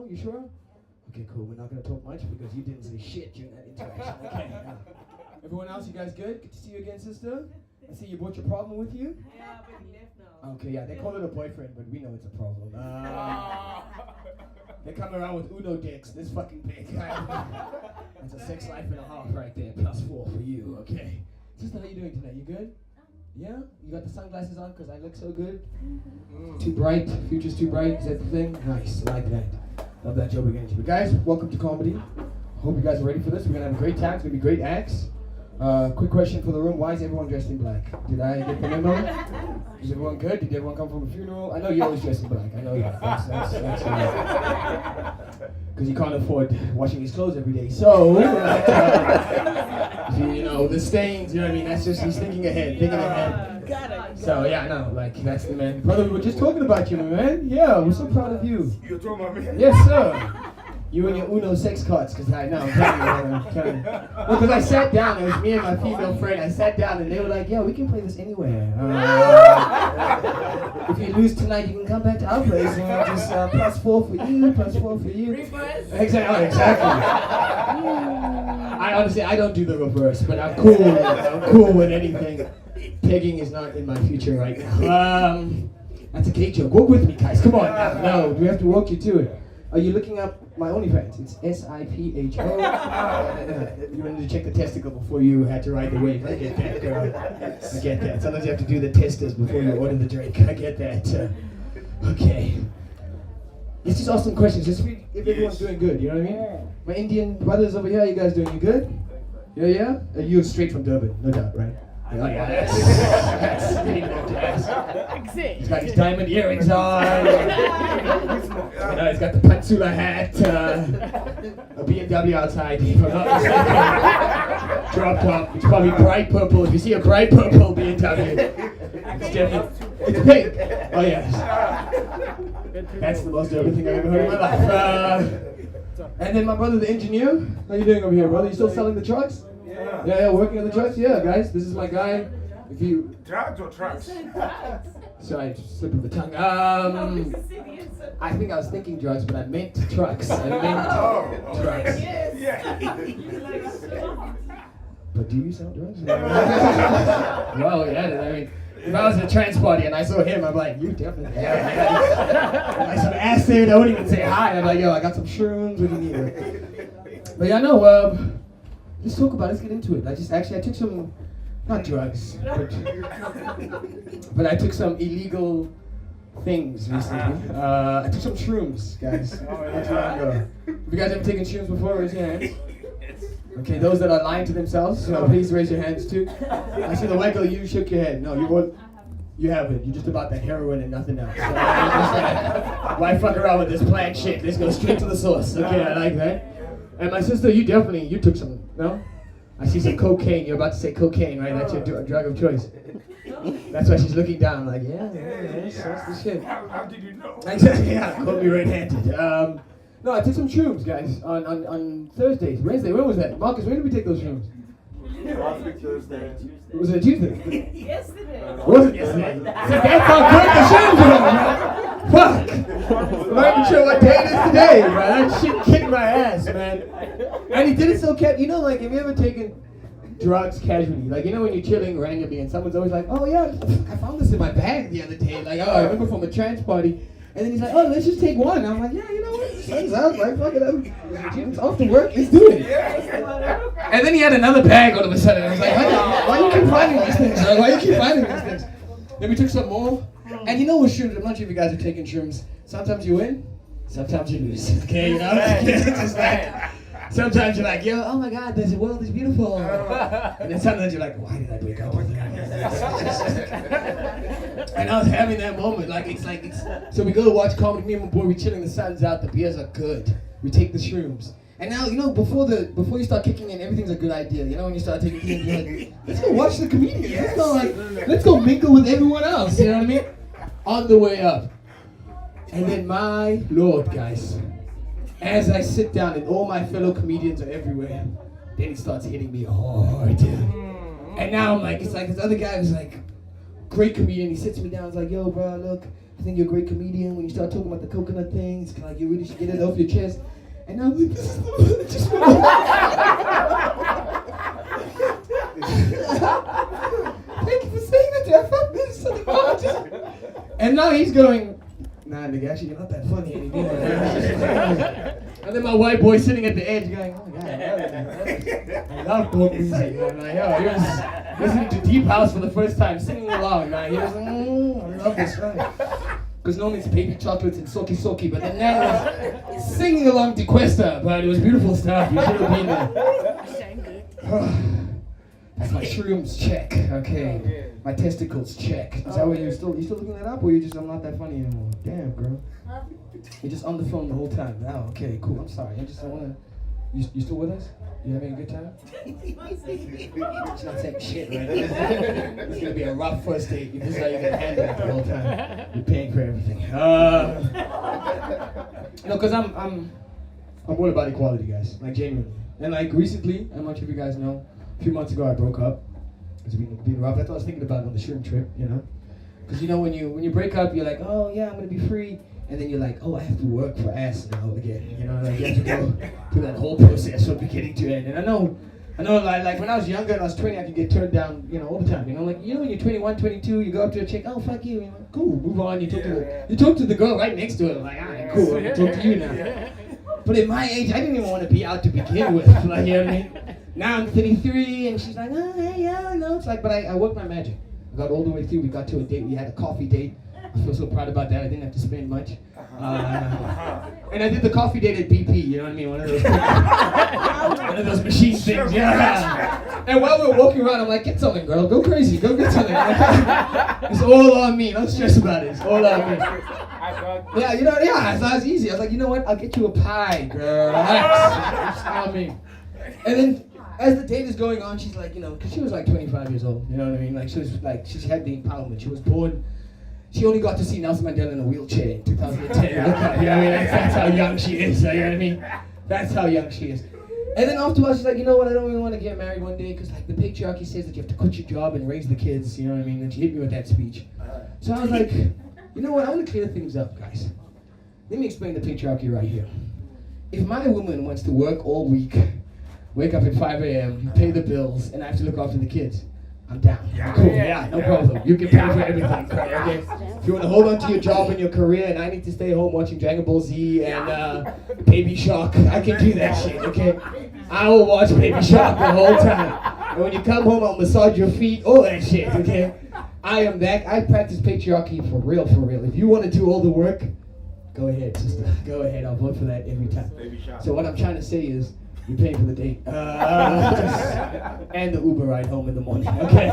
No? You sure? Okay, cool. We're not going to talk much because you didn't say shit during that interaction. Okay. Everyone else, you guys good? Good to see you again, sister. I see you brought your problem with you. Yeah, but he left now. Okay, yeah, they call it a boyfriend, but we know it's a problem. They come around with Uno dicks, this fucking big. That's a sex life and a half right there, +4 for you, okay. Sister, how you doing tonight? You good? Yeah? You got the sunglasses on because I look so good? Too bright? Future's too bright? Is that the thing? Nice, I like that. Love that joke again. But guys, welcome to comedy. Hope you guys are ready for this. We're going to have a great time. It's going to be great acts. Quick question for the room. Why is everyone dressed in black? Did I get the memo? Is everyone good? Did everyone come from a funeral? I know you always dress in black. I know that. That's because you can't afford washing his clothes every day. So, you know, the stains, you know what I mean? That's just, he's thinking ahead. So, yeah, no, like, that's the man. Brother, we were just talking about you, my man. Yeah, we're so proud of you. You're talking about me? Yes, sir. You and your Uno sex cards, because I know, I'm telling you. Well, because I sat down, it was me and my female friend, I sat down and they were like, yo, we can play this anywhere. If you lose tonight, you can come back to our place and just +4 for you, +4 for you. Reverse? Exactly. I honestly, I don't do the reverse, but I'm cool with anything. Pegging is not in my future right now. That's a gay joke. Walk with me, guys. Come on now. No, we have to walk you to it. Are you looking up my OnlyFans? It's SIPHO. You wanted to check the testicle before you had to ride the wave. I get that, girl. I get that. Sometimes you have to do the testers before you order the drink. I get that. Okay. Let's just ask some questions. Just see if everyone's doing good. You know what I mean? My Indian brothers over here, you guys doing good? Yeah? You're straight from Durban, no doubt, right? Oh yeah, that's really enough to ask. He's got his diamond earrings on. He's got the Patsula hat. A BMW outside, if I'm not mistaken. Drop top. It's probably bright purple. If you see a bright purple BMW, it's definitely, it's pink. Oh yes. That's the most urban thing I've ever heard in my life. And then my brother, the engineer. How you doing over here, brother? You still selling the trucks? Yeah, working on the trucks? Yeah, guys, this is my guy. If you... Drugs or trucks? Sorry, slip of the tongue. I think I was thinking drugs, but I meant trucks. I meant trucks. But do you sell drugs? Well, yeah, I mean, if I was at a trans party and I saw him, I'm like, you definitely have. Like some acid, I wouldn't even say hi. I'm like, yo, I got some shrooms, what do you need? But yeah, no, let's talk about it, let's get into it. I took some, not drugs, but I took some illegal things recently. I took some shrooms, guys. Not too long ago. Have you guys ever taken shrooms before? Raise your hands. Okay, those that are lying to themselves, please raise your hands too. I see the white girl, you shook your head. No, you haven't. You're just about that heroin and nothing else. So why fuck around with this plant shit? Let's go straight to the source. Okay, I like that. And my sister, you took some, no? I see some cocaine. You're about to say cocaine, right? That's your drug of choice. That's why she's looking down like, yeah, that's the shit. How did you know? Yeah, caught me red-handed. No, I took some shrooms, guys, on Thursdays, Wednesday. When was that? Marcus, when did we take those shrooms? Last week Thursday. Was it a Tuesday? Yesterday. Was it yesterday? So that's how good the shrooms were. Fuck! I'm not even sure what day it is today, man. That shit kicked my ass, man. And he did it so have you ever taken drugs casually? Like, when you're chilling randomly and someone's always like, oh yeah, I found this in my bag the other day. Like, oh, I remember from a trance party. And then he's like, oh, let's just take one. And I'm like, yeah, you know what? Sun's out, like, fuck it up. It's off to work, let's do it. And then he had another bag all of a sudden. I was like, why you keep finding these things, bro? Why you keep finding these things? Then we took some more. And you know with shrooms, I'm not sure if you guys are taking shrooms. Sometimes you win, sometimes you lose. Okay, it's just like, sometimes you're like, yo, oh my God, this world is beautiful. And then sometimes you're like, why did I wake up? And I was having that moment, so we go to watch comedy, me and my boy, we chilling, the sun's out, the beers are good. We take the shrooms. And now, before you start kicking in, everything's a good idea. When you start taking things, you're like, let's go watch the comedians. Let's go mingle with everyone else, you know what I mean? On the way up. And then, my Lord, guys, as I sit down and all my fellow comedians are everywhere, then he starts hitting me hard. And now I'm like, it's like this other guy was like, great comedian, he sits me down, he's like, yo, bro, look, I think you're a great comedian. When you start talking about the coconut things, like you really should get it off your chest. And I'm like, this is the just thank you for saying that. I felt this is something gorgeous. And now he's going, nah, nigga, actually, you're not that funny anymore. And then my white boy sitting at the edge going, oh my God, I love folk music. And I'm like, yo, he was listening to Deep House for the first time, singing along, man. He was like, I love this, right? Because normally it's baby chocolates and socky, but then now was singing along to Questa, but it was beautiful stuff. You should have been there. That's my shrooms check, okay. My testicles check. Is that what you still looking that up, or you just, I'm not that funny anymore? Damn, girl. You're just on the phone the whole time. Oh, okay, cool. I'm sorry. I just don't wanna. You still with us? You having a good time? She's not saying shit, right? It's gonna be a rough first date. This is how you're gonna handle it the whole time. You're paying for everything. No, because I'm all about equality, guys. Like genuinely. And like recently, how much of you guys know? A few months ago, I broke up. It's been rough. That's what I was thinking about on the shroom trip, you know? Because you know, when you break up, you're like, oh yeah, I'm gonna be free. And then you're like, oh, I have to work for ass now again. You know, like you have to go through that whole process from beginning to end. And I know, like when I was younger and I was 20, I could get turned down, you know, all the time. You know, like when you're 21, 22, you go up to a chick, oh fuck you, you're like, cool, move on. You talk to the girl right next to her, like, alright, cool, I'm gonna talk to you now. But at my age, I didn't even want to be out to begin with. Like, you know what I mean? Now I'm 33, and she's like, oh hey, yeah, no. It's like, but I worked my magic. I got all the way through. We got to a date. We had a coffee date. I feel so proud about that. I didn't have to spend much. And I did the coffee date at BP, you know what I mean? One of those machine things, yeah. And while we're walking around, I'm like, get something, girl. Go crazy. Go get something. It's all on me. Don't stress about it. It's all on me. Yeah, you know, yeah, so it's easy. I was like, you know what? I'll get you a pie, girl. Relax. It's on me. And then, as the date is going on, she's like, you know, because she was like 25 years old, you know what I mean? Like, she had the empowerment. She was born. She only got to see Nelson Mandela in a wheelchair in 2010. Look at, you know what I mean? That's how young she is, you know what I mean? That's how young she is. And then afterwards, she's like, you know what, I don't really want to get married one day because like the patriarchy says that you have to quit your job and raise the kids, you know what I mean? And she hit me with that speech. So I was like, you know what, I want to clear things up, guys. Let me explain the patriarchy right here. If my woman wants to work all week, wake up at 5 a.m., pay the bills, and I have to look after the kids, I'm down. Cool. Yeah, no problem. You can pay for everything. Okay? If you want to hold on to your job and your career, and I need to stay home watching Dragon Ball Z and Baby Shark, I can do that shit. Okay? I will watch Baby Shark the whole time. And when you come home, I'll massage your feet, all that shit. Okay? I am that. I practice patriarchy for real, for real. If you want to do all the work, go ahead, sister. Go ahead. I'll vote for that every time. So what I'm trying to say is, you're paying for the date. And the Uber ride home in the morning. Okay.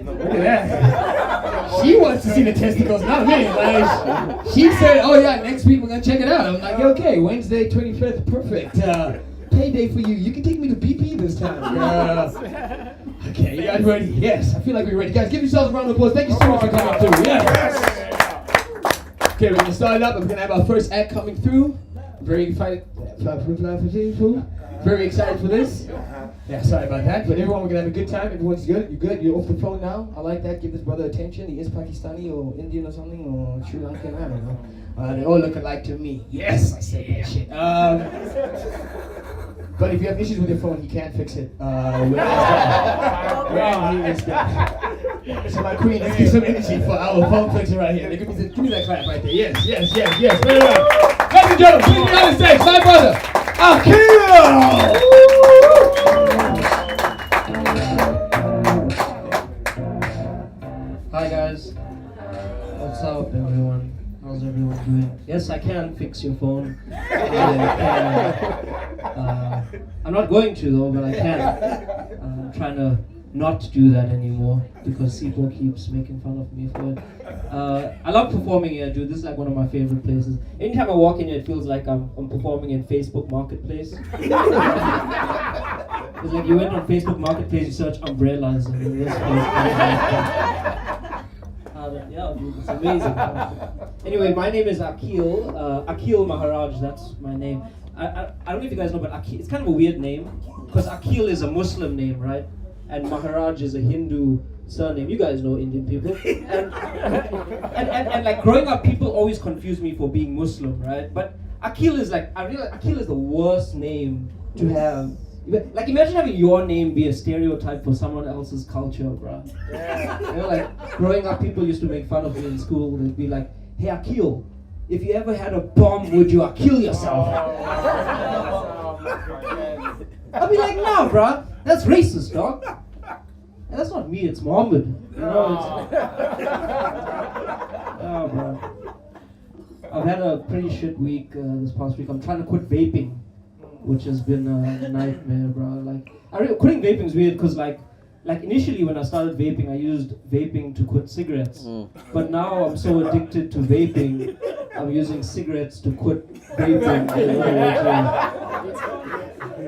Look at that. She wants to see the testicles, not me. Like, she said, oh yeah, next week we're going to check it out. I'm like, okay, Wednesday, 25th, perfect. Payday for you. You can take me to BP this time. Okay, you guys ready? Yes, I feel like we're ready. Guys, give yourselves a round of applause. Thank you so much for coming up through. Yes. Okay, we're going to start it up. We're going to have our first act coming through. Very excited. Very excited for this. Yeah, sorry about that. But everyone, we're gonna have a good time. Everyone's good. You're good. You're off the phone now. I like that. Give this brother attention. He is Pakistani or Indian or something or Sri Lankan. I don't know. They all look alike to me. Yes, I said that shit. But if you have issues with your phone, he can't fix it. When he is done. So my queen, let's give some energy for our phone fixer right here. Give me that clap right there. Yes. Very well. Ladies and gentlemen, please be on the stage, my brother, Akil! Hi guys. What's up everyone? How's everyone doing? Yes, I can fix your phone. I'm not going to though, but I can. I'm trying to not do that anymore because Sipho keeps making fun of me for it. I love performing here, dude. This is like one of my favorite places. Anytime I walk in here, it feels like I'm performing in Facebook Marketplace. It's like you went on Facebook Marketplace, you search umbrellas, and this place. Yeah, dude, it's amazing. Anyway, my name is Akil. Akil Maharaj, that's my name. I don't know if you guys know, but Akil, it's kind of a weird name because Akil is a Muslim name, right? and Maharaj is a Hindu surname. You guys know Indian people. And like growing up, people always confuse me for being Muslim, right? But Akil is like, I realize Akil is the worst name to have. Like imagine having your name be a stereotype for someone else's culture, bro. Yeah. You know, like growing up, people used to make fun of me in school. They'd be like, "Hey Akil, if you ever had a bomb, would you kill yourself?" I'd be like, "Nah, bro, that's racist, dog. And that's not me, it's Muhammad. You know, oh, bro. I've had a pretty shit week this past week. I'm trying to quit vaping, which has been a nightmare, bro. Like, quitting vaping is weird because, like initially when I started vaping, I used vaping to quit cigarettes. But now I'm so addicted to vaping, I'm using cigarettes to quit vaping.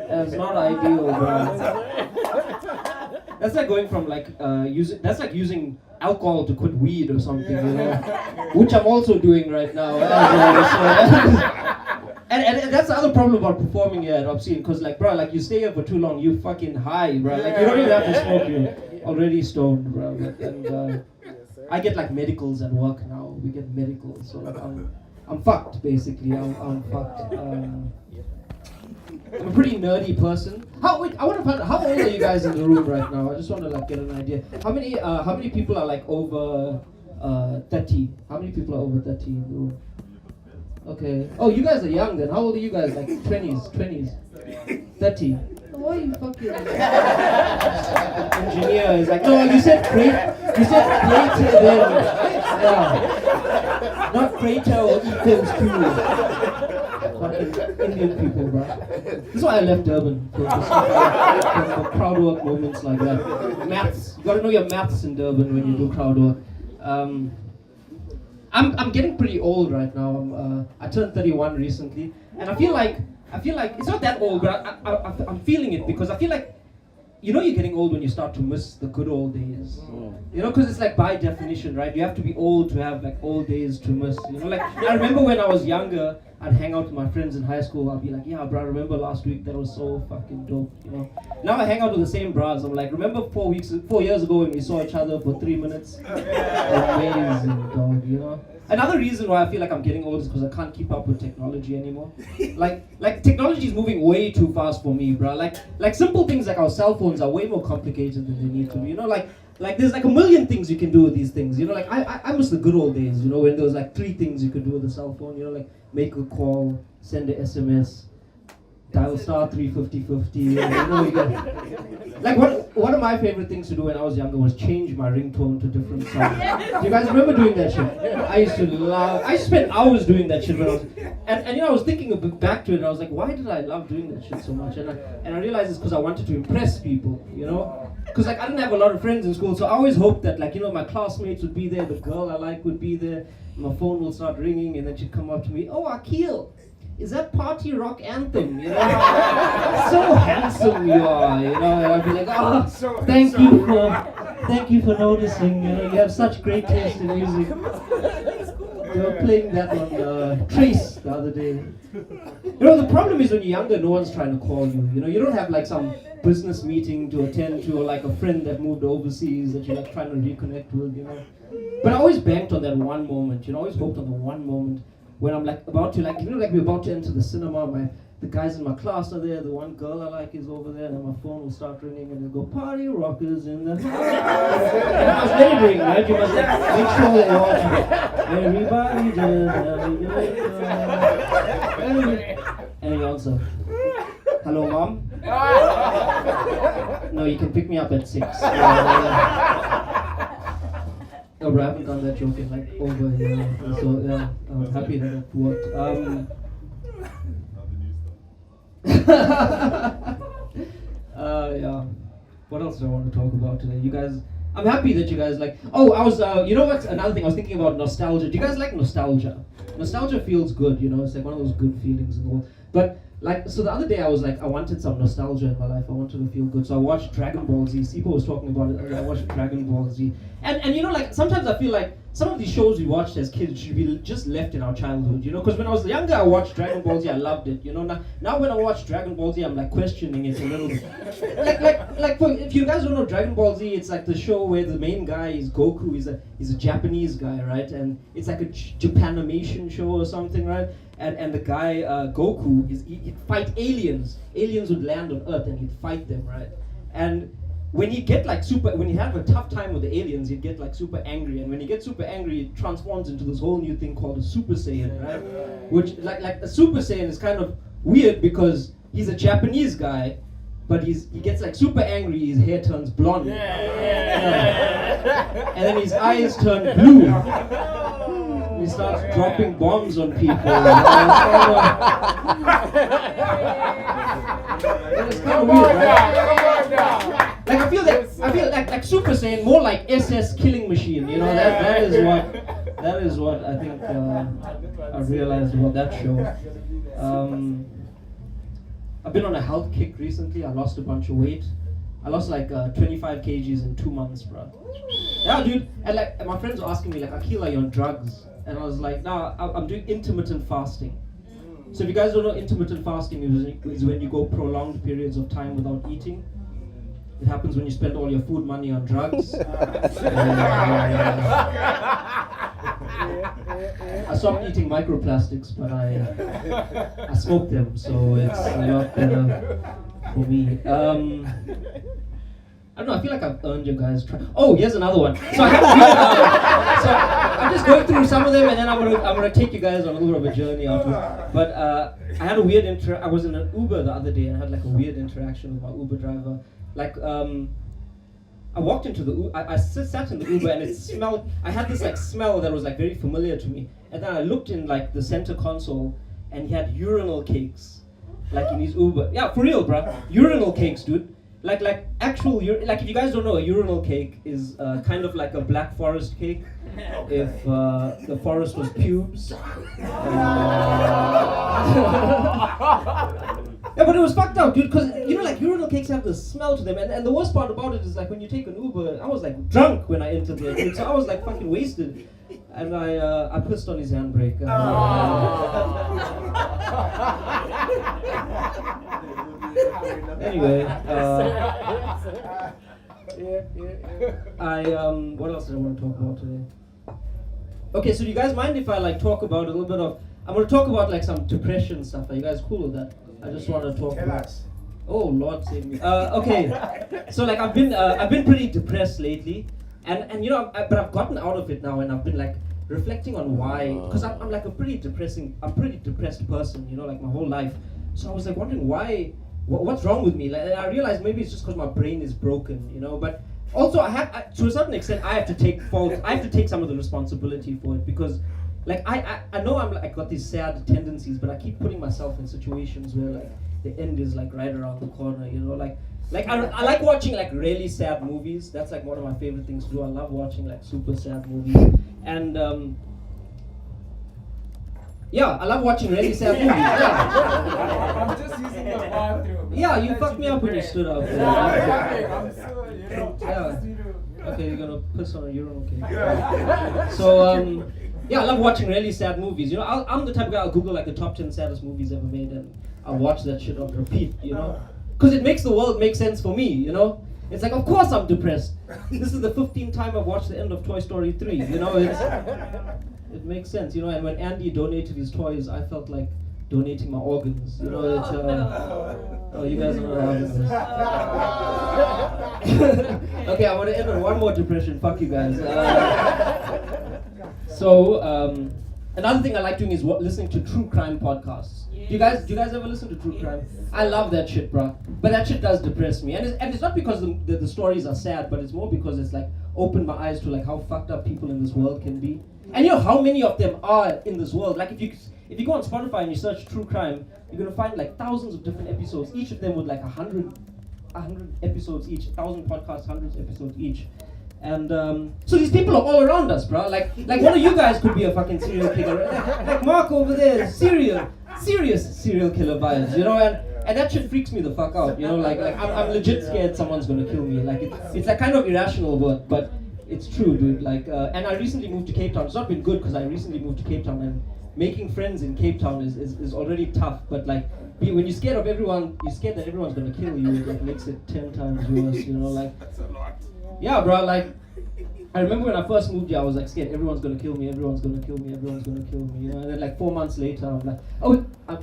It's not ideal, bro. That's like going from like that's like using alcohol to quit weed or something, you know, which I'm also doing right now. And that's the other problem about performing here at Obscene, because like, bro, like you stay here for too long, you fucking high, bro. Like you don't even have to smoke, you're already stoned, bro. And I get like medicals at work now. We get medicals, so I'm fucked basically. I'm fucked. I'm a pretty nerdy person. I want to find out, how old are you guys in the room right now? I just want to like get an idea. How many people are like over 30? How many people are over 30 in the room? Okay. Oh, you guys are young then. How old are you guys? Like 20s, 30. Why are you fucking engineer? Is like, no, you said crater then. Yeah. Not crater or equals to. Fucking Indian people, bro. This is why I left Durban. For crowd work moments like that. Maths. You gotta know your maths in Durban when you do crowd work. I'm getting pretty old right now. I turned 31 recently, and I feel like it's not that old, but I'm feeling it because I feel like, you know, you're getting old when you start to miss the good old days. You know, because it's like by definition, right? You have to be old to have like old days to miss. You know, like I remember when I was younger, I'd hang out with my friends in high school. I'd be like, yeah, bro, I remember last week, that was so fucking dope, you know. Now I hang out with the same bros. I'm like, remember 4 years ago when we saw each other for 3 minutes? Amazing, dog, you know. Another reason why I feel like I'm getting old is because I can't keep up with technology anymore. Like technology is moving way too fast for me, bro. Like simple things like our cell phones are way more complicated than they need to be. You know, like there's like a million things you can do with these things. You know, like I miss the good old days. You know, when there was like 3 things you could do with a cell phone. You know, like make a call, send an SMS, dial star 35050. You know, you get. Like one of my favorite things to do when I was younger was change my ringtone to different songs. Do you guys remember doing that shit? I used to spent hours doing that shit when I was, and you know, I was thinking back to it and I was like, why did I love doing that shit so much? And I realized it's because I wanted to impress people, you know? Because like I didn't have a lot of friends in school, so I always hoped that like, you know, my classmates would be there, the girl I like would be there, my phone will start ringing and then she'd come up to me, oh, Akil, is that party rock anthem, you know? So handsome you are, you know, and I'd be like, oh, thank you for noticing, you know, you have such great taste in music. They were playing that on Trace the other day. You know, the problem is when you're younger, no one's trying to call you, you know, you don't have like some business meeting to attend to or like a friend that moved overseas that you're like trying to reconnect with, you know. But I always banked on that one moment, you know, I always hoped on the one moment when I'm like about to like, you know, like we're about to enter the cinema, the guys in my class are there, the one girl I like is over there, and my phone will start ringing and they'll go, party rockers in the house. You must let it ring, right? You must like, make sure that you're watching. Everybody just and you answer, hello mom? No, you can pick me up at 6. No, bro, I haven't done that joke in like over a year. So yeah, I'm happy that it worked. Yeah. What else do I want to talk about today? You guys, I'm happy that you guys like. Oh, I was. You know what's another thing? I was thinking about nostalgia. Do you guys like nostalgia? Nostalgia feels good. You know, it's like one of those good feelings in the world. But like, so the other day I was like, I wanted some nostalgia in my life. I wanted to feel good. So I watched Dragon Ball Z. Sipho was talking about it. I watched Dragon Ball Z. And you know, like sometimes I feel like some of these shows we watched as kids should be just left in our childhood, you know? Because when I was younger, I watched Dragon Ball Z, I loved it, you know? Now when I watch Dragon Ball Z, I'm like questioning it a little bit. If you guys don't know Dragon Ball Z, it's like the show where the main guy is Goku. He's a Japanese guy, right? And it's like a Japanimation show or something, right? And the guy Goku he'd fight aliens. Aliens would land on Earth and he'd fight them, right? And when he have a tough time with the aliens, he'd get like super angry, and when he gets super angry, it transforms into this whole new thing called a Super Saiyan, right? Which like a Super Saiyan is kind of weird because he's a Japanese guy, but he gets like super angry. His hair turns blonde, and then his eyes turn blue. He starts dropping bombs on people. It's kind of weird, right? Like I feel like Super Saiyan, more like SS Killing Machine. You know, that is what I think I realized about that show. I've been on a health kick recently. I lost a bunch of weight. I lost like 25 kgs in 2 months, bro. Yeah, dude. And like my friends were asking me like, Akil, are you on drugs? And I was like, nah, I'm doing intermittent fasting. So if you guys don't know, intermittent fasting is when you go prolonged periods of time without eating. It happens when you spend all your food money on drugs. I stopped eating microplastics, but I smoked them, so it's a lot better for me. I don't know, I feel like I've earned your guys' trust. Oh, here's another one. So I have a weird, so I'm just going through some of them, and then I'm gonna take you guys on a little bit of a journey after. But I had a weird I was in an Uber the other day, and I had like a weird interaction with my Uber driver. Like, I walked into the Uber, I sat in the Uber, and it smelled, I had this like smell that was like very familiar to me. And then I looked in like the center console, and he had urinal cakes, like in his Uber. Yeah, for real, bruh. Urinal cakes, dude. Like actual, like if you guys don't know, a urinal cake is kind of like a Black Forest cake if the forest was pubes. Yeah, but it was fucked up, dude, because, you know, like, urinal cakes have this smell to them, and the worst part about it is, like, when you take an Uber, I was, like, drunk when I entered there, dude, so I was, like, fucking wasted, and I pissed on his handbrake. Anyway, what else did I want to talk about today? Okay, so do you guys mind if I, like, talk about a little bit of, I'm going to talk about, like, some depression stuff. Are you guys cool with that? I just want to talk about. Oh Lord, save me. Okay, so like I've been pretty depressed lately, and you know, but I've gotten out of it now, and I've been like reflecting on why, because I'm like a pretty depressed person, you know, like my whole life. So I was like wondering why, what's wrong with me? Like, and I realized maybe it's just because my brain is broken, you know. But also to a certain extent, I have to take fault. I have to take some of the responsibility for it because. Like I know I got these sad tendencies, but I keep putting myself in situations where like the end is like right around the corner, you know, like I like watching like really sad movies. That's like one of my favorite things to do. I love watching like super sad movies, and yeah, I love watching really sad movies. Yeah. I'm just using the bathroom. Yeah, you fucked me up when you stood up. I'm so, you know, Yeah. Okay, you're gonna piss on a urinal cake. So yeah, I love watching really sad movies. You know, I'm the type of guy, I'll Google like the top 10 saddest movies ever made, and I'll watch that shit on repeat, you know? Because it makes the world make sense for me, you know? It's like, of course I'm depressed. This is the 15th time I've watched the end of Toy Story 3, you know? It makes sense, you know? And when Andy donated his toys, I felt like donating my organs, you know? It's, oh, you guys are not having this. Okay, I want to end on one more depression. Fuck you guys. So another thing I like doing is listening to true crime podcasts. Do you guys ever listen to true crime? I love that shit, bro. But that shit does depress me, and it's not because the stories are sad, but it's more because it's like opened my eyes to like how fucked up people in this world can be, and you know how many of them are in this world. Like if you go on Spotify and you search true crime, you're gonna find like thousands of different episodes, each of them with like 100 episodes each, 1,000 podcasts, hundreds of episodes each. And so these people are all around us, bro. Like one of you guys could be a fucking serial killer. Like Mark over there is serious serial killer vibes, you know. And that shit freaks me the fuck out, you know. Like I'm legit scared someone's gonna kill me. Like it's like kind of irrational, but it's true, dude. Like, and I recently moved to Cape Town. It's not been good because I recently moved to Cape Town, and making friends in Cape Town is already tough. But like, when you're scared of everyone, you're scared that everyone's gonna kill you. It makes it 10 times worse. You know, like. That's a lot. Yeah, bro. Like, I remember when I first moved here, I was like scared. Everyone's gonna kill me. Everyone's gonna kill me. Everyone's gonna kill me. You know. And then like 4 months later, I'm like,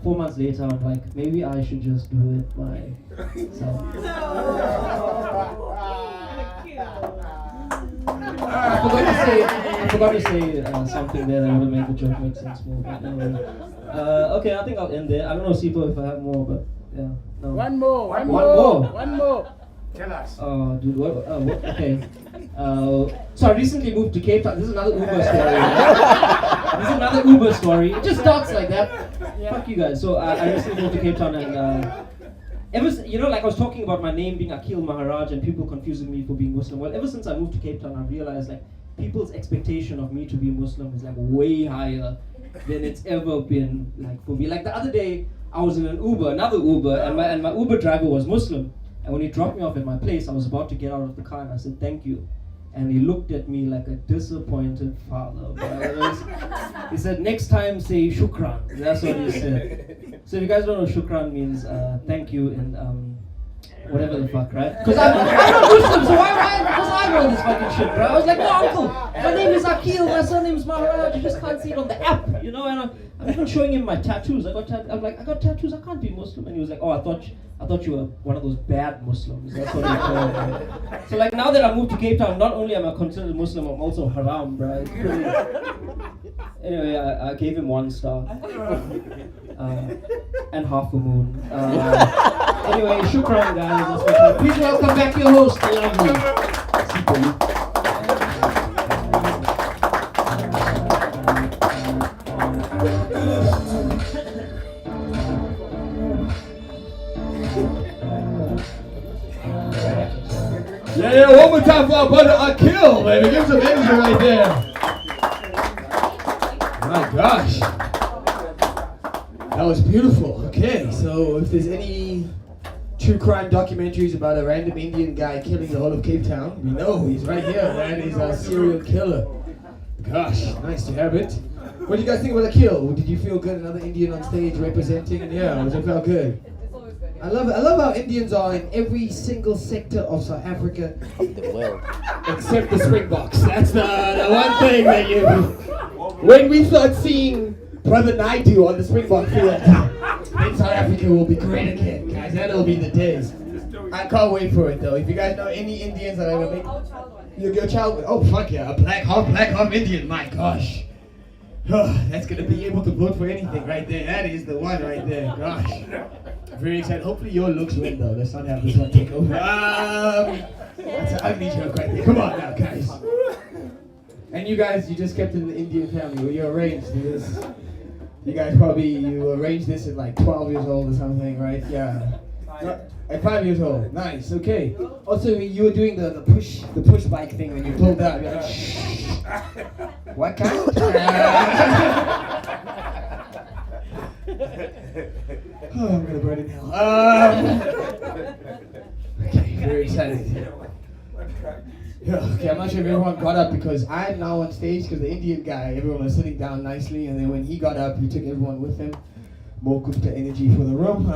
4 months later, I'm like, maybe I should just do it myself. I forgot to say something there that would have made the joke make sense more. But anyway. Okay, I think I'll end there. I don't know, Sipho, if I have more, but yeah. No. One more. One more. One more. Tell us. Oh, dude, what? Okay. So I recently moved to Cape Town. This is another Uber story. This is another Uber story. It just starts like that. Yeah. Fuck you guys. So I recently moved to Cape Town, and like I was talking about my name being Akil Maharaj and people confusing me for being Muslim. Well, ever since I moved to Cape Town, I've realized like people's expectation of me to be Muslim is like way higher than it's ever been like for me. Like the other day, I was in another Uber, and my Uber driver was Muslim. And when he dropped me off at my place, I was about to get out of the car and I said, thank you. And he looked at me like a disappointed father. He said, next time say shukran. That's what he said. So if you guys don't know, shukran means thank you in whatever the fuck, right? Because I'm not Muslim, so why I know this fucking shit, bro? I was like, no, uncle, my name is Akil, my surname is Maharaj, you just can't see it on the app, you know? And I'm even showing him my tattoos. I'm like, I got tattoos, I can't be Muslim. And he was like, oh, I thought you were one of those bad Muslims. That's what he told me. So like now that I moved to Cape Town, not only am I considered Muslim, I'm also haram, bro. It's pretty... Anyway, I gave him 1 star. And half a moon. Anyway, shukran guys. That's my Please welcome back your host, the lovely Sipho Luther. Yeah, one more time for our brother Akil, baby. Give some energy right there. My gosh. That was beautiful. Okay, so if there's any true crime documentaries about a random Indian guy killing the whole of Cape Town, we know he's right here. That is a serial killer. Gosh, nice to have it. What do you guys think about Akil? Did you feel good? Another Indian on stage representing? Yeah, it felt good. I love how Indians are in every single sector of South Africa, except the Springboks. That's the one thing that you. When we start seeing Brother Naidu on the Springbok field, in South Africa will be great again, guys. That'll be the days. I can't wait for it though. If you guys know any Indians that ever make your child, oh fuck yeah, a half black, half Indian. My gosh. That's gonna be able to vote for anything right there. That is the one right there. Gosh. Very excited. Hopefully your looks win though. Let's not have this one take over. That's an ugly joke right there. Come on now, guys. And you guys, you just kept in the Indian family. Well, you arranged this. You guys you arranged this at like 12 years old or something, right? Yeah. At 5 years old. Nice. Okay. Also, you were doing the push bike thing when you pulled out. You're like, shh. What kind? Oh, I'm gonna burn in hell. Okay, very excited. Yeah, okay, I'm not sure if everyone got up because I'm now on stage because the Indian guy, everyone was sitting down nicely, and then when he got up, he took everyone with him. More Gupta energy for the room.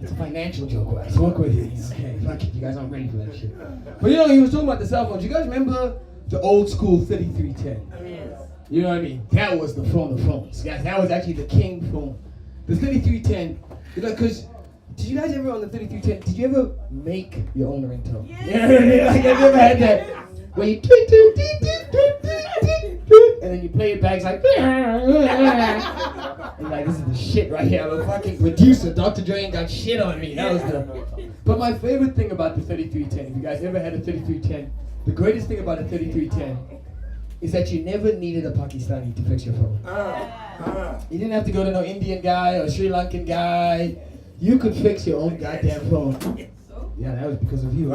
It's a financial joke, guys. Work with it. Okay, fuck it, you guys aren't ready for that shit. But you know, he was talking about the cell phones. You guys remember the old school 3310? Yes. You know what I mean? That was the phone of phones, guys. That was actually the king phone. The 3310, you know, because did you guys ever on the 3310, did you ever make your own ringtone? Yes. Yeah, like, have you ever had that? Where you tweet, tweet, tweet, tweet, tweet, tweet, tweet, and then you play it back, it's like, and like, this is the shit right here. I'm a fucking producer. Dr. Dre ain't got shit on me. That was the. But my favorite thing about the 3310, if you guys ever had a 3310, the greatest thing about a 3310 is that you never needed a Pakistani to fix your phone. You didn't have to go to no Indian guy or Sri Lankan guy. You could fix your own goddamn phone. Yeah, that was because of you.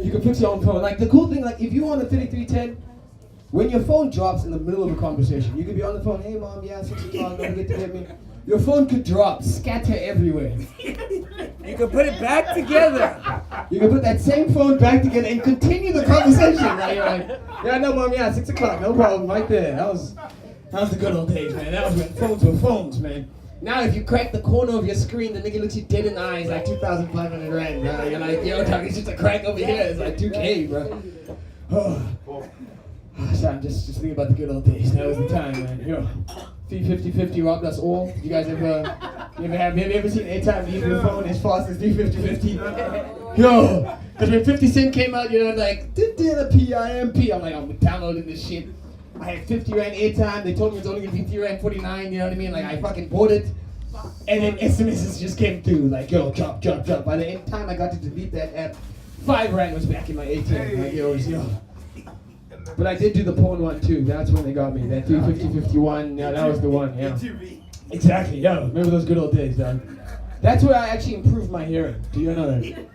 You could fix your own phone. Like the cool thing, like if you want a 3310, When your phone drops in the middle of a conversation, you could be on the phone, hey mom, yeah, 6 o'clock, don't forget to get me. Your phone could drop, scatter everywhere. You can put it back together. You can put that same phone back together and continue the conversation. Right? You're like, yeah, no mom, yeah, 6 o'clock, no problem, right there. That was the good old days, man. That was when phones were phones, man. Now if you crack the corner of your screen, the nigga looks you dead in the eyes like 2,500 rand, bro. You're like, yo, dog, it's just a crack over here. It's like 2K, bro. So I'm just thinking about the good old days. That was the time, man. Yo, 350-50 robbed us all. You guys have you ever seen A-Time leave your phone as fast as 350-50? Yo, because when 50 Cent came out, you know, like, PIMP. I'm like, I'm downloading this shit. I had 50 rand A-Time. They told me it's only gonna be 3 rand 49. You know what I mean? Like, I fucking bought it. And then SMSs just came through, like, yo, drop. By the end time I got to delete that app, 5 rand was back in my ATM. Like, yo. But I did do the porn one too. That's when they got me. That 350-51. Yeah, that was the one. Yeah. Exactly. Yo, remember those good old days, dog. That's where I actually improved my hearing. Do you know that?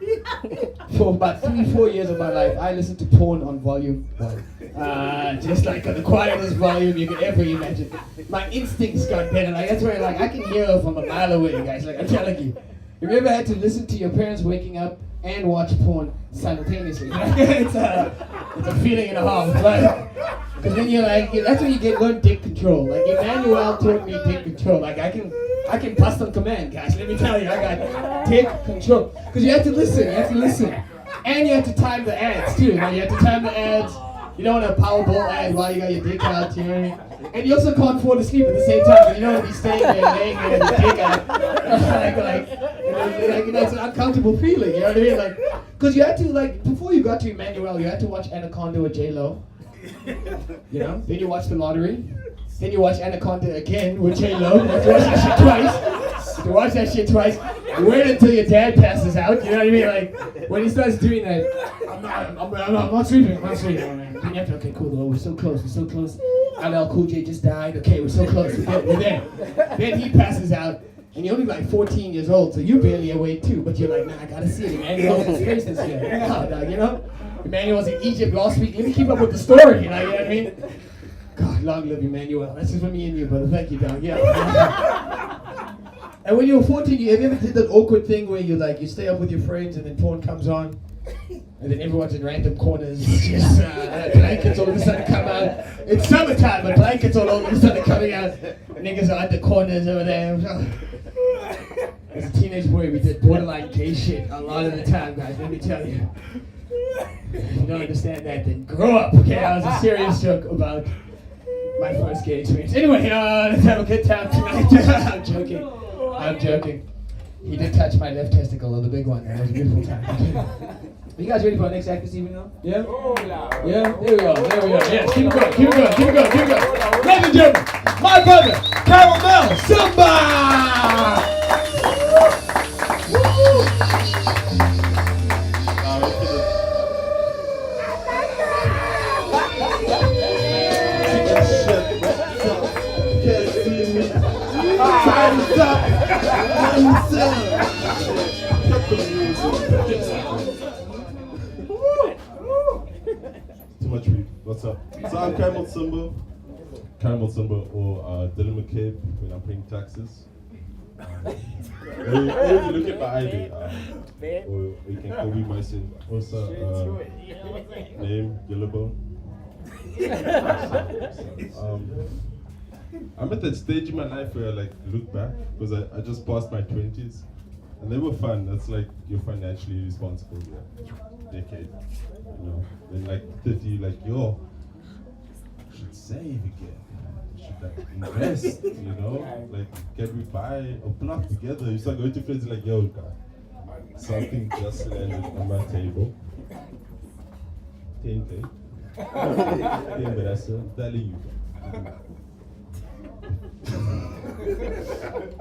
For about 3-4 years of my life, I listened to porn on volume 1. Just like the quietest volume you could ever imagine. My instincts got better. Like that's where like I can hear from a mile away, guys. Like I'm telling you. Have you ever had to listen to your parents waking up and watch porn simultaneously? It's a feeling and a half, right? Because then you're like, that's when you learn dick control. Like Emmanuel taught me dick control. Like I can bust on command, guys. Let me tell you, I got dick control. Because you have to listen, and you have to time the ads too. Now you have to time the ads. You don't want to Powerball ad while you got your dick out, you know what I mean? And you also can't fall asleep at the same time. You don't want to be staying there, laying there with your dick out. It's an uncomfortable feeling, you know what I mean? Like, because you had to, like, before you got to Emmanuel, you had to watch Anaconda with J-Lo. You know? Then you watch The Lottery. Then you watch Anaconda again with J-Lo. You have to watch that shit twice. You watch that shit twice. You wait until your dad passes out, you know what I mean? Like, when he starts doing that, I'm not sleeping, man. Then you have to, okay, cool, though, we're so close. LL Cool J just died, okay, we're so close, we're there. Then he passes out, and you're only like 14 years old, so you're barely awake too, but you're like, nah, I gotta see it, Emmanuel's in space this year. Oh, dog, you know? Emmanuel's in Egypt last week, let me keep up with the story, you know what I mean? God, long live Emmanuel. That's just for me and you, brother. Thank you, dog. Yeah. And when you were 14, have you ever did that awkward thing where you stay up with your friends and then porn comes on, and then everyone's in random corners, just blankets all of a sudden come out. It's summertime, but blankets all of a sudden coming out. Niggas are at the corners over there. As a teenage boy, we did borderline gay shit a lot of the time, guys. Let me tell you. If you don't understand that, then grow up. Okay, that was a serious joke about my first gay experience. Anyway, let's have a good time tonight. I'm joking. He did touch my left testicle, the big one. That was a beautiful time. Are you guys ready for our next act this evening now? Yeah? Yeah? There we go. Yes, keep it going. Ladies and gentlemen, my brother, Caramel Simba! Time's up. Too much weed. What's up? So I'm Caramel Simba, or Dylan McCabe when I'm paying taxes. Or you look at my ID, or you can call me myself. Also, name Gillibone. I'm at that stage in my life where I look back because I just passed my 20s and they were fun. That's like your financially responsible decade, you know. Then 30, yo, you should save again. You should invest, you know. Can we buy a block together? You start going to friends yo, God, something just landed on my table. 10K. Yeah, but I'm telling you.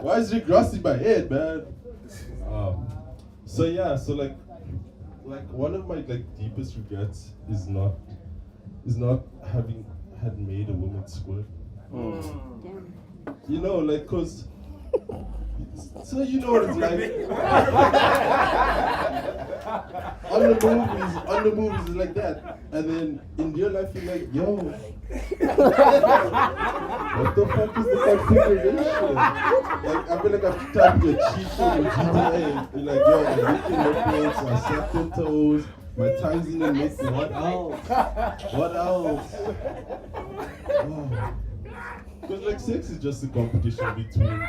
Why is Rick Ross in my head, man? So one of my deepest regrets is not having had made a woman squirt. You know, cause so you know what it's like. on the movies it's like that, and then in real life you're like, yo, What the fuck is the configuration? Like, I feel like I've tapped your cheek on your GTA. You're like, yo, I'm licking nipples, my septum toes, my tongue's in the mix. What else? What else? Because like sex is just a competition between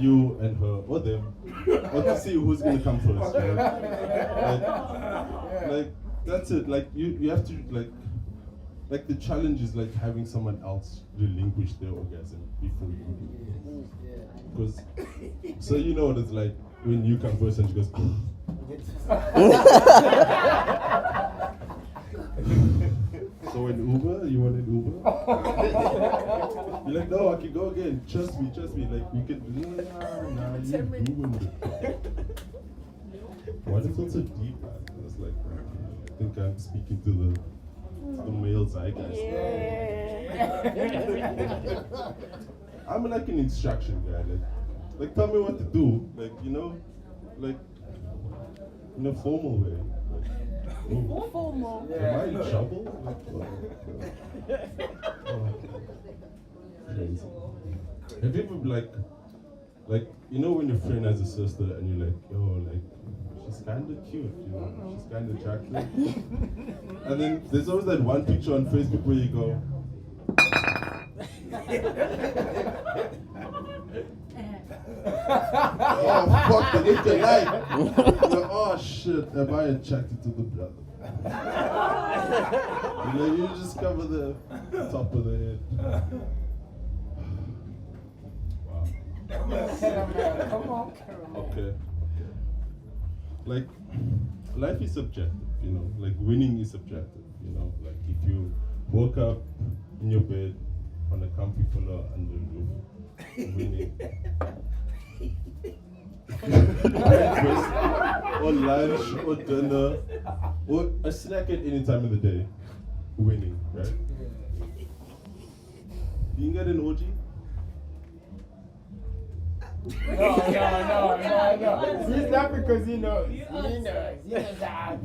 you and her or them, or to see who's gonna come first, right? Like that's it. Like you have to like the challenge is like having someone else relinquish their orgasm before you do. Because so you know what it's like when you come first and she goes. So an Uber? You want an Uber? You're like, no, I can go again. Trust me. Like, we can. Nah, you ruined it. Why does it feel so deep, man? It's like, I think I'm speaking to the male zeitgeist. I'm like an instruction guy. Like, tell me what to do. Like, you know, like, in a formal way. Formal. Am I in trouble? Crazy. Have you ever like you know when your friend has a sister and you're like, yo, like she's kinda cute, you know, she's kinda attractive. And then there's always that one picture on Facebook where you go oh fuck, they get your life. Like, oh shit, am I attracted to the brother? You know, you just cover the top of the head. Wow. Okay. Like, life is subjective, you know, like winning is subjective, you know, like if you woke up in your bed on a comfy pillow under the roof, winning. Breakfast, or lunch, or dinner, or a snack at any time of the day, winning, right? You get an orgy? No. He's not because he knows. He knows that.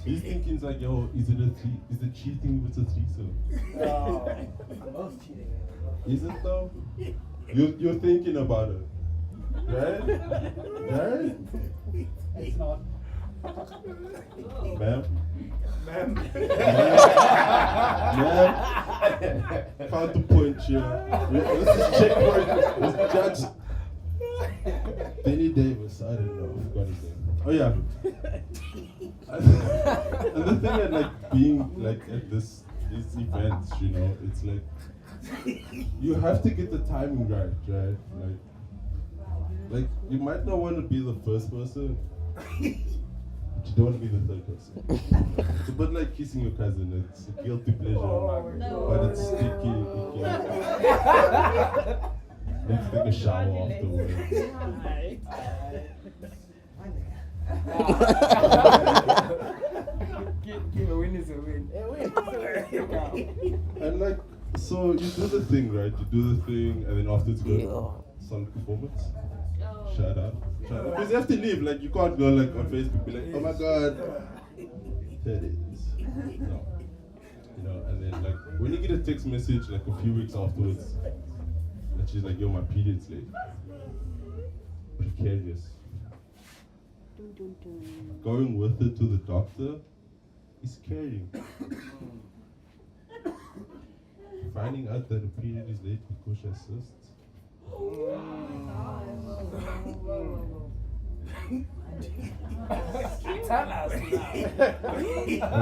He's thinking like, yo, is it cheating if it's a threesome? No. I'm both cheating. Is it though? You're thinking about it. Right? Right? It's not. Ma'am? Man. Ma'am? Found the point here. This is checkpoint. This judge. Benny Davis. I don't know. I forgot his name. Oh yeah. And the thing at like being like at these events, you know, it's like you have to get the timing right? Like you might not want to be the first person, but you don't want to be the third person. It's a bit like kissing your cousin. It's a guilty pleasure, but it's sticky. You need to take a shower afterwards. Give a win is a win. And like, so you do the thing, right? You do the thing, and then after it's good, solid performance. Shut up. Because you have to leave. Like, you can't go like on Facebook, be like, oh my god, there it is. No. You know, and then like when you get a text message like a few weeks afterwards, and she's like, yo, my period's late. Precarious. Going with her to the doctor is caring. Finding out that a period is late because she assists. Tell us now.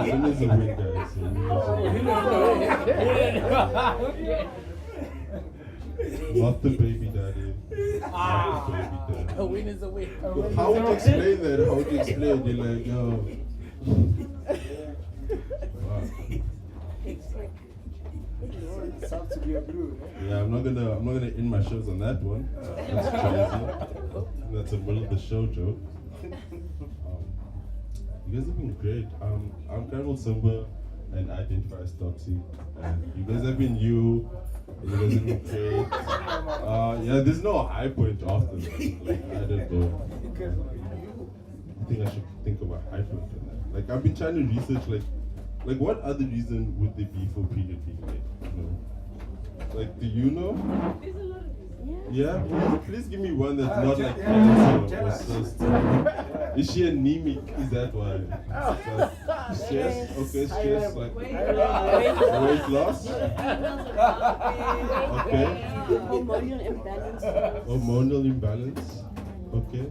Win is a win, guys. Not the baby daddy. Not the baby daddy. A win is a win. How would you explain that? How would you explain? You're like, yo. Wow. Sounds to be a blue. Yeah, I'm not gonna end my shows on that one. That's crazy. That's a middle of the show joke. You guys have been great. I'm Carol Simba and I identify as Topsy. And you guys have been you. You guys have been great. Yeah, there's no high point after that. Like, I don't know. I think I should think of a high point in that. Like, I've been trying to research like Like, what other reason would there be for period being late? You know? Like, do you know? There's a lot of reasons. Yeah? Please give me one that's not like cancer or cyst. Is she anemic? Is that why? Stress? Okay, stress. Like weight loss? Okay. Hormonal imbalance. Hormonal imbalance? Okay.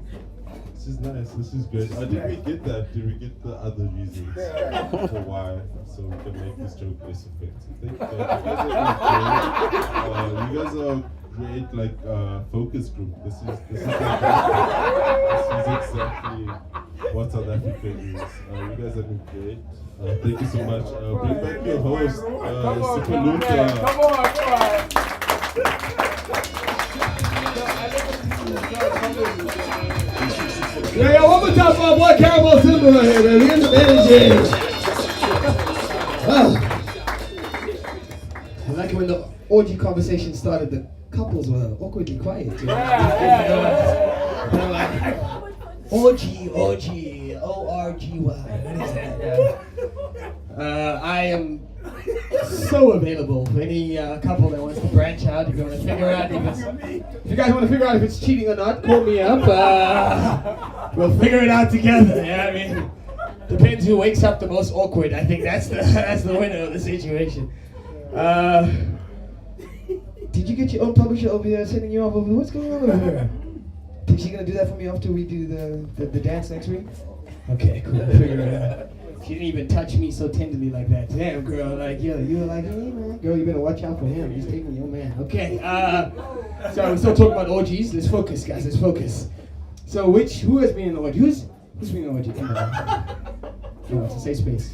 This is nice. This is great. Did we get that? Did we get the other reasons for why? So we can make this joke less effective. Thank you guys. You guys are great, like focus group. This is exactly what South Africa is. You guys have been great. Thank you so much. Bring back your host, Sipho Luther. Come on. Yeah, one more time for my boy Caramel Simba right here, baby. Get some energy. I like it when the orgy conversation started, the couples were awkwardly quiet. You know? They're like, orgy, O-R-G-Y. What is that? I am so available for any couple that wants to branch out. If you want to figure out if you guys want to figure out if it's cheating or not, call me up. We'll figure it out together. Yeah, I mean, depends who wakes up the most awkward. I think that's the winner of the situation. Did you get your own publisher over here sending you off over? What's going on over here? Is she gonna do that for me after we do the dance next week? Okay, cool. Figure it out. She didn't even touch me so tenderly like that. Damn, girl, like you were like, hey man, girl, you better watch out for him. He's taking your man. Okay. So we're still talking about orgies. Let's focus, guys. Let's focus. So who has been in an orgy? Who's been in an orgy? Come on. No, it's a safe space.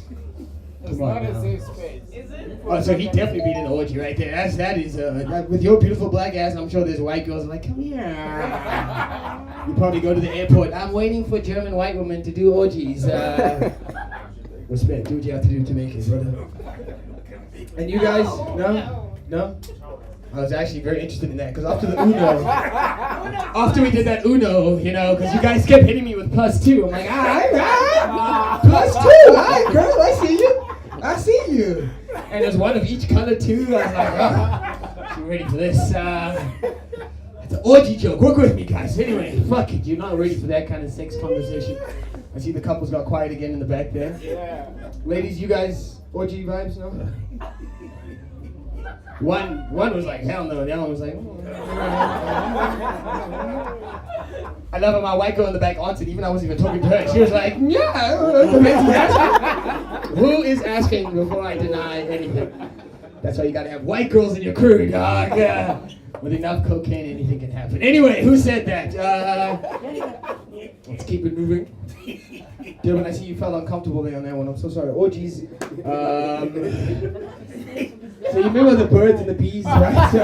It's not a safe space. Is it? Oh, so he definitely been in an orgy right there. That is with your beautiful black ass. I'm sure there's white girls like, come here. You probably go to the airport. I'm waiting for German white women to do orgies. Respect. Do what you have to do to make it, brother. And you guys, no. I was actually very interested in that because after the Uno, after we did that Uno, you know, because you guys kept hitting me with +2. I'm like, all right, +2. All right, girl, I see you. And there's one of each color too. I was like, oh, you ready for this? It's an orgy joke. Work with me, guys. Anyway, fuck it. You're not ready for that kind of sex conversation. I see the couples got quiet again in the back there. Yeah. Ladies, you guys, orgy vibes, no? One was like, hell no. The other one was like, I love how my white girl in the back answered, even I wasn't even talking to her. She was like, yeah. Who is asking before I deny anything? That's why you gotta have white girls in your crew, dog. With enough cocaine, anything can happen. Anyway, who said that? Let's keep it moving. Dylan, I see you felt uncomfortable there on that one. I'm so sorry. Orgies. So you remember the birds and the bees, right? So,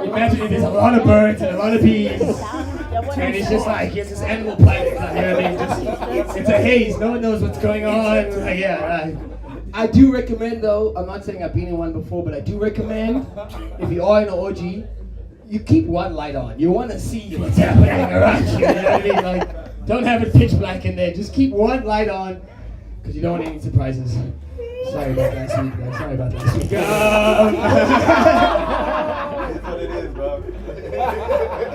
imagine there's a lot of birds and a lot of bees. And it's just like, it's this animal planet. You know what I mean? It's a haze. No one knows what's going on. I do recommend, though, I'm not saying I've been in one before, but I do recommend, if you are in an orgy, you keep one light on. You want to see what's happening around you. You know what I mean? Like, don't have it pitch black in there. Just keep one light on, because you don't want any surprises. Sorry about last week, man. Sorry about last week. That's what it is, bro.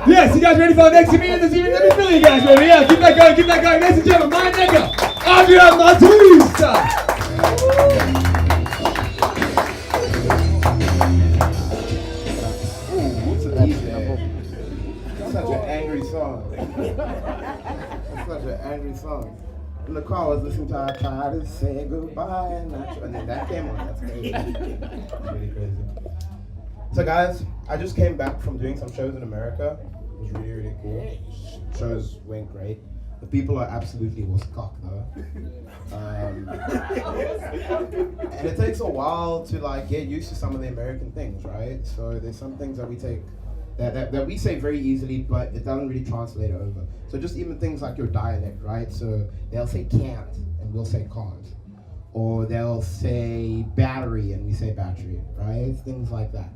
Yes, you guys ready for our next comedian this evening? Let me feel you guys, baby. Yeah, keep that going, keep that going. Ladies and gentlemen, my nigga, Adrian Matista. That's such an angry song. That's such an angry song. In the car, I was listening to I Try to Say Goodbye, and then that came on. That's crazy. That's really crazy. So guys, I just came back from doing some shows in America. It was really, really cool. Shows went great. The people are absolutely cock though. And it takes a while to like get used to some of the American things, right? So there's some things that we take that we say very easily, but it doesn't really translate over. So just even things like your dialect, right? So they'll say can't and we'll say can't. Or they'll say battery and we say battery, right? Things like that.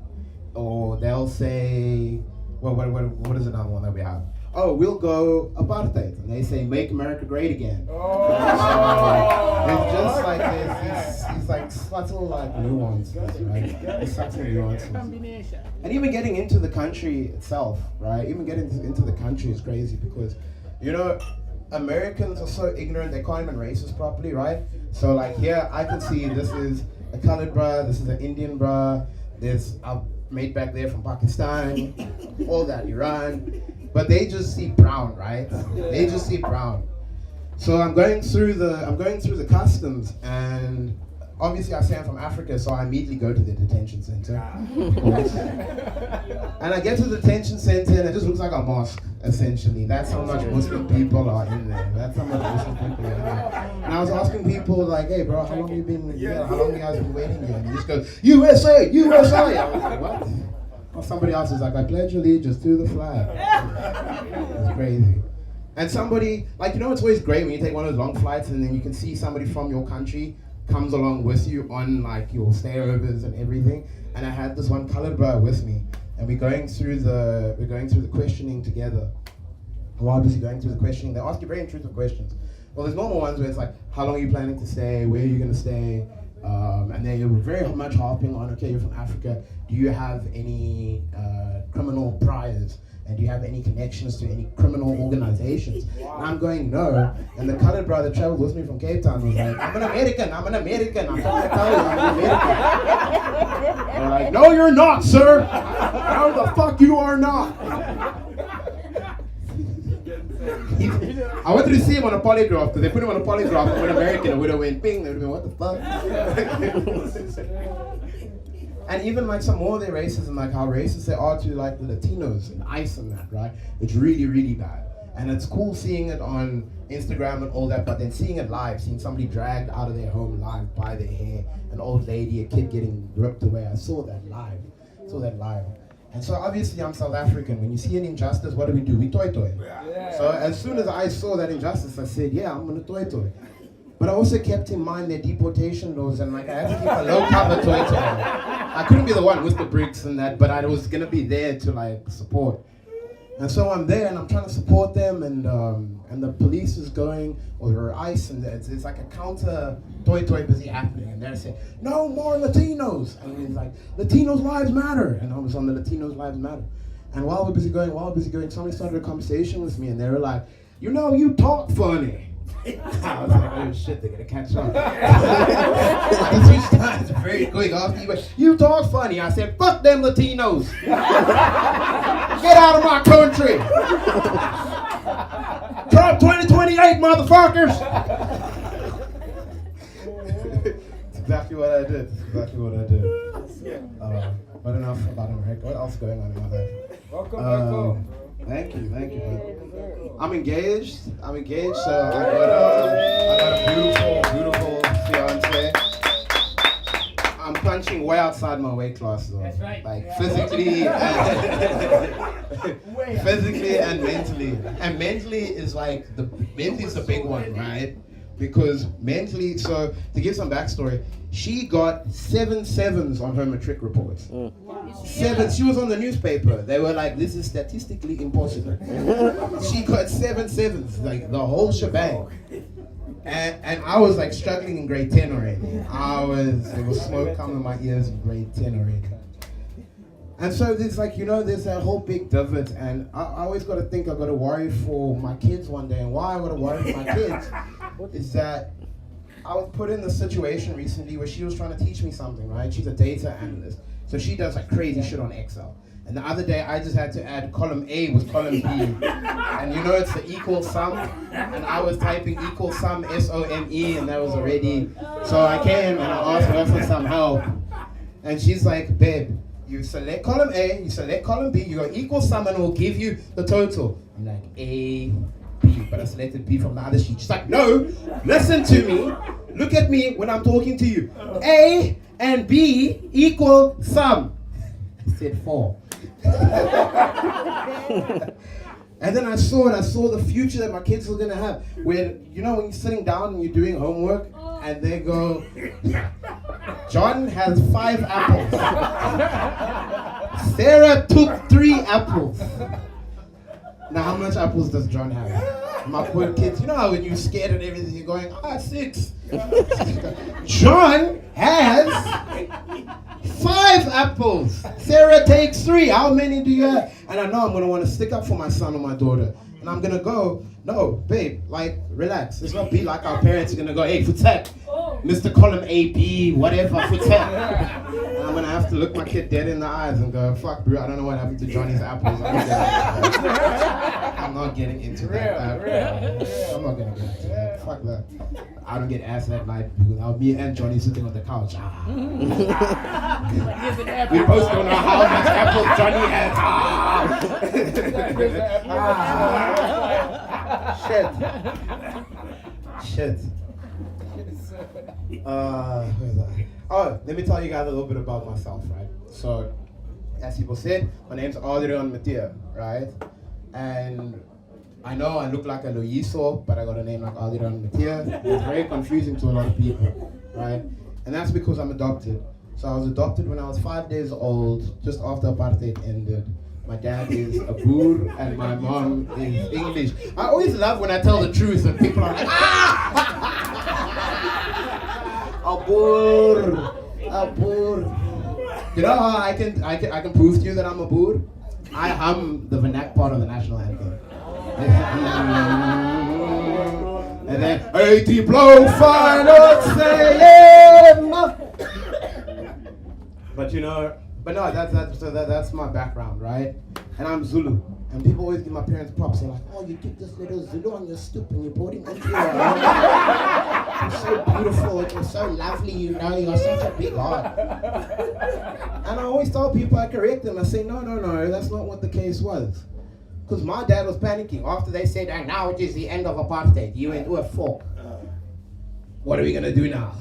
Or they'll say, what is another one that we have? oh, we'll go apartheid. And they say, make America great again. Oh. It's just like these like subtle like nuances, right? These subtle nuances. And even getting into the country itself, right? Even getting into the country is crazy because, you know, Americans are so ignorant, they can't even racist properly, right? So like here, I can see this is a colored bruh, this is an Indian bruh, there's a mate back there from Pakistan, all that, Iran. But they just see brown, right? They just see brown. So I'm going through the customs, and obviously I say I'm from Africa, so I immediately go to the detention center, of course. And I get to the detention center, and it just looks like a mosque, essentially. That's how much Muslim people are in there. That's how much Muslim people are in there. And I was asking people like, hey bro, how long have you been here? How long have you guys been waiting here? And he just goes, USA, USA! I was like, what? Or somebody else is like, I pledge allegiance to the flag. It's crazy. And somebody, like, you know, it's always great when you take one of those long flights and then you can see somebody from your country comes along with you on like your stayovers and everything. And I had this one colored bro with me, and we're going through the questioning together. And while obviously going through the questioning, they ask you very intrusive questions. Well, there's normal ones where it's like, how long are you planning to stay? Where are you going to stay? And they were very much harping on, okay, you're from Africa. Do you have any criminal priors? And do you have any connections to any criminal organizations? And I'm going, no. And the colored brother that traveled with me from Cape Town was like, I'm an American. I'm trying to tell you, I'm an American. They're like, no, you're not, sir. No, the fuck you are not. I wanted to see him on a polygraph, because they put him on a polygraph and when American, it would have went ping, they would have been, what the fuck? And even like some more of their racism, like how racist they are to like the Latinos and ICE and that, right? It's really, really bad. And it's cool seeing it on Instagram and all that, but then seeing it live, seeing somebody dragged out of their home live by their hair, an old lady, a kid getting ripped away. I saw that live. And so obviously I'm South African. When you see an injustice, what do? We toy. Yeah. So as soon as I saw that injustice, I said, yeah, I'm gonna toy. But I also kept in mind their deportation laws, and like I had to keep a low cover toy. I couldn't be the one with the bricks and that, but I was gonna be there to like support. And so I'm there and I'm trying to support them, and the police is going, or ICE, and it's like a counter toy busy happening, and they're saying, no more Latinos, and it's like, Latinos lives matter, and I was on the Latinos lives matter. And while we're busy going, somebody started a conversation with me, and they were like, you know, you talk funny. I was like, oh shit, they're gonna catch on. I switched sides very quick. After you went, you talk funny. I said, fuck them Latinos. Get out of my country. Trump 2028, motherfuckers. That's exactly what I did. But enough about America. What else is going on in my life? Welcome. Thank you. I'm engaged, so I got a beautiful fiance. I'm punching way outside my weight class though. That's right. Like physically and mentally. And mentally is the big one, right? Because mentally, so to give some backstory, she got 7 7s on her matric reports. 7, she was on the newspaper. They were like, this is statistically impossible. She got 7 7s, like the whole shebang. And I was like struggling in grade 10 already. There was smoke coming in my ears in grade 10 already. And so there's like, there's that whole big divot, and I always got to think I've got to worry for my kids one day. And why I got to worry for my kids is that I was put in this situation recently where she was trying to teach me something, right? She's a data analyst. So she does like crazy shit on Excel. And the other day I just had to add column A with column B. And it's the equal sum. And I was typing equal sum SOME, and that was already. So I came and I asked her for some help. And she's like, babe, you select column A, you select column B, you go equal sum, and it will give you the total. I'm like, A, B, but I selected B from the other sheet. She's like, no, listen to me. Look at me when I'm talking to you. A and B equal sum. I said 4. And then I saw the future that my kids were gonna have. Where, when you're sitting down and you're doing homework, and they go, John has 5 apples. Sarah took 3 apples. Now, how much apples does John have? My poor kids, you know how when you're scared and everything, you're going, 6. John has 5 apples. Sarah takes 3. How many do you have? And I know I'm going to want to stick up for my son or my daughter. And I'm going to go, no, babe, like, relax. It's not be like our parents are going to go, hey, Futek, Mr. Column AB, whatever, Futek. I'm gonna have to look my kid dead in the eyes and go, fuck, bro, I don't know what happened to Johnny's apples. I'm not getting into that. I'm not gonna get into that. Fuck that. I don't get asked that night because I'll be and Johnny sitting on the couch. We both don't know how much apples Johnny has. Shit. Where's that? Oh, let me tell you guys a little bit about myself, right? So, as people said, my name's Adrian Mattia, right? And I know I look like a Loiso, but I got a name like Adrian Mattia. It's very confusing to a lot of people, right? And that's because I'm adopted. So I was adopted when I was 5 days old, just after apartheid ended. My dad is a Boer and my mom is English. I always love when I tell the truth and people are like, a Boer. You know how I can prove to you that I'm a Boer? I hum the vernac part of the national anthem. And then 80 blow final saying. But no, that's my background, right? And I'm Zulu. And people always give my parents props. They're like, oh, you took this little Zulu on your stoop and you brought him into your home. It's so beautiful, it was so lovely, you know, you got such a big heart. And I always tell people, I correct them, I say, no, that's not what the case was. Because my dad was panicking after they said, and now it is the end of apartheid. He went, oh, fuck. What are we going to do now?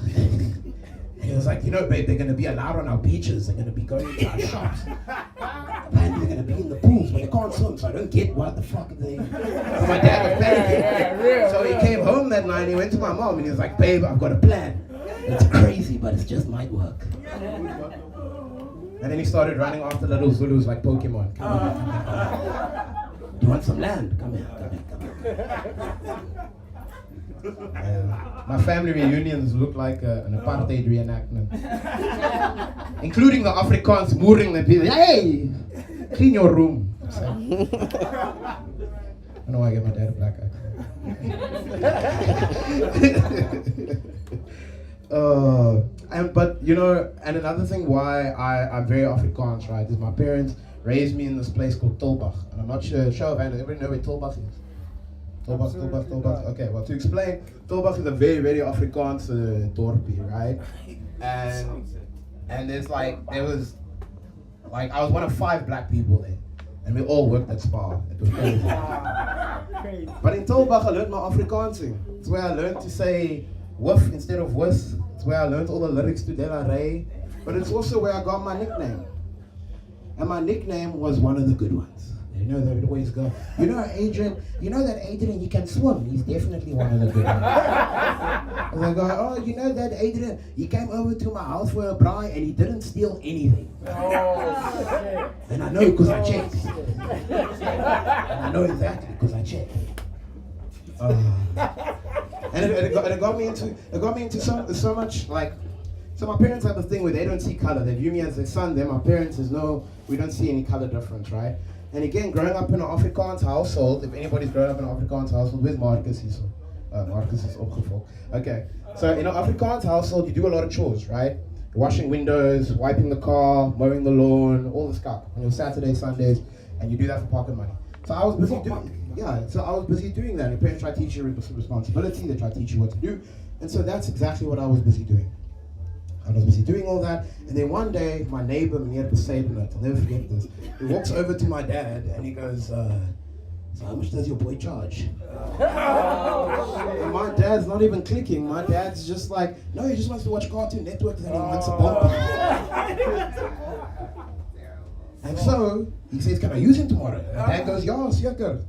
And he was like, babe, they're going to be allowed on our beaches. They're going to be going to our shops. And they're going to be in the pools, but they can't swim, so I don't get what the fuck are they. So my dad was panicking. So he came home that night and he went to my mom and he was like, babe, I've got a plan. It's crazy, but it just might work. And then he started running after little Zulus like Pokemon. Come here. Do you want some land? Come here. My family reunions look like an apartheid reenactment. Including the Afrikaans mooring the people. Hey! Clean your room. I don't know why I get my dad a black accent. And another thing why I'm very Afrikaans, right, is my parents raised me in this place called Tulbagh. And I'm not sure if everybody know where Tulbagh is? Tulbagh. Okay, well, to explain, Tulbagh is a very, very Afrikaans dorpie, right? And I was one of 5 black people there. And we all worked at Spa. It was crazy. But in Tulbagh, I learned my Afrikaansing. It's where I learned to say woof instead of wuss. It's where I learned all the lyrics to De La Rey. But it's also where I got my nickname. And my nickname was one of the good ones. They always go, Adrian, that Adrian, he can swim. He's definitely one of the good ones. And I go, oh, that Adrian, he came over to my house for a braai and he didn't steal anything. Oh, and I know because I checked. And I know exactly because I checked. And it got me into so much, like, so my parents have this thing where they don't see color. They view me as their son. Then my parents is we don't see any color difference, right? And again, growing up in an Afrikaans household, if anybody's grown up in an Afrikaans household, where's Marcus? Marcus is opgevolgd. Okay, so in an Afrikaans household, you do a lot of chores, right? Washing windows, wiping the car, mowing the lawn, all the stuff on your Saturdays, Sundays, and you do that for pocket money. So I was busy doing that. Your parents try to teach you responsibility, they try to teach you what to do, and so that's exactly what I was busy doing. I was busy doing all that, and then one day, my neighbor, Meneer Besaidenout, I'll never forget this, he walks over to my dad, and he goes, so how much does your boy charge? And my dad's not even clicking, my dad's just like, no, he just wants to watch Cartoon Network, and he wants a bump. And so, he says, can I use him tomorrow? And my dad goes, yeah, seker.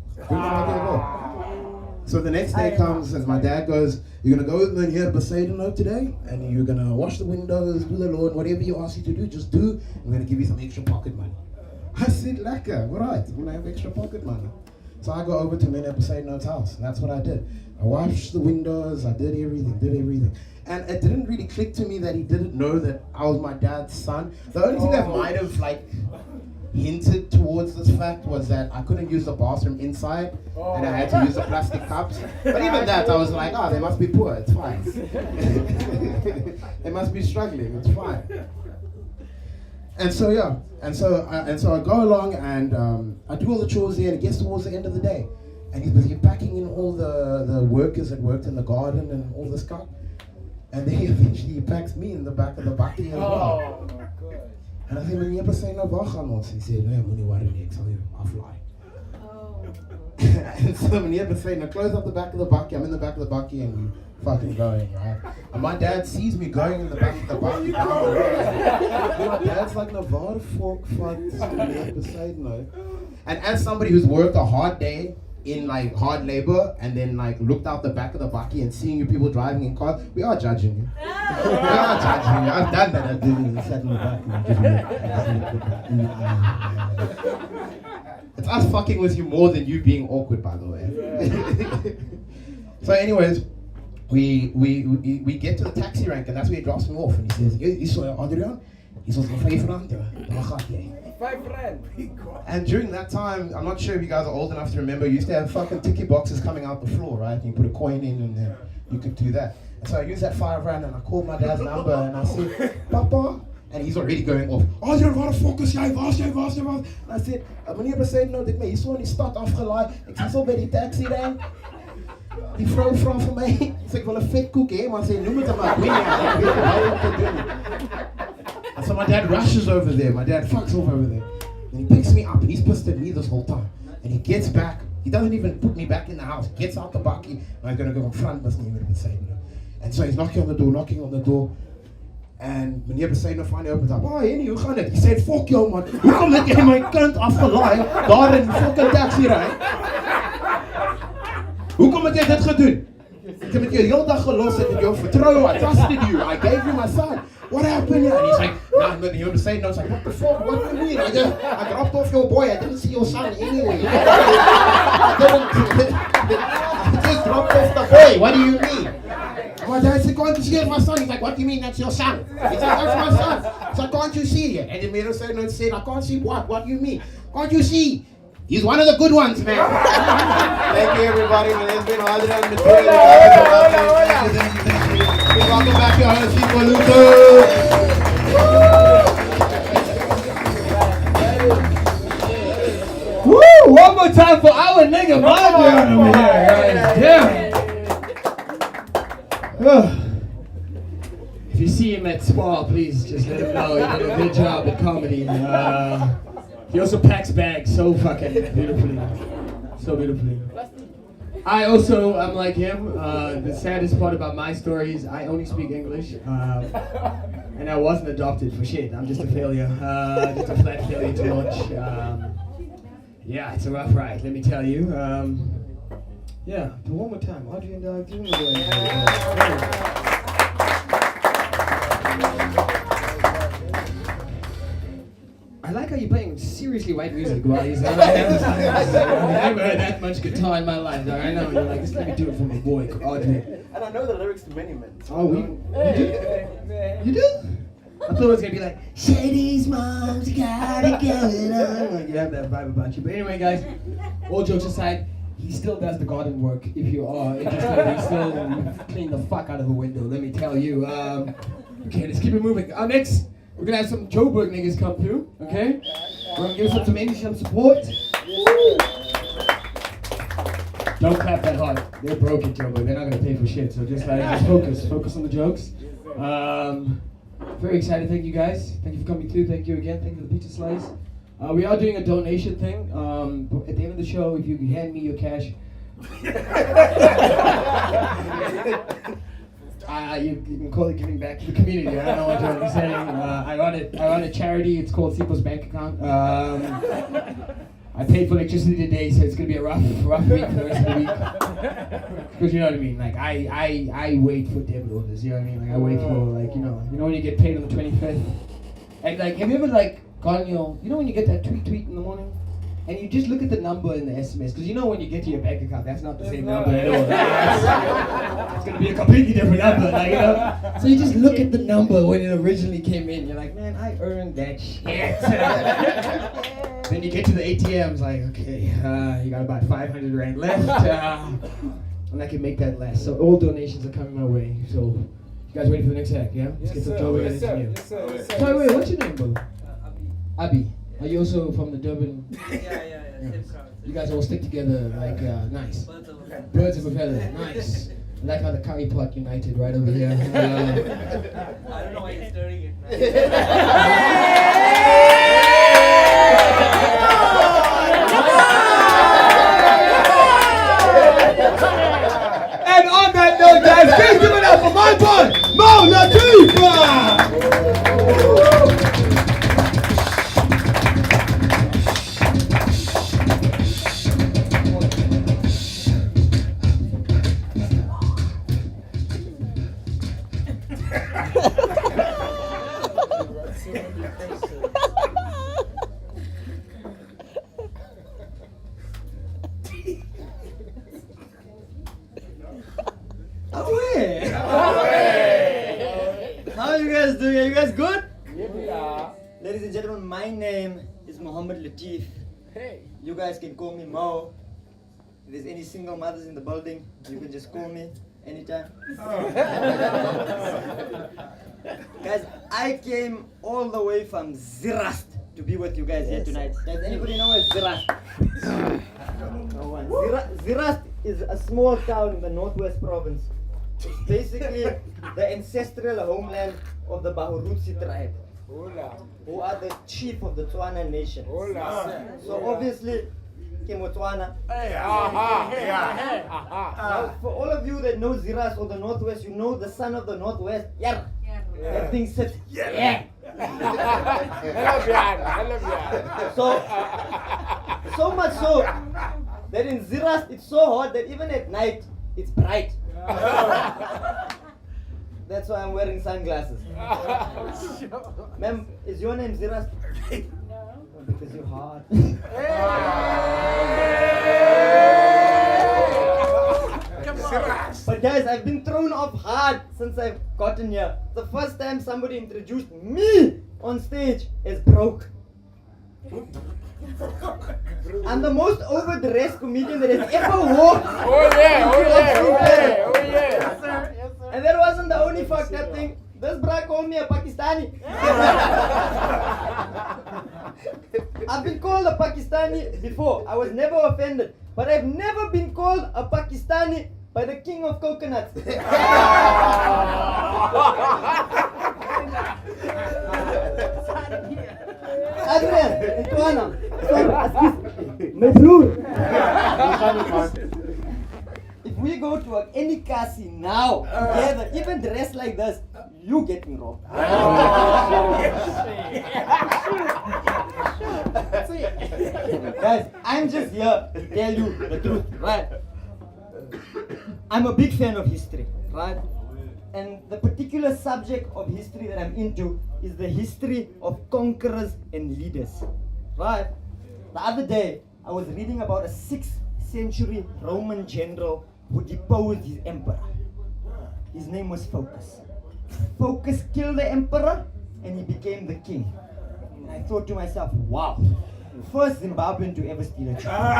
So the next day comes and my dad goes, you're going to go with me here Besaidenout today and you're going to wash the windows, do the lawn, whatever you ask you to do, just do. I'm going to give you some extra pocket money. I said, lekker, alright, I'm going to have extra pocket money. So I go over to Mene Poseidon's house, and that's what I did. I washed the windows, I did everything. And it didn't really click to me that he didn't know that I was my dad's son. The only thing that might have like hinted towards this fact was that I couldn't use the bathroom inside, and I had to use the plastic cups. But even that, I was like, oh, they must be poor, it's fine. They must be struggling, it's fine. And so yeah, and so I go along and I do all the chores there, and it gets towards the end of the day, and he's busy packing in all the workers that worked in the garden and all this stuff, and then eventually he packs me in the back of the bakkie as well. And I think when you ever say no gaan ons, he said, no, moenie worry nie, ek sal jou aflaai. And so when you ever say no, close up the back of the bakkie, I'm in the back of the bakkie and we fucking going, right? And my dad sees me going in the back of the bakkie. My dad's like, no, waar fuck beside no. And as somebody who's worked a hard day in like hard labor and then like looked out the back of the bakkie and seeing you people driving in cars, we are judging you. We are judging you. I've done that. I did sat in the back and it's us fucking with you more than you being awkward, by the way. So anyways, we get to the taxi rank and that's where he drops me off and he says, you saw Adrian? He says, and during that time, I'm not sure if you guys are old enough to remember, you used to have fucking ticket boxes coming out the floor, right? And you put a coin in and then you could do that. And so I used that R5 and I called my dad's number and I said, Papa, and he's already going off, oh, you're waar focus, jy was. And I said, meneer Poseidon, nou dit my, hier so in die stad afgelaai, ek sien so by die taxi rank. Die vrou vra vir my, sê ek wil 'n vet koek hê, maar sê noem dit maar And so my dad rushes over there, my dad fucks off over there. And he picks me up and he's pissed at me this whole time. And he gets back, he doesn't even put me back in the house, he gets out the bakkie, and I'm gonna go in front, that's not even Poseidon. And so he's knocking on the door. And meneer Poseidon finally opens up, oh Henny, hoe gaan dit? He said, fuck jou man, hoekom het jy my kind afgelaai, daar in die fucking taxi ry? Hoekom het jy dit gedoen? Ek het met jou heel dag gelos, ek het jou vertrou, I trusted you, I gave you my son. What happened here? And he's like, nah, but you say no. I was like, what the fuck? What do you mean? I dropped off your boy. I didn't see your son anyway. I just dropped off the boy. What do you mean? My dad said, can't you see my son? He's like, what do you mean that's your son? He said, that's my son. So can't you see it? And the mirror said, I can't see what? What do you mean? Can't you see? He's one of the good ones, man. Thank you, everybody. It's been Adrian and Material. Welcome back to our Sipho Luther. Woo! One more time for our nigga, Adrian over here, guys. Damn. If you see him at Spa, please just let him know he did a good job at comedy. He also packs bags so fucking beautifully. So beautifully. I'm like him. The saddest part about my story is I only speak English. And I wasn't adopted for shit. I'm just a failure. Just a flat failure to launch. Yeah, it's a rough ride, let me tell you. Yeah, but one more time. Audrey and Doug, give me a I like how you're playing seriously white music while he's I've never heard that much guitar in my life, though. I know, you're like, just let me do it for my boy, Audrey. And I know the lyrics to many men. Oh, you do? You do? I thought it was gonna be like, Shady's mom's gotta get it on. Like, you have that vibe about you. But anyway, guys, all jokes aside, he still does the garden work. If you are interested, he still clean the fuck out of a window, let me tell you. Okay, let's keep it moving. Next, we're gonna have some Joburg niggas come through, okay? We're gonna give some English some support. Don't clap that hard. They're broke at Joburg. They're not gonna pay for shit. So just focus on the jokes. Very excited. Thank you guys. Thank you for coming through. Thank you again. Thank you for the pizza slice. We are doing a donation thing. At the end of the show, if you can hand me your cash. You can call it giving back to the community. I don't know what you're saying. I run a charity. It's called Sipho's bank account. I paid for electricity today, so it's gonna be a rough week for the rest of the week. Because you know what I mean. Like I wait for debit orders. You know what I mean. Like I wait for like you know when you get paid on the 25th. And like have you ever like gotten your when you get that tweet in the morning, and you just look at the number in the SMS, because you know when you get to your bank account, that's not the same number at all. It's going to be a completely different number, like, you know? So you just look at the number when it originally came in, you're like, man, I earned that shit. Then you get to the ATMs, like, okay, you got about 500 Rand left, and I can make that less. So all donations are coming my way, so you guys ready for the next act, yeah? Let's get some Joe in interview. Sorry, wait, what's your name, bro? Abi. Are you also from the Durban? Yeah. Same crowd. You guys all stick together like nice. Birds of a feather. Nice. I like how the curry pot united right over here. I don't know why you're stirring it, man. And on that note, guys, please give it up for my boy, Mo Latifa! How are you guys doing? Are you guys good? Yeah. Ladies and gentlemen, my name is Muhammad Latif. Hey. You guys can call me Mo. If there's any single mothers in the building, you can just call me anytime. Guys, I came all the way from Zirast to be with you guys here tonight. Does anybody know where Zirast? No one. Zirast is a small town in the northwest province. It's basically the ancestral homeland of the Bahurutsi tribe, who are the chief of the Tswana nation. So obviously, Kemotswana. Now, for all of you that know Ziras or the Northwest, you know the son of the Northwest. Yeah. That thing sits. Yeah. So much so that in Ziras it's so hot that even at night it's bright. That's why I'm wearing sunglasses. Ma'am, is your name Ziras? No. Because you're hot. But guys, I've been thrown off hard since I've gotten here. The first time somebody introduced me on stage as broke. I'm the most overdressed comedian that has ever walked. Oh yeah. Yes, sir. And that wasn't the only fucked up thing. This bra called me a Pakistani. I've been called a Pakistani before. I was never offended. But I've never been called a Pakistani by the king of coconuts. Adrian, Tuana, my broer. If we go to any kasi now, together, even dressed like this, you get me wrong. Guys, I'm just here to tell you the truth, right? I'm a big fan of history, right? And the particular subject of history that I'm into is the history of conquerors and leaders, right? The other day, I was reading about a 6th century Roman general who deposed his emperor. His name was Focus. Focus killed the emperor and he became the king. And I thought to myself, wow, first Zimbabwean to ever steal a child.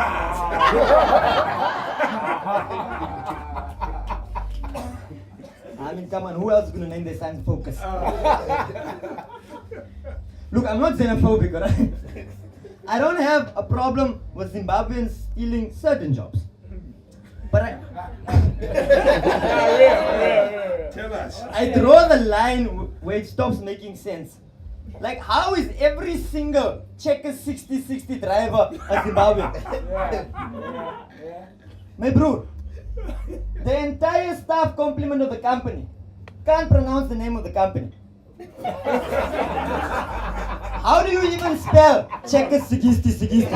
I mean, come on, who else is going to name their son Focus? Look, I'm not xenophobic, alright? I don't have a problem with Zimbabweans stealing certain jobs. But Tell us. I draw the line where it stops making sense. Like, how is every single checker 60-60 driver a Zimbabwean? My bro, the entire staff complement of the company can't pronounce the name of the company. How do you even spell checker 60-60?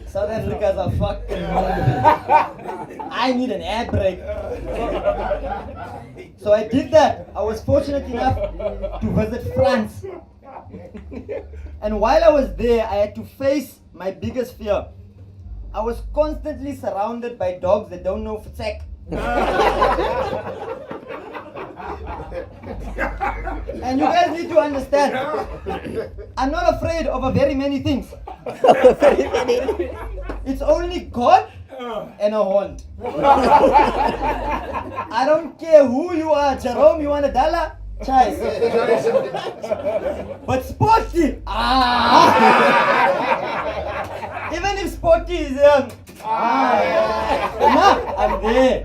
South Africa's a fucking movie. I need an ad break. So So I did that. I was fortunate enough to visit France. And while I was there, I had to face my biggest fear. I was constantly surrounded by dogs that don't know Fitsek. And you guys need to understand, I'm not afraid of a very many things. It's only God and a horn. I don't care who you are, Jerome, you want a dollar? Chai. But Sporty, even if Sporty is young, I'm there.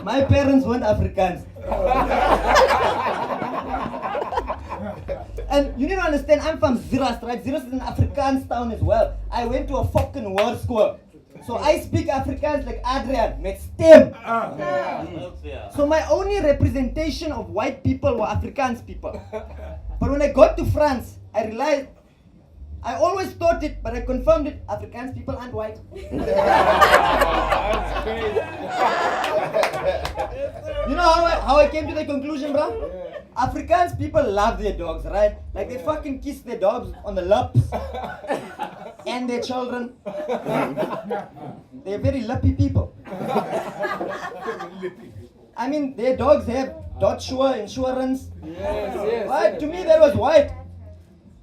My parents weren't Africans. And you need to understand, I'm from Ziras, right? Ziras is an Afrikaans town as well. I went to a fucking world school. So I speak Afrikaans like Adrian, met stem. So my only representation of white people were Afrikaans people. But when I got to France, I realized, I always thought it, but I confirmed it, Afrikaans people aren't white. That's crazy. You know how I came to the conclusion, bro? Afrikaans people love their dogs, right? Like they fucking kiss their dogs on the lips and their children. They're very lippy people. I mean, their dogs have Dot-Sure insurance. Yes. Right? To me, that was white.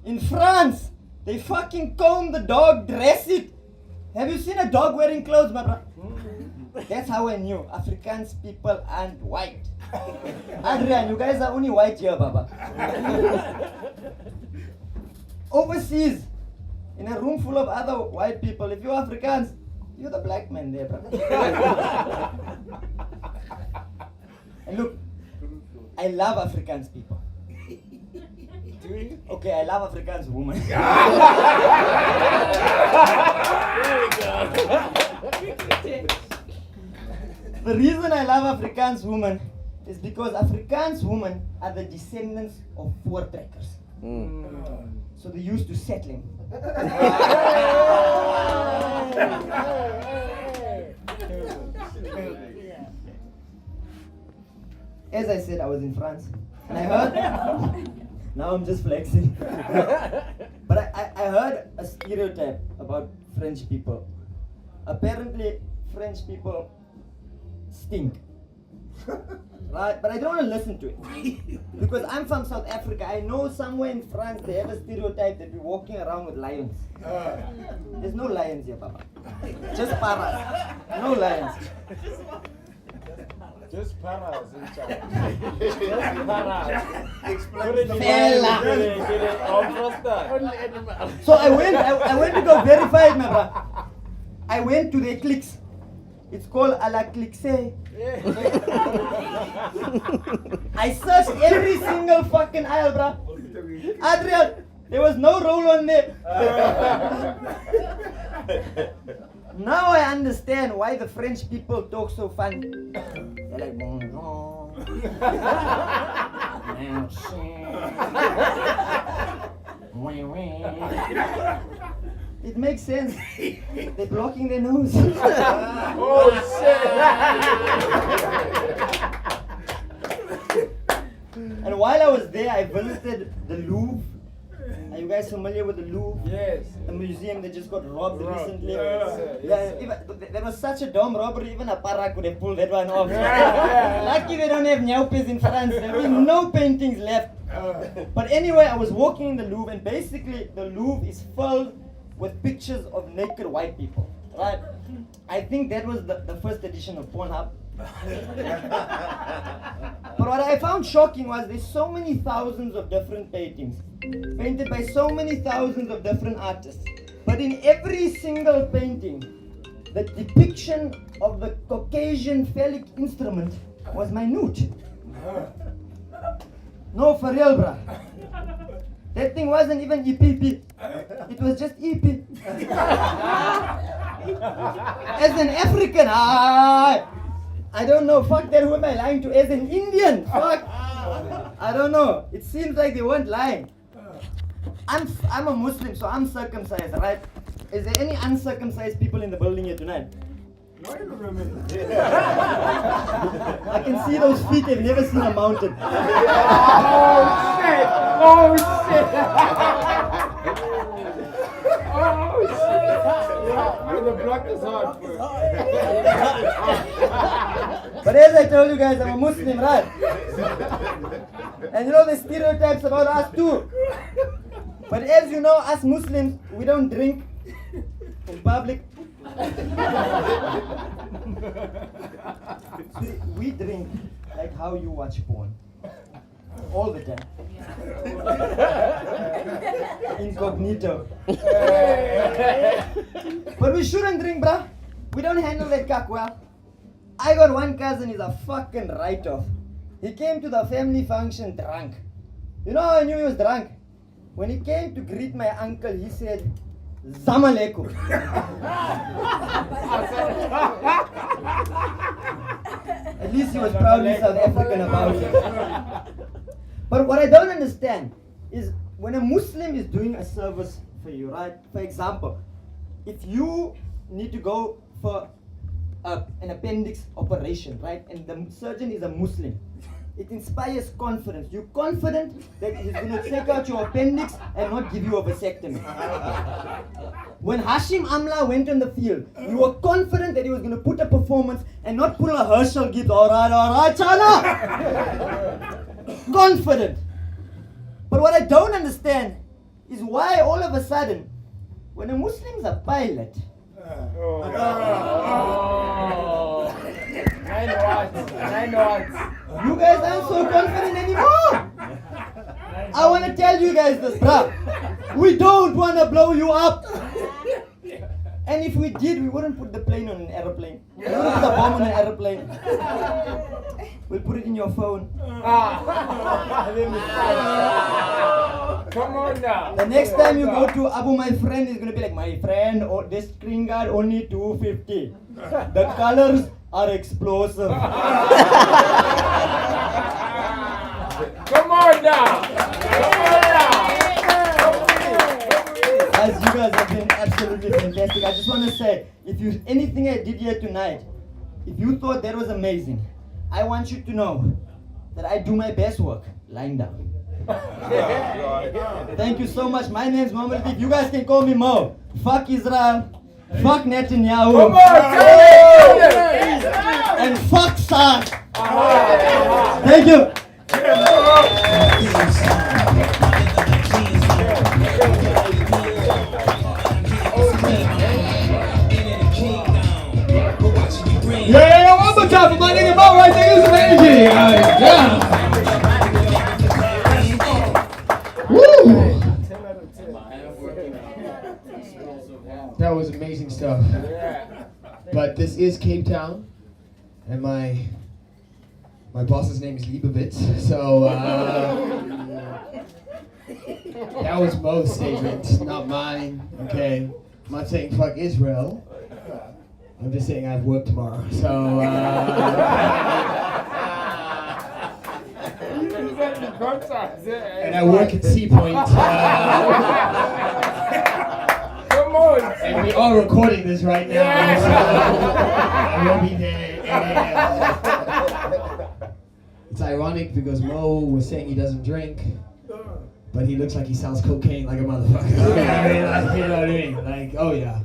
In France, they fucking comb the dog, dress it. Have you seen a dog wearing clothes, my bro? That's how I knew Afrikaans people aren't white. Adrian, you guys are only white here, Baba. Overseas, in a room full of other white people, if you're Afrikaans, you're the black man there, bro. And look, I love Afrikaans people. Okay, I love Afrikaans women. The reason I love Afrikaans women is because Afrikaans women are the descendants of voortrekkers. So they're used to settling. As I said, I was in France, and I heard. Now I'm just flexing. But I heard a stereotype about French people. Apparently, French people stink. Right? But I don't want to listen to it. Because I'm from South Africa. I know somewhere in France they have a stereotype that we're walking around with lions. There's no lions here, Papa. Just parrots. No lions. Just paras in China. Just paras. Fella. Only animals. So I went to go verify it, my bro. I went to their cliques. It's called a la clixe. I searched every single fucking aisle, bro. Adrian, there was no roll on there. Now I understand why the French people talk so funny. They're like, bonjour. Merci. It makes sense. They're blocking their nose. Oh shit! And while I was there, I visited the Louvre. Are you guys familiar with the Louvre? Yes. The museum that just got robbed recently. Yes. There was such a dumb robbery, even a para could have pulled that one off. Yeah. Lucky they don't have nyaupes in France. There will be no paintings left. But anyway, I was walking in the Louvre, and basically the Louvre is filled with pictures of naked white people. Right? I think that was the first edition of Pornhub. But what I found shocking was there's so many thousands of different paintings painted by so many thousands of different artists. But in every single painting, the depiction of the Caucasian phallic instrument was minute. No, for real, bruh. That thing wasn't even EPP. It was just EP. As an African, I don't know. Fuck that. Who am I lying to? As an Indian, fuck. I don't know. It seems like they weren't lying. I'm a Muslim, so I'm circumcised, right? Is there any uncircumcised people in the building here tonight? I can see those feet, they've never seen a mountain. But as I told you guys, I'm a Muslim, right? And you know the stereotypes about us too. But as you know, us Muslims, we don't drink in public. See, we drink like how you watch porn. All the time. Incognito. But we shouldn't drink, bruh. We don't handle that cock well. I got one cousin, he's a fucking write-off. He came to the family function drunk. You know how I knew he was drunk? When he came to greet my uncle, he said, Zam alaikum. At least he was proudly South African about it. But what I don't understand is when a Muslim is doing a service for you, right? For example, if you need to go for an appendix operation, right? And the surgeon is a Muslim. It inspires confidence. You're confident that he's going to take out your appendix and not give you a vasectomy. When Hashim Amla went on the field, you were confident that he was going to put a performance and not pull a Herschel Gibbs. All right, Chana. Confident. But what I don't understand is why all of a sudden, when a Muslim's a pilot, you guys aren't so confident anymore. I want to tell you guys this, bruh. We don't want to blow you up. And if we did, we wouldn't put the plane on an aeroplane. We wouldn't put a bomb on an aeroplane. We'll put it in your phone. Come on now. The next time you go to Abu, my friend is going to be like, my friend, oh, this screen guard only 250. The colors are explosive. Come on now. Guys, you guys have been absolutely fantastic. I just want to say, anything I did here tonight, if you thought that was amazing, I want you to know that I do my best work lying down. Thank you so much. My name's Mohammed Latif. You guys can call me Mo. Fuck Israel. Fuck Netanyahu. Come on, and fuck Saad. Thank you. Yeah, one more time for my nigga Mo right there. Use some energy. Yeah. Woo! That was amazing stuff. But this is Cape Town, and my boss's name is Liebowitz. So that was Mo's statement, not mine. Okay, I'm not saying fuck Israel. I'm just saying I have work tomorrow. So. And I work at Sea Point. Come on. And we are recording this right now. So I will be there. It's ironic because Mo was saying he doesn't drink, but he looks like he sells cocaine like a motherfucker. I mean, like, you know what I mean? Like, oh yeah.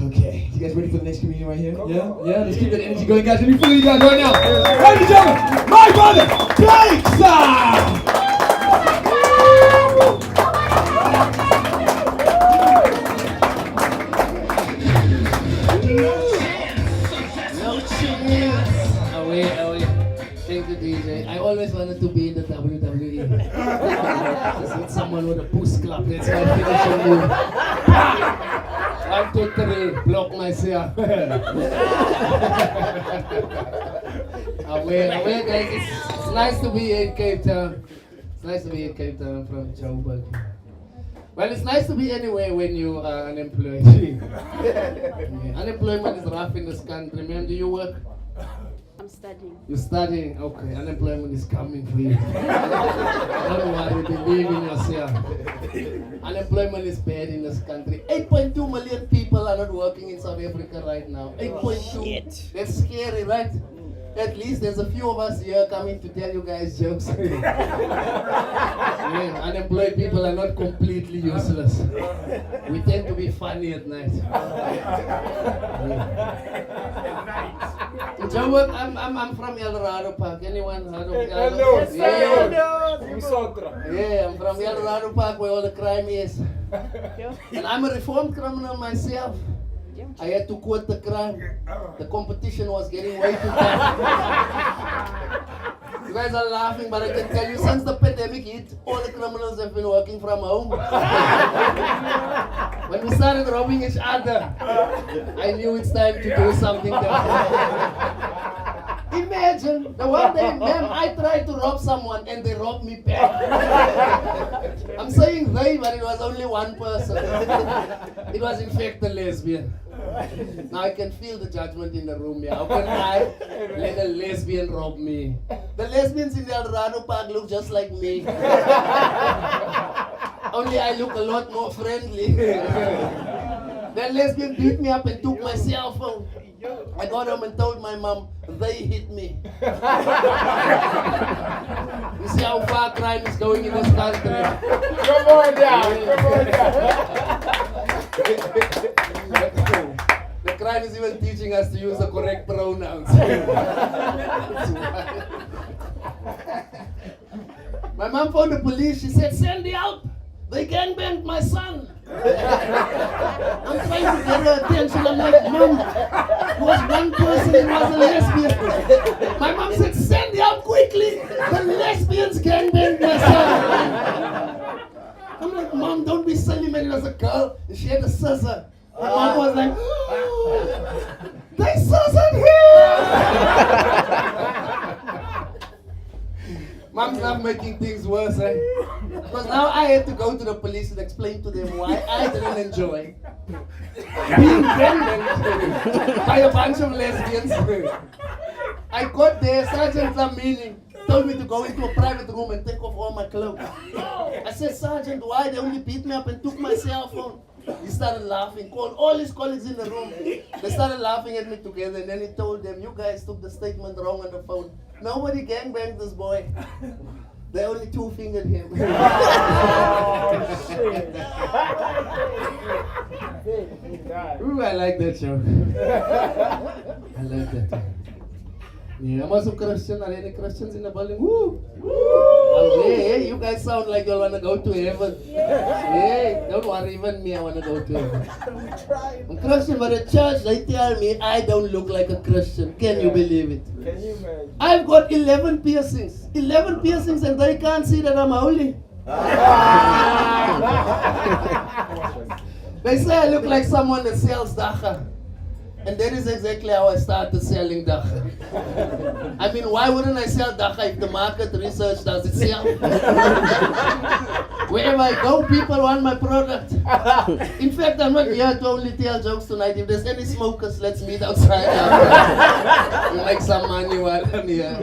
Okay, you guys ready for the next comedian right here? Yeah? Yeah? Let's keep that energy going, guys. Let me feel you guys right now. Ladies and gentlemen, my brother, Blake Side! Thank you, DJ. I always wanted to be in the WWE. Just with someone with a push club. That's my finishing move. 1, 2, 3, block myself. Away, guys. It's nice to be in Cape Town. It's nice to be in Cape Town. I'm from Joburg. Well, it's nice to be anywhere when you are unemployed. Yeah. Unemployment is rough in this country. Man, do you work? I'm studying. You're studying? Okay, unemployment is coming for you. Don't worry, believe in yourself. Unemployment is bad in this country. 8.2 million people are not working in South Africa right now. 8.2. That's scary, right? At least there's a few of us here coming to tell you guys jokes. Man, unemployed people are not completely useless. We tend to be funny at night. Joburg, I'm from El Dorado Park. Anyone heard of El Dorado? Yeah, I'm from El Dorado Park where all the crime is. And I'm a reformed criminal myself. I had to quit the crime. The competition was getting way too tough. You guys are laughing, but I can tell you since the pandemic hit, all the criminals have been working from home. When we started robbing each other, I knew it's time to do something different. Imagine the one day, ma'am, I tried to rob someone and they robbed me back. I'm saying they, but it was only one person. It was in fact a lesbian. Now I can feel the judgment in the room here. How can I let a lesbian rob me? The lesbians in the El Dorado Park look just like me. Only I look a lot more friendly. That lesbian beat me up and took my cell phone. I got home and told my mom, they hit me. You see how far crime is going in this country. Come on down, come on down. The crime is even teaching us to use the correct pronouns. My mom phoned the police. She said, send help. They gangbanged my son. I'm trying to get her attention. I'm like, Mom, it was one person who was a lesbian. My mom said, send help quickly. The lesbians gangbanged my son. I'm like, Mom, don't be silly, man. It was a girl. And she had a scissor. My mom was like, they scissored him. Mom's not making things worse, eh? Because now I had to go to the police and explain to them why I didn't enjoy being gangbanged by a bunch of lesbians. I got there, Sergeant Lamini told me to go into a private room and take off all my clothes. I said, Sergeant, why? They only beat me up and took my cell phone. He started laughing, called all his colleagues in the room. They started laughing at me together, and then he told them, you guys took the statement wrong on the phone. Nobody gangbanged this boy. They only two-fingered him. Oh, shit. Ooh, I like that joke. I like that. Yeah, I'm also Christian. Are there any Christians in the building? Woo! Oh, hey, you guys sound like you want to go to heaven. Hey, don't worry, even me, I want to go to heaven. I'm Christian, but at church, they tell me I don't look like a Christian. Can you believe it? Can you imagine? I've got 11 piercings. 11 piercings, and they can't see that I'm holy. They say I look like someone that sells dacha. And that is exactly how I started selling dacha. I mean, why wouldn't I sell dacha if the market research does itself? Wherever I go, people want my product. In fact, I'm not here to only tell jokes tonight. If there's any smokers, let's meet outside. You make some money while I'm here.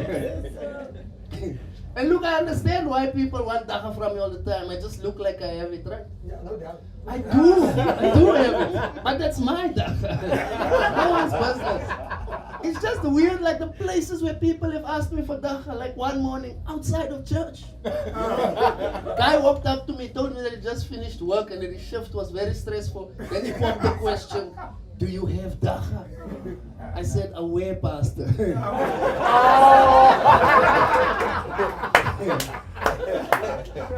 And look, I understand why people want dacha from me all the time. I just look like I have it, right? Yeah, no doubt. I do have it, but that's my dacha. No one's business. It's just weird, like the places where people have asked me for dacha, like one morning outside of church. Guy walked up to me, told me that he just finished work and that his shift was very stressful. Then he popped the question, do you have dacha? I said, aware, Pastor.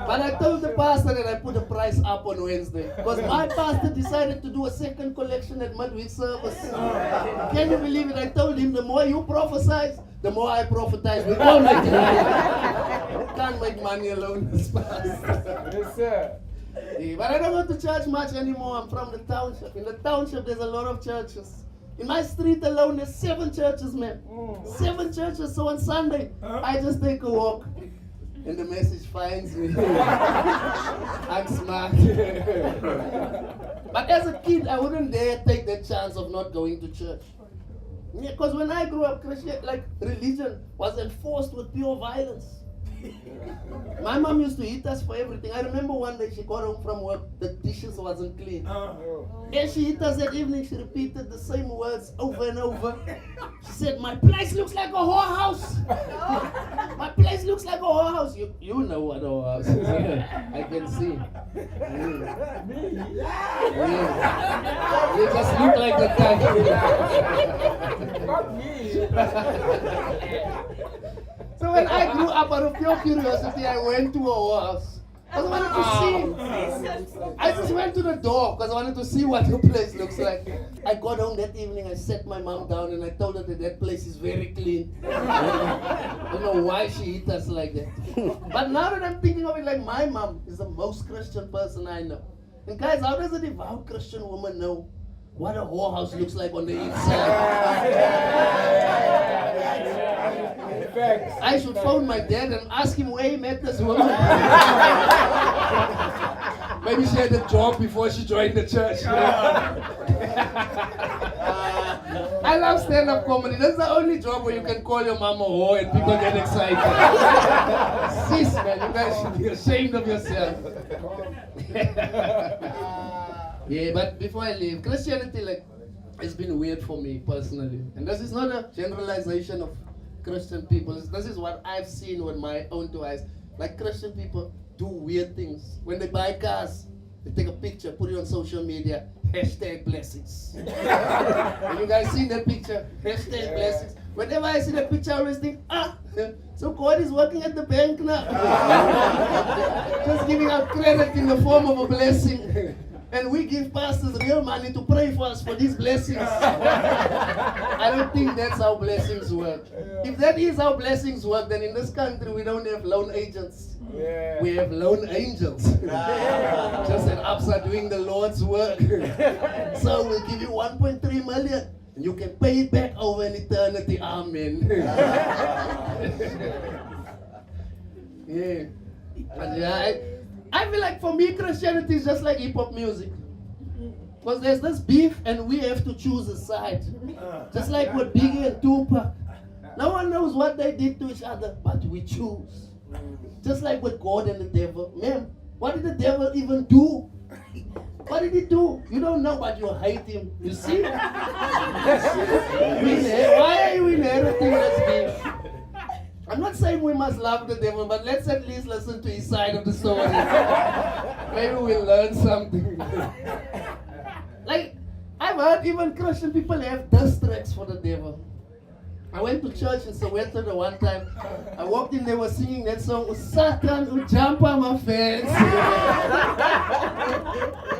But I told the pastor that I put the price up on Wednesday because my pastor decided to do a second collection at midweek service. Can you believe it? I told him the more you prophesize, the more I prophesize. We all make money. Can't make money alone as pastor. Yes, sir. Yeah, but I don't go to church much anymore. I'm from the township. In the township, there's a lot of churches. In my street alone, there's 7 churches, man. 7 churches. So on Sunday, I just take a walk. And the message finds me. I'm smart. But as a kid, I wouldn't dare take that chance of not going to church. Yeah, because when I grew up, Christian, like religion was enforced with pure violence. My mom used to hit us for everything. I remember one day she got home from work, the dishes wasn't clean. And she hit us that evening, she repeated the same words over and over. She said, my place looks like a whorehouse. My place looks like a whorehouse. You know what a whorehouse is. I can see. You just look like the type. So when I grew up, out of pure curiosity, I went to a whorehouse. I wanted to see. I just went to the door because I wanted to see what the place looks like. I got home that evening, I sat my mom down and I told her that place is very clean. I don't know why she hit us like that. But now that I'm thinking of it, like my mom is the most Christian person I know. And guys, how does a devout Christian woman know what a whorehouse looks like on the inside? I should phone my dad and ask him where he met this woman. Maybe she had a job before she joined the church. I love stand-up comedy. That's the only job where you can call your mom a whore and people get excited. Sis, man, you guys should be ashamed of yourself. Yeah, but before I leave, Christianity, like, it's been weird for me personally. And this is not a generalization of Christian people. This is what I've seen with my own two eyes. Like, Christian people do weird things. When they buy cars, they take a picture, put it on social media, #blessings. Have you guys seen that picture? #blessings. Whenever I see that picture, I always think, so God is working at the bank now. Just giving out credit in the form of a blessing. And we give pastors real money to pray for us for these blessings. I don't think that's how blessings work. If that is how blessings work, then in this country we don't have loan agents. We have loan angels. Just an Absa doing the Lord's work. So we'll give you 1.3 million. And you can pay it back over an eternity. Amen. Yeah. And I feel like for me, Christianity is just like hip-hop music. Because there's this beef and we have to choose a side. Just like with Biggie and Tupac. No one knows what they did to each other, but we choose. Just like with God and the devil. Man, what did the devil even do? What did he do? You don't know, but you hate him. You see? Why are you inheriting this beef? I'm not saying we must love the devil, but let's at least listen to his side of the story. Maybe we'll learn something. Like, I've heard even Christian people have diss tracks for the devil. I went to church in Soweto the one time. I walked in, they were singing that song, Satan Ujampa my fans.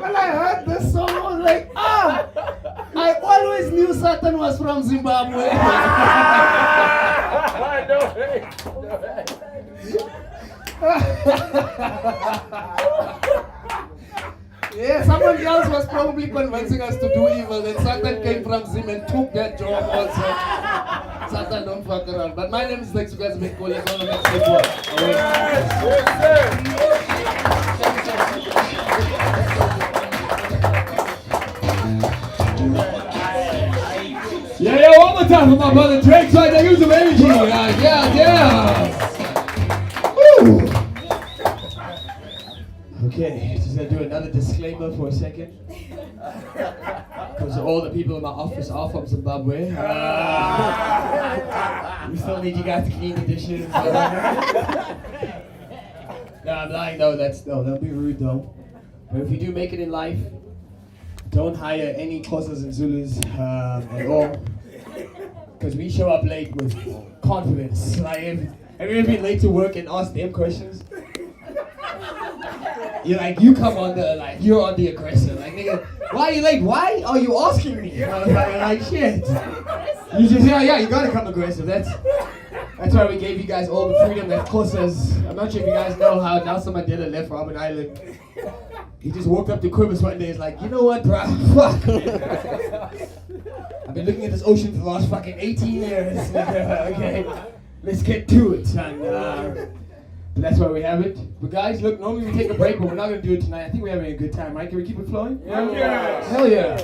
When I heard this song, I was like, I always knew Satan was from Zimbabwe. No way. Yeah, someone else was probably convincing us to do evil. Then Satan came from Zim and took that job also. Satan don't fuck around. But my name is Lex. You guys make cool. Let's go to the next people. Yeah, one more time for my brother Drake. So I use some energy. Yeah. Woo. Okay, just gonna do another disclaimer for a second. Because all the people in my office are from Zimbabwe. We still need you guys to clean the dishes. No, I'm lying. No, don't be rude though. But if you do make it in life, don't hire any Xhosas and Zulus at all. Because we show up late with confidence. Like, have you ever been late to work and ask them questions? You come on you're on the aggressor. Like, nigga, why are you late? Why are you asking me? Like, shit. You just, yeah, you gotta come aggressive. That's why we gave you guys all the freedom that Xhosas. I'm not sure if you guys know how Nelson Mandela left Robben Island. He just walked up to Quibus one day and was like, you know what, bro? Fuck. I've been looking at this ocean for the last fucking 18 years. Okay, let's get to it, son. But that's why we have it. But guys, look, normally we take a break, but we're not going to do it tonight. I think we're having a good time, right? Can we keep it flowing? Yeah. Hell yeah.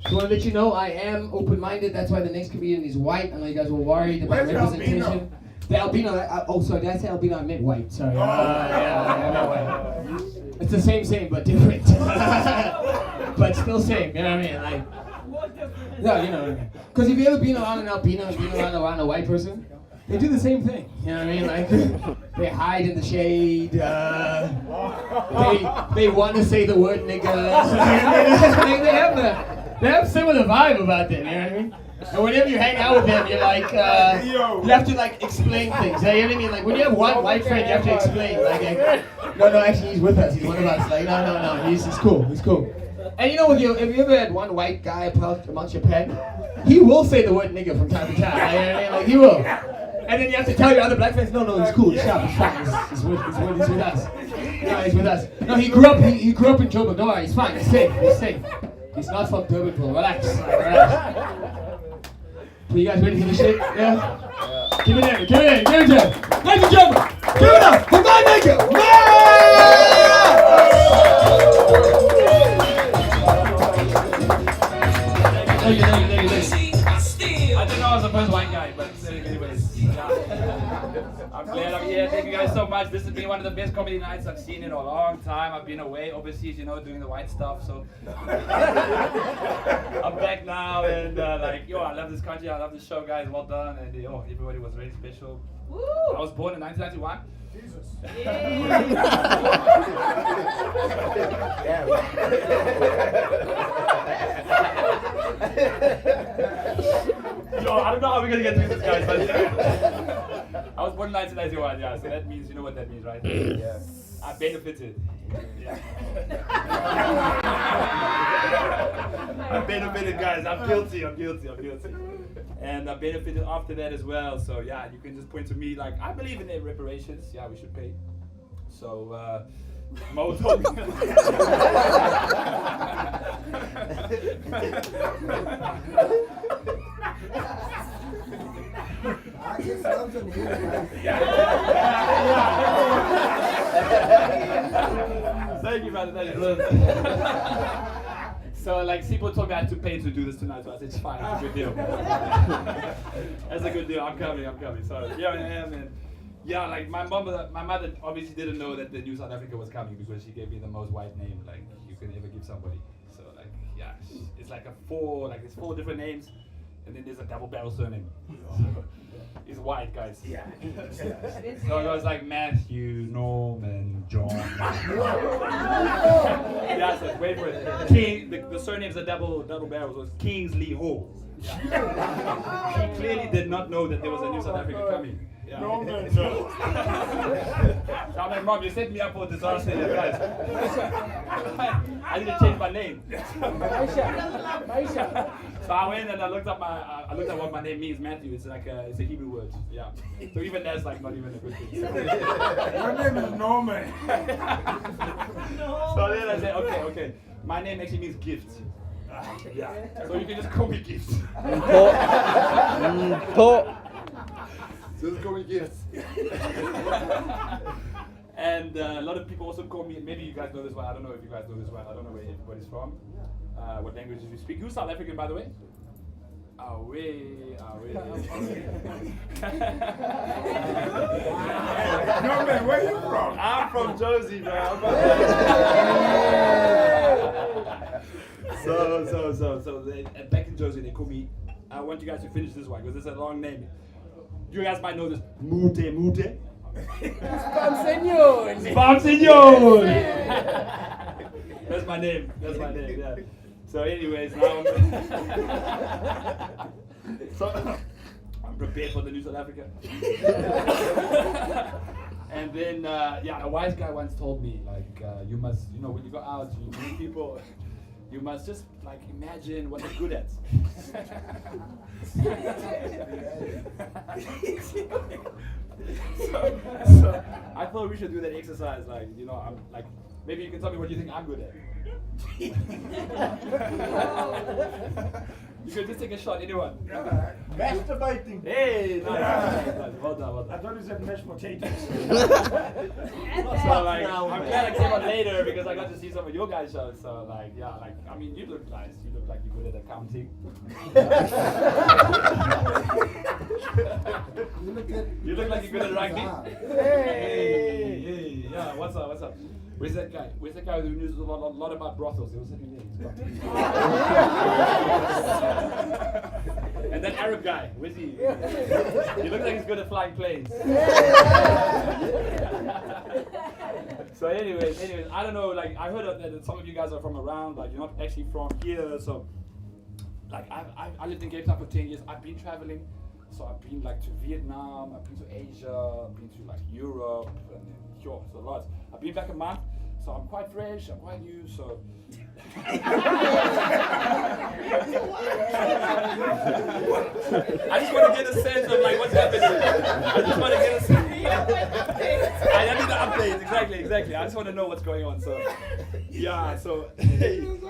Just want to let you know I am open-minded. That's why the next comedian is white. I know you guys were worried about Where's representation. albino? The albino. Oh, sorry. Did I say albino? I meant white. Sorry. Yeah, I meant white. It's the same, but different. But still same. You know what I mean? Like. No, you know what I mean. Because if you ever been around an albino and been around a white person, they do the same thing. You know what I mean? Like they hide in the shade. They want to say the word nigga. They have similar vibe about them. You know what I mean? And whenever you hang out with them, you're like, you have to like explain things. You know what I mean? Like when you have one white friend, you have to explain. Like, no, actually he's with us. He's one of us. Like, no, he's cool. He's cool. And you know, if you ever had one white guy amongst your pen, he will say the word nigga from time to time. Like, you know what I mean? Like he will. And then you have to tell your other black friends, no, he's cool. He's sharp. He's fine. He's with us. No, he's with us. No, he grew up in Joburg. Don't worry, he's fine. He's safe. He's not from Durbanville. Relax. So you guys ready for the shit? Yeah? Give it in. Ladies and gentlemen, give it up for my nigga. Thank you. I didn't know I was the first white guy, but anyways. I'm glad I'm here. Thank you guys so much. This has been one of the best comedy nights I've seen in a long time. I've been away overseas, doing the white stuff. So I'm back now, and I love this country. I love this show, guys. Well done, and everybody was really special. Woo! I was born in 1991. Jesus. I don't know how we're gonna get through this, guys, but I was born in 1991, yeah, so that means, you know what that means, right? Yeah. I benefited. Yeah. I benefited, guys. I'm guilty. And I benefited after that as well, so yeah, you can just point to me like, I believe in the reparations. Yeah, we should pay. So, Mo told me. I just love to hear Thank you, brother. Thank you. So, Sipho told me I had to pay to do this tonight, so I said, it's fine, that's a good deal. That's a good deal. I'm coming. So, here I am, and yeah, my mother obviously didn't know that the New South Africa was coming because she gave me the most white name you can ever give somebody. So, it's there's 4 different names, and then there's a double barrel surname. He's white, guys. Yeah. So it goes like Matthew, Norman, John. Yeah, so wait for it. King, the surname's a double barrel, so it's Kingsley Hall. Yeah. He clearly did not know that there was a New South Africa coming. Yeah. No. So I'm like, Mom, you set me up for a disaster here, guys. I need to change my name. So I went and I looked up what my name means, Matthew. It's it's a Hebrew word. Yeah. So even that's not even a good thing. Your name is Norman. So then I said, okay. My name actually means gift. Yeah. So you can just call me Gift. So just call me Gift. And a lot of people also call me, maybe you guys know this one, I don't know if you guys know this one, I don't know where everybody's from, what languages you speak. You're South African, by the way? Away. No man, where you from? I'm from Jersey, bro. So back in Jersey, they call me, I want you guys to finish this one, because it's a long name. You guys might know this, Mute. Spam-senor. That's my name, yeah. So anyways, now I'm prepared for the New South Africa. And then, a wise guy once told me, you must, when you go out, you meet people, you must just, imagine what they're good at. So I thought we should do that exercise, maybe you can tell me what you think I'm good at. You can just take a shot, anyone. Masturbating. Hey, nice. Well done, well I done. thought you said mashed potatoes. So like, I'm glad I came on later because I got to see some of your guys' shows. So like, yeah, like, I mean, you look nice. You look like you're good at accounting. You look like you're good at rugby. Hey, yeah. What's up? What's up? Where's that guy? Where's that guy who knows a lot about brothels? He was sitting there. He's gone. And that Arab guy, where's he? He looks like he's good at flying planes. So anyways, I don't know, like I heard that some of you guys are from around, like you're not actually from here, so like I lived in Cape Town for 10 years. I've been traveling, so I've been like to Vietnam, I've been to Asia, I've been to like Europe, and sure, so lots. I've been back a month, so I'm quite fresh, I'm quite new, so I just want to get a sense of like what's happening. I just want to get a sense. I need the updates, exactly. I just want to know what's going on. So, yeah. So, anyway,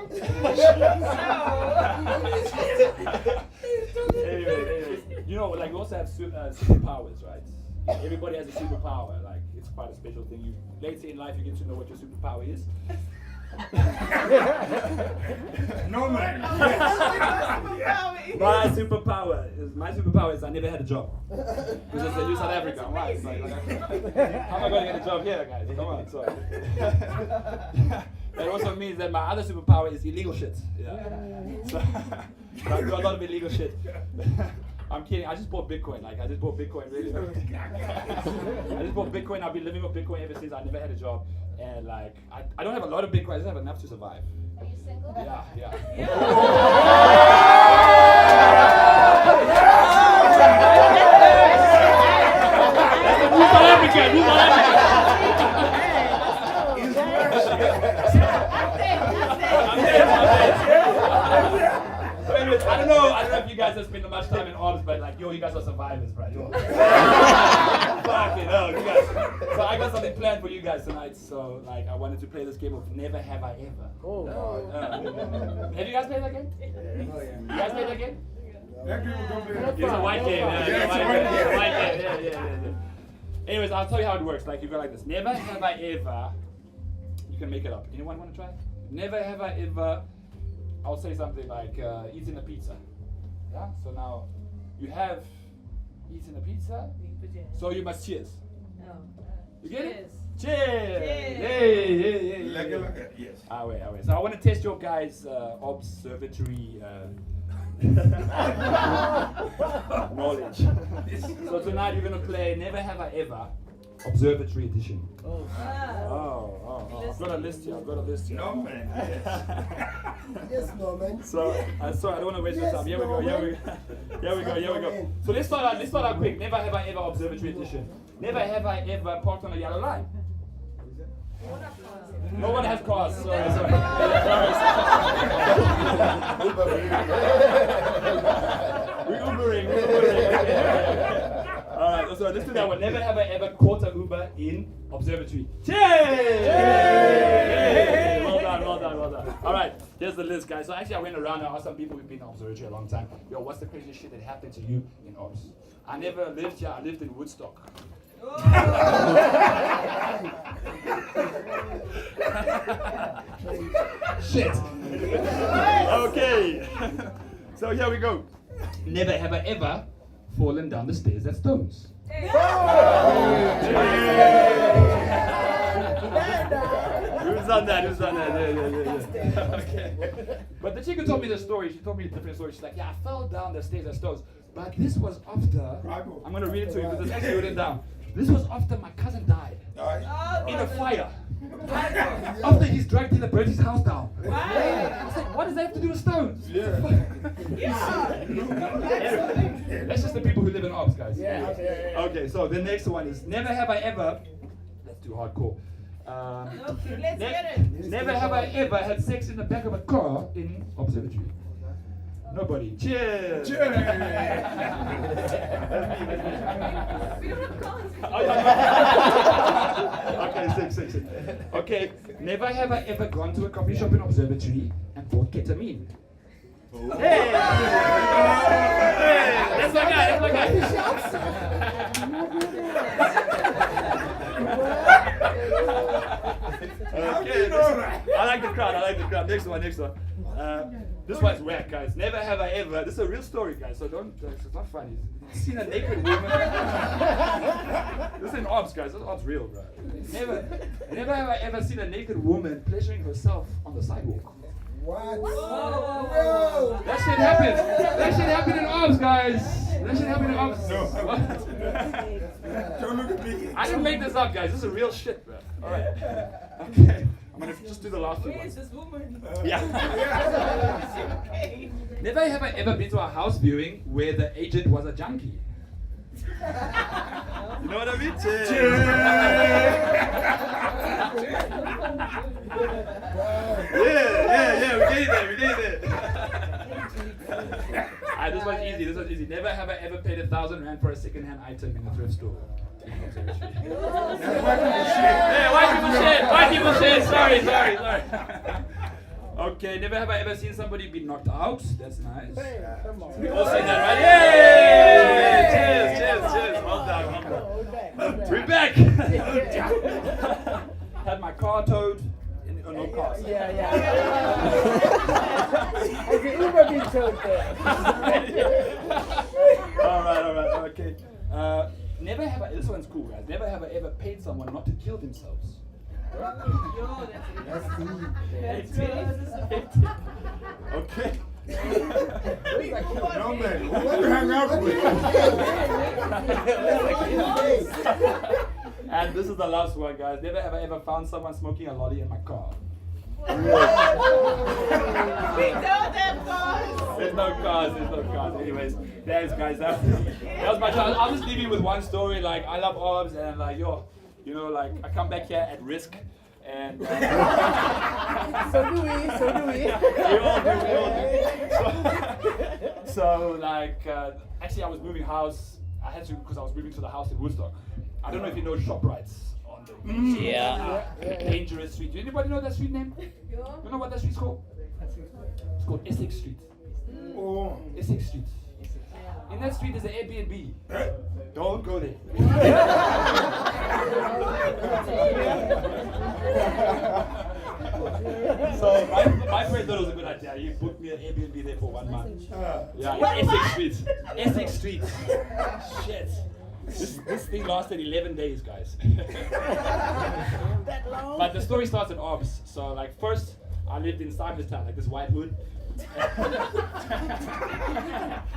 you know, like we also have superpowers, right? Everybody has a superpower. Like it's quite a special thing. You later in life you get to know what your superpower is. No man. My superpower is I never had a job. Because it's in South Africa. Right? It's like, how am I going to get a job here, guys? Come on. So. That also means that my other superpower is illegal shit. Yeah. So I do a lot of illegal shit. I'm kidding. I just bought Bitcoin. Like I just bought Bitcoin. Really. I just bought Bitcoin. I've been living with Bitcoin ever since. I never had a job, and like I don't have a lot of Bitcoin. I just have enough to survive. Are you single? Yeah. South Africa. Anyways, I don't know if you guys have spent much time in Orbs, but like, yo, you guys are survivors, bro. Fucking hell, you guys. So I got something planned for you guys tonight. So like, I wanted to play this game of Never Have I Ever. Have you guys played that game? You guys played that game? It's a white game. Yeah. Anyways, I'll tell you how it works. Like, you go like this. Never have I ever. You can make it up. Anyone want to try? Never have I ever. I'll say something like eating a pizza. Yeah? So now you have eaten a pizza. So you must cheers. You get it? Cheers! Hey. Yes. Wait. So I want to test your guys' observatory knowledge. So tonight we're going to play Never Have I Ever Observatory Edition. Oh. I've got a list here. No man. Yes, no, man. So I don't want to waste your time. Here we go. So let's start out quick. Never have I ever observatory edition. Never have I ever parked on a yellow line. No one has cars. Sorry. We're Ubering. Alright, so let's do that one. Never have I ever caught an Uber in observatory. Cheers! Well done. Alright, here's the list, guys. So actually I went around and asked some people who've been in observatory a long time. Yo, what's the craziest shit that happened to you in Obs? I never lived here, I lived in Woodstock. Shit. Okay. So here we go. Never have I ever fallen down the stairs at Stones. Who's done that? Yeah. Okay. But the chick who told me the story, she told me a different story. She's like, yeah, I fell down the stairs at Stones. But this was after, I'm going to read it to you because it's actually written down. This was after my cousin died in a fire. After he's dragged in and burnt his house down. I was like, what does that have to do with Stones? That's just the people who live in Ops, guys. Okay, so the next one is never have I ever. That's too hardcore. Let's get it. Never have I ever had sex in the back of a car in observatory. Nobody. Cheers! We don't have cars. Okay, six. Okay, never have I ever gone to a coffee shop in observatory and bought ketamine. Hey! Hey! That's my guy, that's my guy. Okay, I like the crowd, I like the crowd. Next one. This one's whack, guys. Never have I ever. This is a real story, guys, so don't, it's not funny. Seen a naked woman. This ain't Obs, guys. This is Obs real, bro. Never have I ever seen a naked woman pleasuring herself on the sidewalk. What? Whoa. That shit happens. That shit happened in Obs, guys. That shit happened in Obs. No. Don't look at me. I didn't make this up, guys. This is real shit, bro. All right. Okay. I'm gonna just do the last two ones. This woman. Yeah. Okay. Never have I ever been to a house viewing where the agent was a junkie. You know what I mean? Cheers. Yeah. We did it. This one's easy. Never have I ever paid 1,000 rand for a second-hand item in a thrift store. Hey, white people shit. Sorry. Okay, never have I ever seen somebody be knocked out. That's nice. We all say that, right? Yay! Cheers. Well done. We're back. Had my car towed. No cars. Yeah. Has your Uber been towed there? All right, okay. Never have I, this one's cool, guys. Never have I ever paid someone not to kill themselves. Yo, that's Okay. No man, what you hang out with? And this is the last one, guys. Never have I ever found someone smoking a lolly in my car. We don't have cars. There's no cars. Anyways, thanks, guys. That was my chance. I'll just leave you with one story. Like, I love Obs, and like, I come back here at risk, and So do we. we all do. So like, actually, I was moving house. I had to because I was moving to the house in Woodstock. I don't know if you know ShopRites on the beach. Yeah. Dangerous street. Do anybody know that street name? You know what that street's called? It's called Essex Street. Oh. Essex Street. In that street is an Airbnb. Don't go there. So my friend thought it was a good idea. He booked me an Airbnb there for 1 month. Yeah, in Essex Street. Shit. This thing lasted 11 days, guys. That long? But the story starts in Obs. So like first I lived in Cyberstown, like this white hood.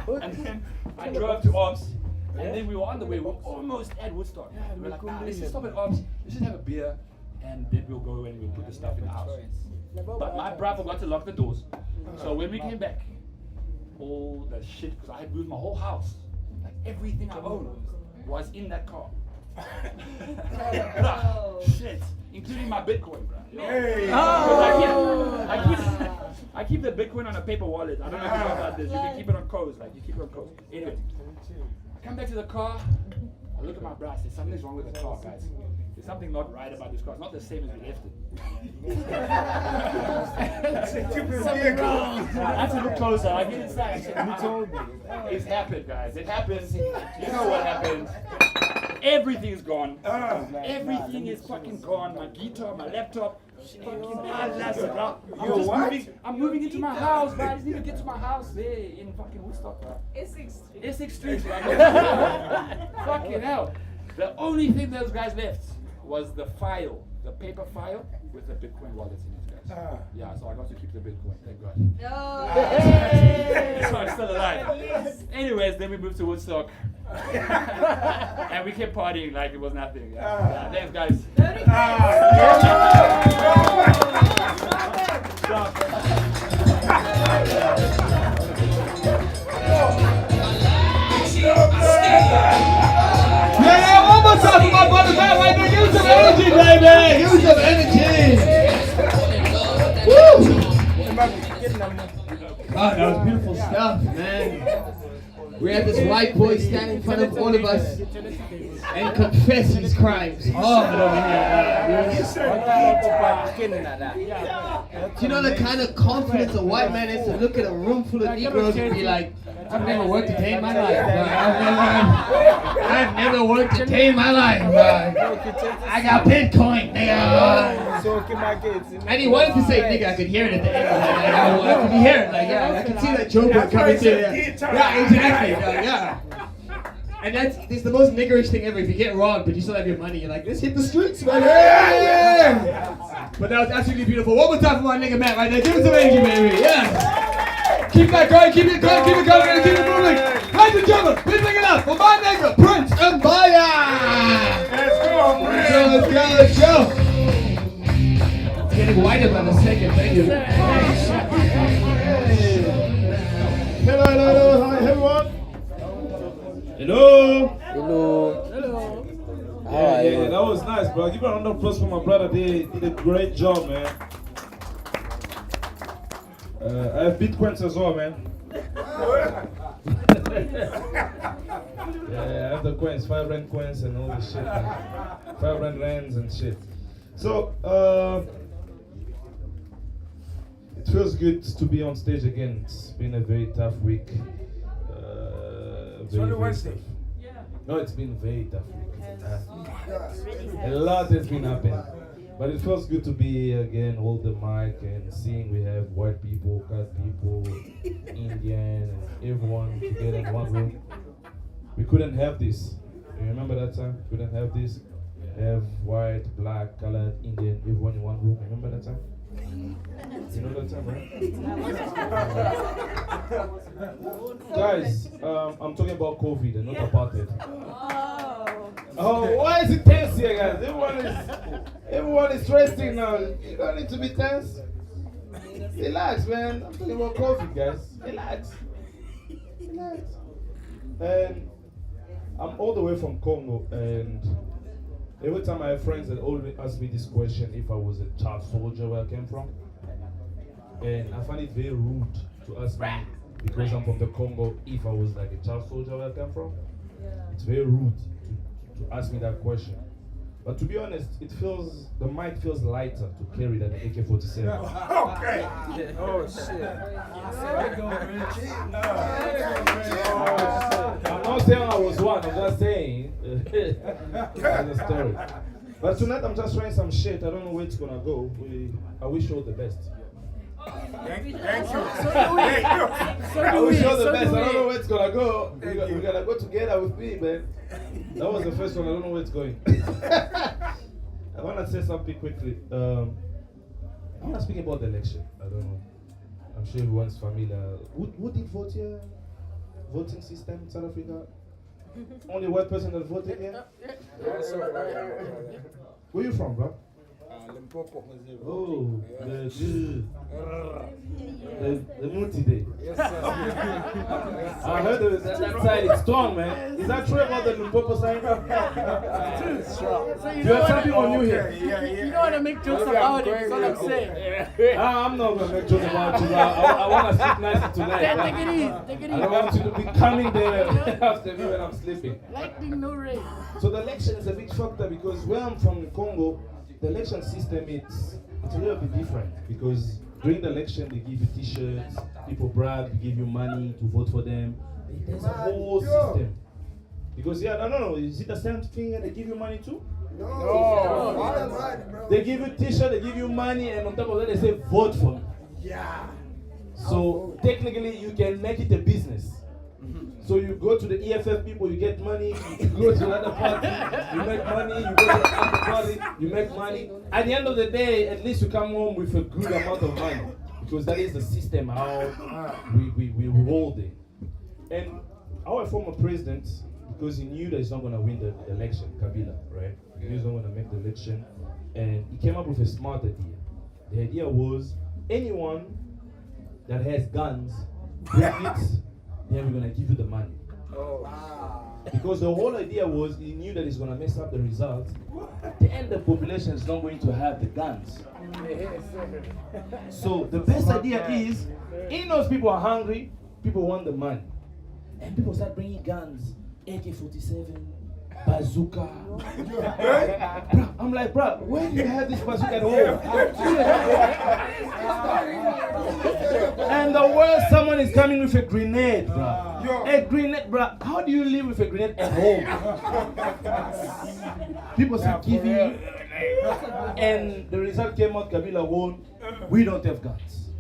And then I drove to Obs. And then we were on the way, we were almost at Woodstock. We were like, let's just stop at Obs, let's just have a beer, and then we'll go and we'll put the stuff in the house. But my brother forgot to lock the doors. So when we came back, all the shit, because I had moved my whole house, like everything I owned was in that car. Shit, including my Bitcoin, bro. Hey. I keep the Bitcoin on a paper wallet. I don't know if you know about this. You can keep it on codes, like you keep it on codes. Anyway, I come back to the car. I look at my bra. I say, something's wrong with the car, guys. There's something not right about this car. It's not the same as we left it. I had to look closer. I get inside. Who told me? It's happened, guys. It happens. You know what happened. Everything is gone. Everything is fucking gone. My guitar, my laptop. I'm moving into my house, but I just need to get to my house there in fucking Woodstock, bro. Essex Street, bro. Fucking hell. The only thing those guys left was the file, the paper file with the Bitcoin wallets in it, guys. Yeah, so I got to keep the Bitcoin, thank God. So I'm still alive. Anyways, then we moved to Woodstock. And we kept partying like it was nothing. Yeah, thanks, guys. Yeah, one more time for my brothers out right there. Use some energy, baby. Use some energy. Woo! Oh, that was beautiful stuff, man. We had this white boy stand in front of all of us and confess his crimes. Oh, do you know the kind of confidence a white man is to look at a room full of Negroes and be like, I've never worked a day in my life. I've never worked a day in my life. I got Bitcoin, nigga. And he wanted to say nigga, I could hear it at the end. I could hear it. Like, yeah, I could see that joke coming through. Yeah, exactly. Yeah. And it's the most niggerish thing ever. If you get robbed, but you still have your money, you're like, let's hit the streets, man. Yeah. But that was absolutely beautiful. One more time for my nigga Matt right there. Give us some energy, baby. Yeah. Keep that going, keep it going, keep it going, and keep it moving. Ladies and gentlemen, please bring it up for my nigga, Prince and Baya. Let's go. It's getting whiter by the second, thank you. Hello, hi everyone. Hello. Yeah, that was nice, bro. Give a round of applause for my brother. They did a great job, man. I have Bitcoins as well, man. Yeah, I have the coins, 5 rand coins and all this shit, man. 5 rand rands and shit. So, it feels good to be on stage again. It's been a very tough week. Very Wednesday. No, it's been very tough week. A lot has been happening. But it feels good to be here again, hold the mic and seeing we have white people, colored people, Indian, and everyone together in one room. We couldn't have this. You remember that time? We couldn't have this. Have white, black, colored, Indian, everyone in one room. Remember that time? You know that time, right? Guys, I'm talking about COVID and not about it. Oh, why is it tense here, guys? Everyone is stressing now. You don't need to be tense. Relax, man. I'm talking about COVID, guys. Relax. And I'm all the way from Congo, and every time I have friends that always ask me this question if I was a child soldier where I came from. And I find it very rude to ask me, because I'm from the Congo, if I was like a child soldier where I came from. It's very rude to ask me that question. But to be honest, the mic feels lighter to carry than the AK-47. Okay. Oh shit. I'm not saying I was one, I'm just saying the story. But tonight I'm just trying some shit. I don't know where it's gonna go. I wish you all the best. Thank you. I wish you all the best. I don't know where it's gonna go. We're gonna go together with me, man. That was the first one. I don't know where it's going. I want to say something quickly. I want to speak about the election. I don't know. I'm sure everyone's familiar. Who did vote here? Voting system in South Africa? Only white person that voted here? Where you from, bro? Limpopo. Oh, the Muti Day. Yes, sir. I heard that side is strong, man. Is that true about the Limpopo side? So You have some people new here. You don't want to make jokes about it, that's all I'm saying. I'm not going to make jokes about you. I want to sleep nice tonight. Yeah, take it easy. I don't want you to be coming there after me when I'm sleeping. Lightning, no rain. So the election is a big factor because where I'm from in Congo, the election system it's a little bit different because during the election they give you t-shirts, people brag, they give you money to vote for them. There's a whole system. Because I don't know, is it the same thing and they give you money too? No. They give you t-shirt, they give you money, and on top of that they say vote for me. Yeah. So technically you can make it a business. So you go to the EFF people, you get money. You go to another party, you make money. You go to another party, you make money. At the end of the day, at least you come home with a good amount of money, because that is the system how we roll it. And our former president, because he knew that he's not going to win the election, Kabila, right? He knew he's not going to make the election, and he came up with a smart idea. The idea was anyone that has guns, bring it. Then we're gonna give you the money. Because the whole idea was he knew that he's gonna mess up the results. Then the population is not going to have the guns. So the best idea is, he knows people are hungry, people want the money. And people start bringing guns, AK-47, bazooka. Bruh, I'm like, bruh, where do you have this bazooka at home? And the worst, someone is coming with a grenade, bruh. A grenade, bruh. How do you live with a grenade at home? People start giving you. And the result came out, Kabila won. We don't have guns.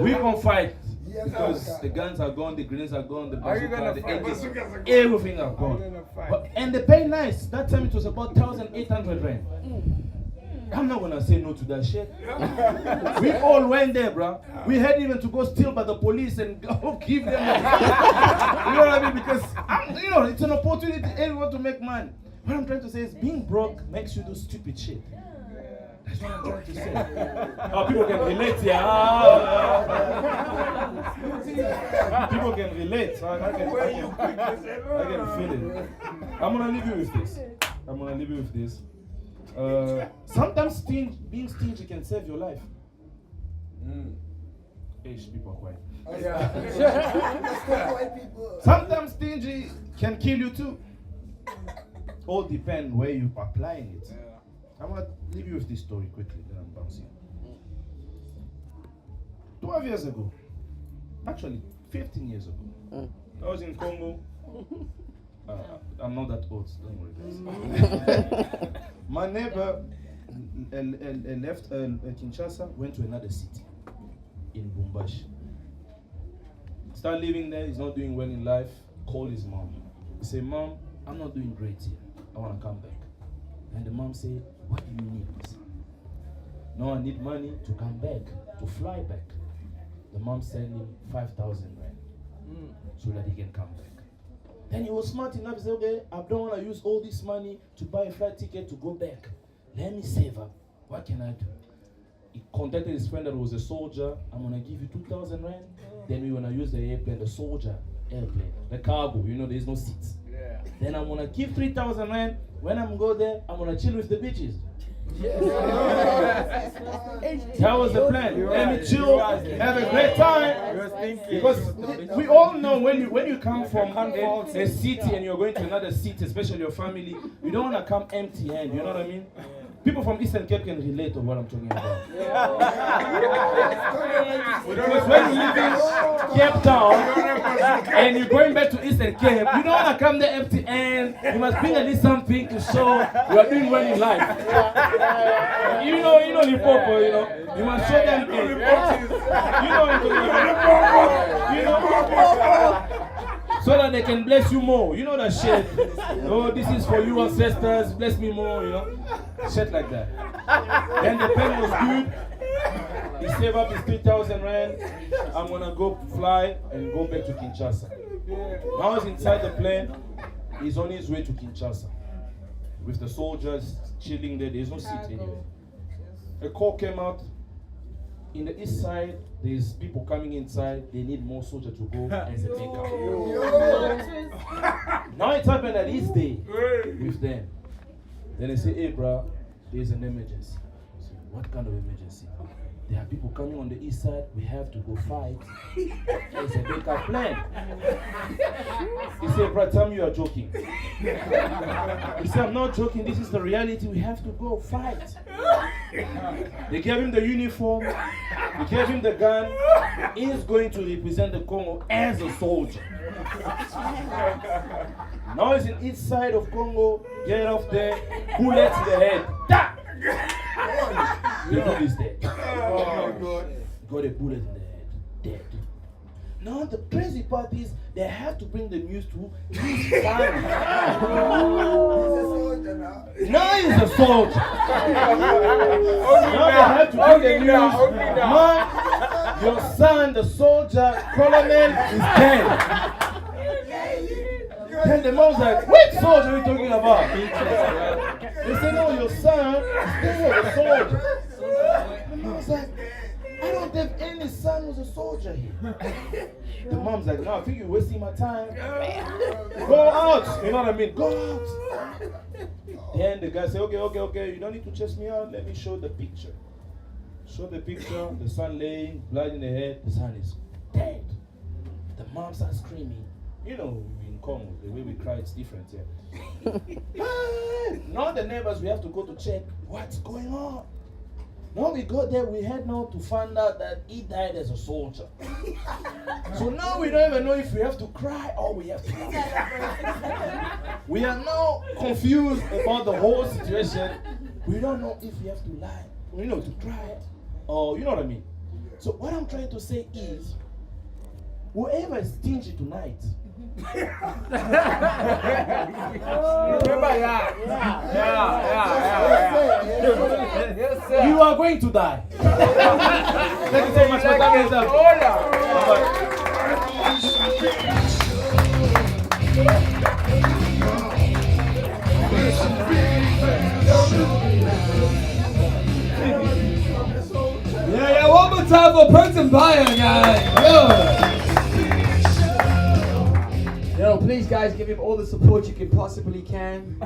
We can fight. Because the guns are gone, the grenades are gone, the bazooka, the AKs, everything are gone. And they pay nice. That time it was about 1,800 rand. I'm not gonna say no to that shit. We all went there, bro. We had even to go steal by the police and go give them. You know what I mean? Because it's an opportunity everyone to make money. What I'm trying to say is being broke makes you do stupid shit. That's what I'm trying to say. Oh, people can relate here. People can relate. I can feel it. I'm gonna leave you with this. Sometimes being stingy can save your life. People are quiet. Sometimes stingy can kill you too. All depend where you are applying it. I'm gonna leave you with this story quickly, then I'm bouncing. 12 years ago, actually 15 years ago, I was in Congo. I'm not that old, don't worry guys. My neighbor left Kinshasa, went to another city in Bumbashi. Started living there, he's not doing well in life, called his mom. He said, Mom, I'm not doing great here, I want to come back. And the mom said, what do you need, my son? No, I need money to come back, to fly back. The mom sent him 5,000 rand so that he can come back. Then he was smart enough to say, okay, I don't want to use all this money to buy a flight ticket to go back. Let me save up. What can I do? He contacted his friend that was a soldier. I'm going to give you 2,000 rand. Then we're going to use the airplane, the soldier airplane, the cargo, there's no seats. Yeah. Then I'm going to give 3,000 rand. When I'm go there, I'm going to chill with the bitches. That was the plan. Let me chill, have a great time. Because we all know when you come from a city and you're going to another city, especially your family, you don't want to come empty-handed. You know what I mean? People from Eastern Cape can relate to what I'm talking about. Because when you live in Cape Town and you're going back to Eastern Cape, you don't want to come there empty and you must bring at least something to show you are doing well in life. You know Limpopo, you must show them so that they can bless you more. You know that shit. Oh, this is for you ancestors, bless me more, Shit like that. Then the pen was good. He saved up his 3,000 rand. I'm gonna go fly and go back to Kinshasa. Now he's inside the plane. He's on his way to Kinshasa. With the soldiers chilling there. There's no seat anyway. A call came out. In the east side, there's people coming inside. They need more soldiers to go as a backup. Now it's happened that he's there with them. Then they say, hey, bro, there's an emergency. I say, what kind of emergency? There are people coming on the east side. We have to go fight. It's a backup plan. He said, bro, tell me you are joking. He said, I'm not joking. This is the reality. We have to go fight. They gave him the uniform. They gave him the gun. He's going to represent the Congo as a soldier. Now he's in east side of Congo. Get off there. Bullets in the head. Da! The dude is dead. Oh, God. Got a bullet in the head. Dead. Now the crazy part is they have to bring the news to his family. Now he's a soldier. Now they have to bring the news. Man, your son, the soldier, colonel, is dead. Then the mom's like, which soldier are you talking about? They say, no, your son is dead, a soldier. The mom's like, I don't have any son who's a soldier here. The mom's like, no, I think you're wasting my time. Go out. You know what I mean? Go out. Then the guy said, okay, you don't need to chase me out. Let me show the picture. Show the picture, the son laying, blood in the head. The son is dead. The Mom starts screaming. You know, in Congo, the way we cry, it's different here. Now the neighbors, we have to go to check what's going on. Now we got there, we had now to find out that he died as a soldier. So now we don't even know if we have to cry or we have to laugh. We are now confused about the whole situation. We don't know if we have to lie, to cry, or you know what I mean. So what I'm trying to say is, whoever is stingy tonight, Remember that? Yes, sir. you are going to die. Thank you so much for coming. Yeah, one more time for Person Buyer, guys. Yo, please, guys, give him all the support you can possibly can.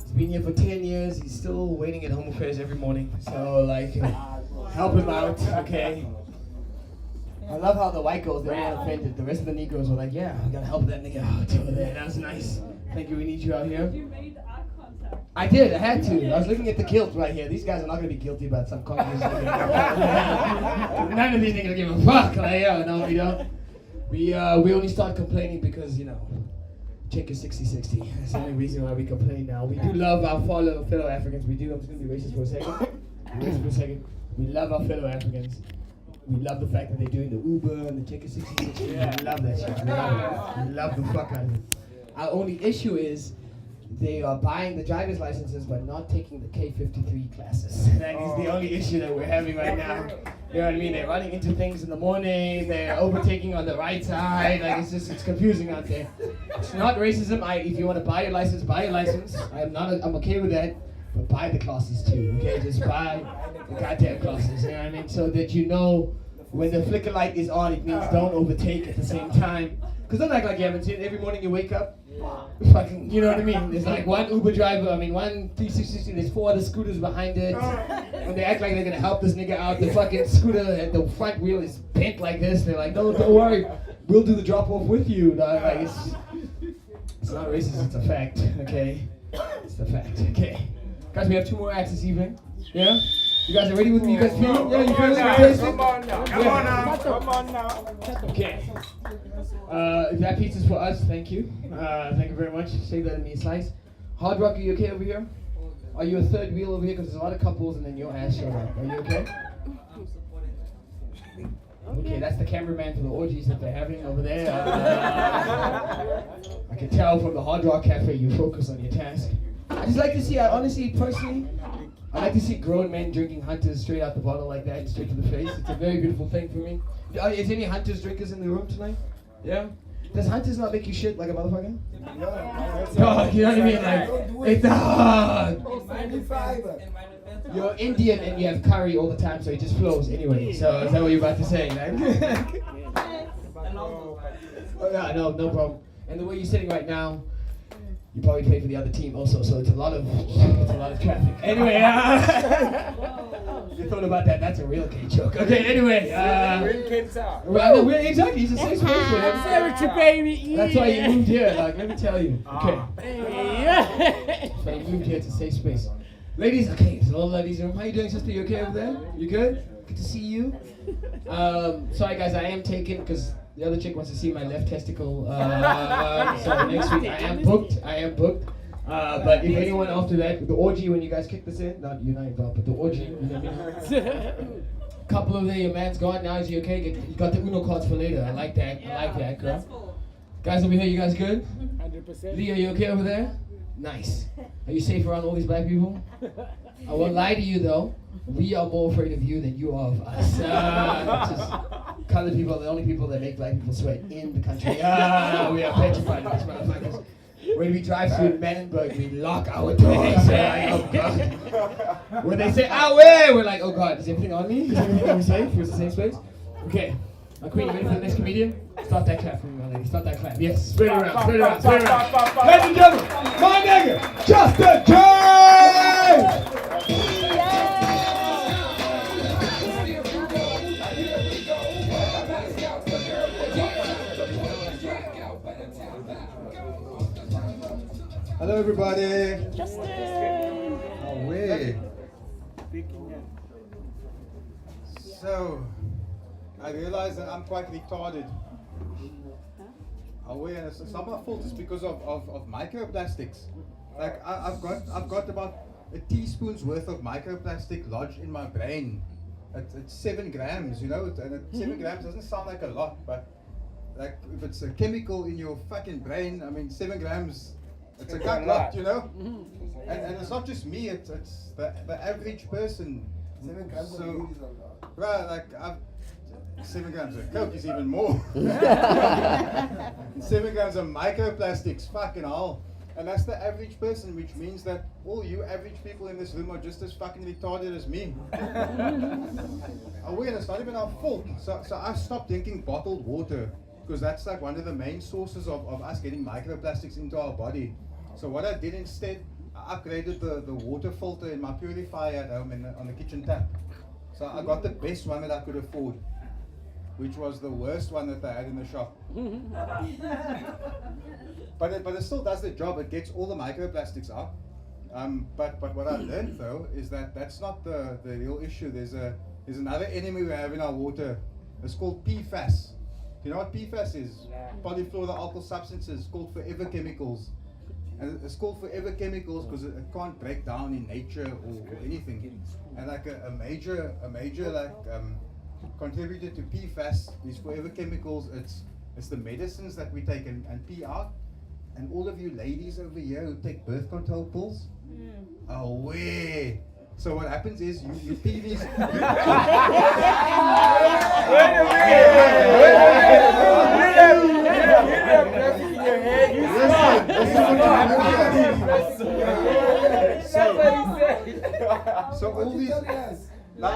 He's been here for 10 years. He's still waiting at home affairs every morning. So, help him out, okay? I love how the white girls, they weren't offended. The rest of the Negroes were like, yeah, we gotta help that nigga out over there. That's nice. Thank you, we need you out here. You made eye contact. I did, I had to. I was looking at the guilt right here. These guys are not gonna be guilty about some conversation. None of these niggas give a fuck. No, we don't. We only start complaining because, check is 60-60. That's the only reason why we complain now. We do love our fellow Africans. We do. I'm just going to be racist for a second. We love our fellow Africans. We love the fact that they're doing the Uber and the check is 60-60. Yeah. We love that shit. We love it. We love the fuck out of it. Our only issue is they are buying the driver's licenses but not taking the K53 classes. That is the only issue that we're having right now. You know what I mean? They're running into things in the morning, they're overtaking on the right side, it's confusing out there. It's not racism. If you want to buy your license, buy your license. I'm okay with that, but buy the classes too, okay? Just buy the goddamn classes, you know what I mean? So that you know when the flicker light is on, it means don't overtake at the same time. Because don't act like you haven't seen it. Every morning you wake up, fucking, you know what I mean? There's one Uber driver, one 360, there's 4 other scooters behind it. And they act like they're gonna help this nigga out. The fucking scooter, the front wheel is bent like this. They're like, no, don't worry, we'll do the drop off with you. It's not racist, it's a fact, okay? It's a fact, okay? Guys, we have 2 more acts this evening. Yeah? You guys are ready with me? You guys feel? Yeah, you feel it? Come on now. Come on now. Okay. If that pizza's for us, thank you. Thank you very much. Save that in me a slice. Hard Rock, are you okay over here? Are you a third wheel over here? Because there's a lot of couples and then your ass showed up. Are you okay? Okay, that's the cameraman for the orgies that they're having over there. I can tell from the Hard Rock Cafe you focus on your task. I just like to see, personally, I like to see grown men drinking Hunters straight out the bottle like that, straight to the face. It's a very beautiful thing for me. Is any Hunters drinkers in the room tonight? Yeah? Does Hunters not make you shit like a motherfucker? Dog, you know what I mean? It's dog. You're Indian and you have curry all the time, so it just flows anyway. So is that what you're about to say? No problem. And the way you're sitting right now, you probably play for the other team also, so it's a lot of traffic. Anyway, you thought about that? That's a real gay joke. Okay, anyway. We're exactly. It's a safe space for him. Baby. That's why you moved here. Let me tell you. Okay. So you moved here. It's a safe space. Ladies, okay. It's all ladies in the room. How you doing, sister? You okay over there? You good? Good to see you. Sorry guys, I am taken because the other chick wants to see my left testicle. So next week I am booked. But if anyone after that, the orgy when you guys kick this in, not you not involved, but the orgy, you know what I mean? Couple of your man's gone. Now is he okay? You got the Uno cards for later. I like that. I like that, girl. Guys over here, you guys good? 100%. Lee, are you okay over there? Nice. Are you safe around all these black people? I won't lie to you though. We are more afraid of you than you are of us. Just colored people are the only people that make black people sweat in the country. We are petrified of these motherfuckers. When we drive through Menenberg, we lock our doors. Oh God. When they say, away, we're like, oh God, is everything on me? Is everything safe? Is the same space? Okay. My queen, you ready for the next comedian? Start that clap for me, my lady. Start that clap. Yes. Spread it around. Spread it around. Spread it around. Ladies and gentlemen, my nigga, Justin James! Hello, everybody. Justin. Away. So, I realize that I'm quite retarded. Away, and it's not my fault. It's because of microplastics. Like I've got about a teaspoon's worth of microplastic lodged in my brain. It's 7 grams, you know, and 7 grams doesn't sound like a lot, but like if it's a chemical in your fucking brain, I mean 7 grams, it's a good lot, you know. And it's not just me; it's the average person. 7 grams So, of weed is a lot. right, like 7 grams of coke is even more. 7 grams of microplastics, fucking hell. And that's the average person, which means that all you average people in this room are just as fucking retarded as me. Oh, it's not even our fault. So I stopped drinking bottled water, because that's like one of the main sources of us getting microplastics into our body. So what I did instead, I upgraded the water filter in my purifier at home on the kitchen tap. So I got the best one that I could afford, which was the worst one that they had in the shop. But it still does the job. It gets all the microplastics out. But what I learned though is that that's not the real issue. There's another enemy we have in our water. It's called PFAS. Do you know what PFAS is? Polyfluoroalkyl substances, called forever chemicals. And it's called forever chemicals because it can't break down in nature or anything. And like a major like contributor to PFAS, these forever chemicals, it's the medicines that we take and pee out. And all of you ladies over here who take birth control pills, away. So what happens is you pee these. So all these. Now,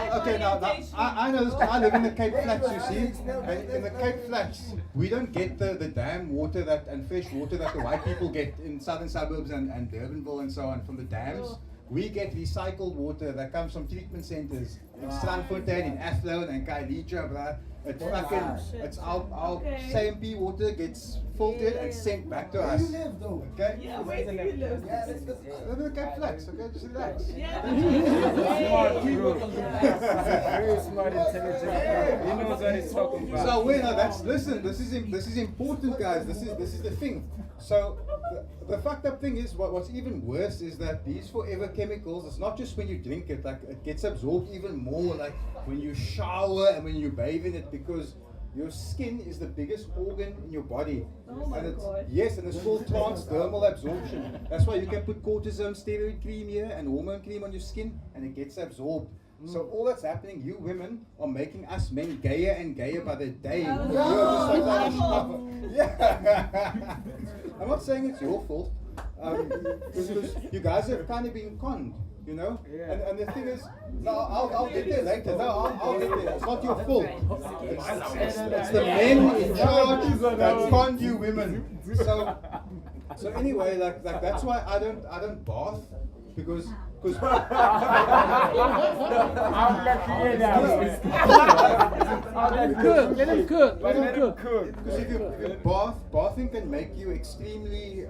I know this. I live in the Cape Flats, you see, and in the Cape Flats, we don't get the dam water and fresh water that the white people get in southern suburbs and Durbanville and so on from the dams. We get recycled water that comes from treatment centers in Strandfontein, in Athlone and Kailija, bruh. It's our CMP water gets filtered and sent back to us. Where do you live though? Okay? Yeah, where do you live? Yeah, let's go. I live in the Cape Flats, okay? Just relax. Very smart, intelligent. He knows what he's talking about. So listen, this is important, guys. This is the thing. So the fucked up thing is what's even worse is that these forever chemicals, it's not just when you drink it, like it gets absorbed even more like when you shower and when you bathe in it, because your skin is the biggest organ in your body. Oh my God. Yes, and it's called transdermal absorption. That's why you can put cortisone steroid cream here and hormone cream on your skin and it gets absorbed. So all that's happening, you women are making us men gayer and gayer by the day. Yeah. I'm not saying it's your fault, because you guys have kind of been conned, you know. And the thing is, no, I'll get there later. No, I'll get there. It's not your fault. It's the men in charge that conned you women. So anyway, like that's why I don't bath, because. I'm lucky now. Cook, let him cook. Because if you bathing can make you extremely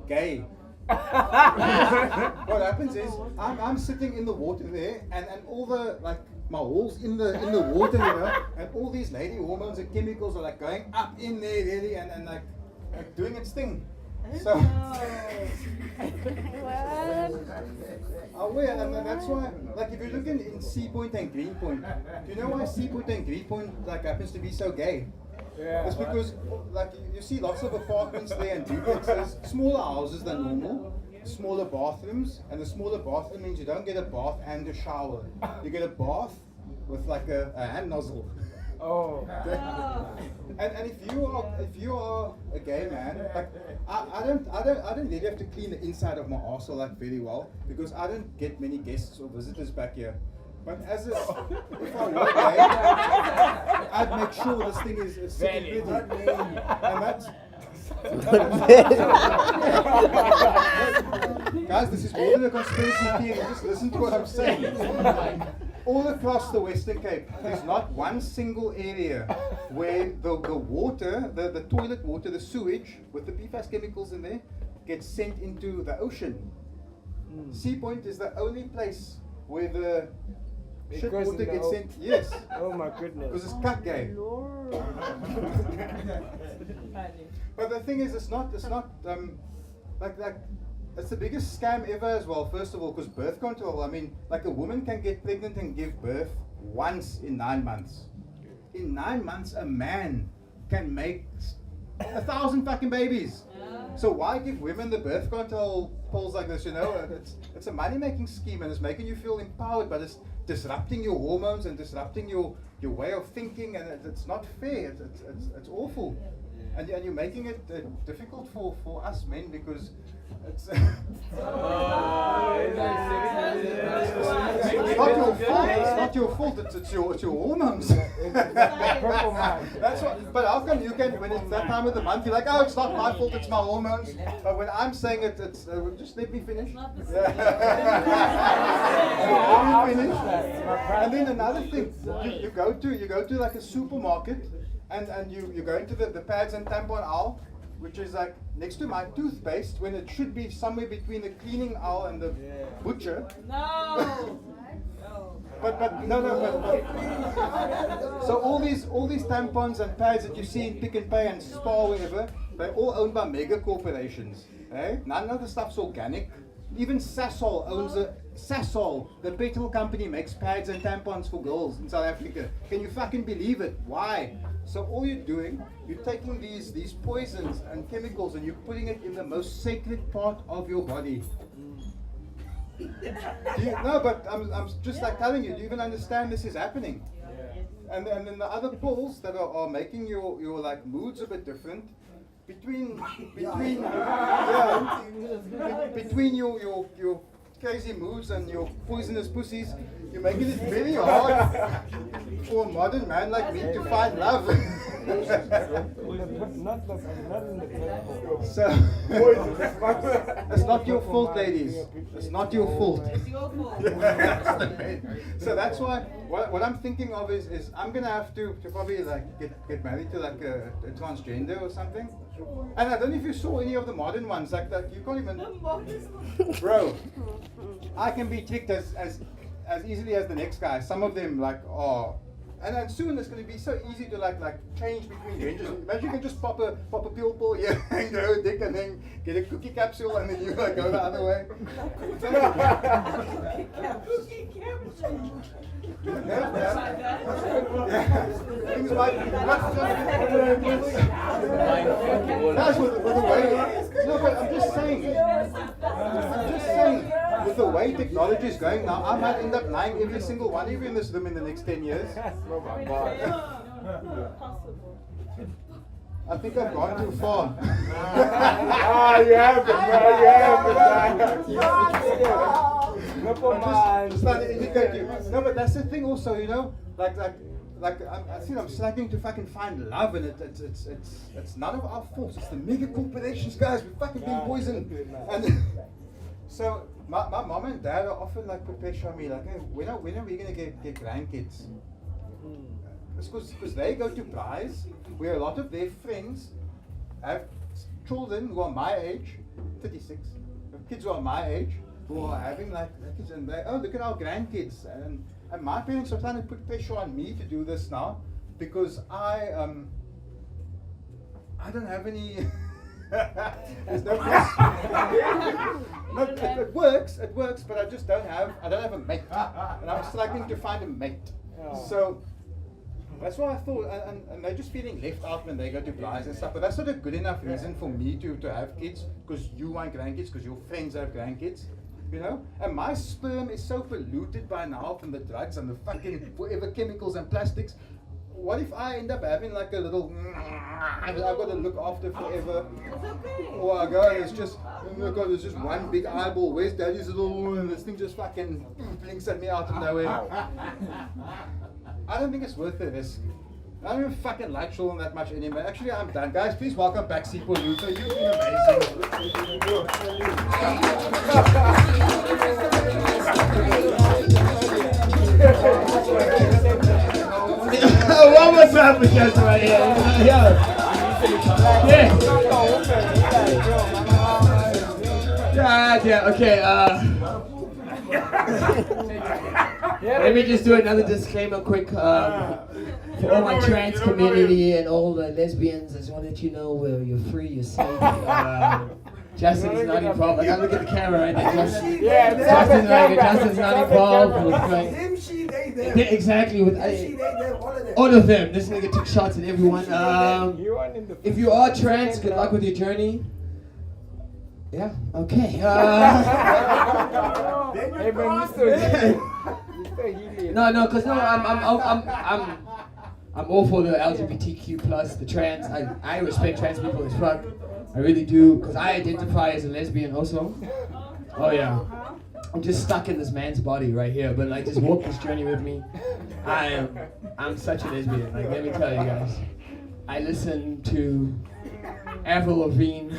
gay. What happens is I'm sitting in the water there, and all the like my holes in the water, you know, and all these lady hormones and chemicals are like going up in there really, and like doing its thing. So, and that's why, like, if you look in Sea Point and Green Point, do you know why Sea Point and Green Point like happens to be so gay? It's because, like, you see lots of apartments there and duplexes, smaller houses than normal, smaller bathrooms, and the smaller bathroom means you don't get a bath and a shower. You get a bath with like a hand nozzle. Oh. And if you are a gay man, like I don't really have to clean the inside of my arsehole like very well, because I don't get many guests or visitors back here. But if I were gay, I'd make sure this thing is sitting pretty. And that's guys, this is more than a conspiracy theory. Just listen to what I'm saying. All across the Western Cape, there's not one single area where the water, the toilet water, the sewage with the PFAS chemicals in there, gets sent into the ocean. Sea Point is the only place where the shit goes water in the gets o- sent. Yes. Oh my goodness. Because it's cut gay. But the thing is, it's not like it's the biggest scam ever as well. First of all, because birth control. I mean, like a woman can get pregnant and give birth once in 9 months. In 9 months, a man can make 1,000 fucking babies. So why give women the birth control pills like this? You know, it's a money-making scheme, and it's making you feel empowered, but it's disrupting your hormones and disrupting your way of thinking, and it's not fair. It's awful, and you're making it difficult for us men because it's. It's not your fault. It's not your fault. It's your hormones. That's what. But how come you can, when it's that time of the month, you're like, oh, it's not my fault. It's my hormones. But when I'm saying it, it's just let me finish. Let me finish. And then another thing, you go to like a supermarket, and you go into the pads and tampon aisle, which is like next to my toothpaste, when it should be somewhere between the cleaning aisle and the butcher. No. But so all these tampons and pads that you see in Pick n Pay and Spar, wherever, they're all owned by mega corporations. Eh? None of the stuff's organic. Even Sasol owns Sasol, the petrol company, makes pads and tampons for girls in South Africa. Can you fucking believe it? Why? So all you're doing, you're taking these poisons and chemicals and you're putting it in the most sacred part of your body. No, but I'm just like telling you, do you even understand this is happening? And then the other pills that are making your like moods a bit different, between your crazy moods and your poisonous pussies, you're making it very hard for a modern man like me to find love. So it's not your fault, ladies. It's not your fault. It's your fault. So that's why what I'm thinking of is I'm gonna have to probably like get married to like a transgender or something. And I don't know if you saw any of the modern ones, like you can't even. Bro, I can be tricked as easily as the next guy. Some of them like are. And then soon it's going to be so easy to like change between genders. Imagine you can just pop a pill here and grow a dick and then get a cookie capsule and then you like go the other way. Cookie capsule. Things like that's with the way. No, but I'm just saying. With the way technology is going now, I might end up lying every single one of you in this room in the next 10 years. Oh my God. I think I've gone too far. You have it, man. You have it. Just trying to educate you. No, but that's the thing also, you know, like I'm struggling to fucking find love, and it's none of our faults. It's the mega corporations, guys. We've fucking been poisoned. And so my mom and dad are often like put pressure on me, like, hey, when are we gonna get grandkids? It's because they go to Prize, where a lot of their friends have children who are my age, 36, kids who are my age, who are having like kids, and they, oh, look at our grandkids, and my parents are trying to put pressure on me to do this now, because I don't have any. There's no it works, but I just don't have a mate, and I'm struggling to find a mate. So that's why I thought, and they're just feeling left out when they go to Prize and stuff. But that's not a good enough reason for me to have kids, because you want grandkids, because your friends have grandkids, you know. And my sperm is so polluted by now from the drugs and the fucking forever chemicals and plastics. What if I end up having like a little I've got to look after forever? Or I go and it's just, oh my God, there's just one big eyeball. Where's daddy's little, and this thing just fucking blinks at me out of nowhere. I don't think it's worth the risk. I don't even fucking like children that much anymore. Actually, I'm done. Guys, please welcome back Sipho Luther. You've been amazing. What was happening just right here? Yeah. Yeah, okay, let me just do another disclaimer quick. For all my trans community and all the lesbians, I just want to let you know where you're free, you're safe. Justin is not involved. I gotta look at the camera right there. Justin's not involved. Him, she, they, them. Yeah, exactly. With She, they, them, all of them. all of them. This nigga took shots at everyone. If you are trans, good luck with your journey. Yeah. Okay. Hey, man, you still here. No, cause I'm all for the LGBTQ plus, the trans. I respect trans people as fuck. I really do, cause I identify as a lesbian also. Oh yeah. I'm just stuck in this man's body right here, but like just walk this journey with me. I'm such a lesbian. Like let me tell you guys. I listen to Avril Lavigne.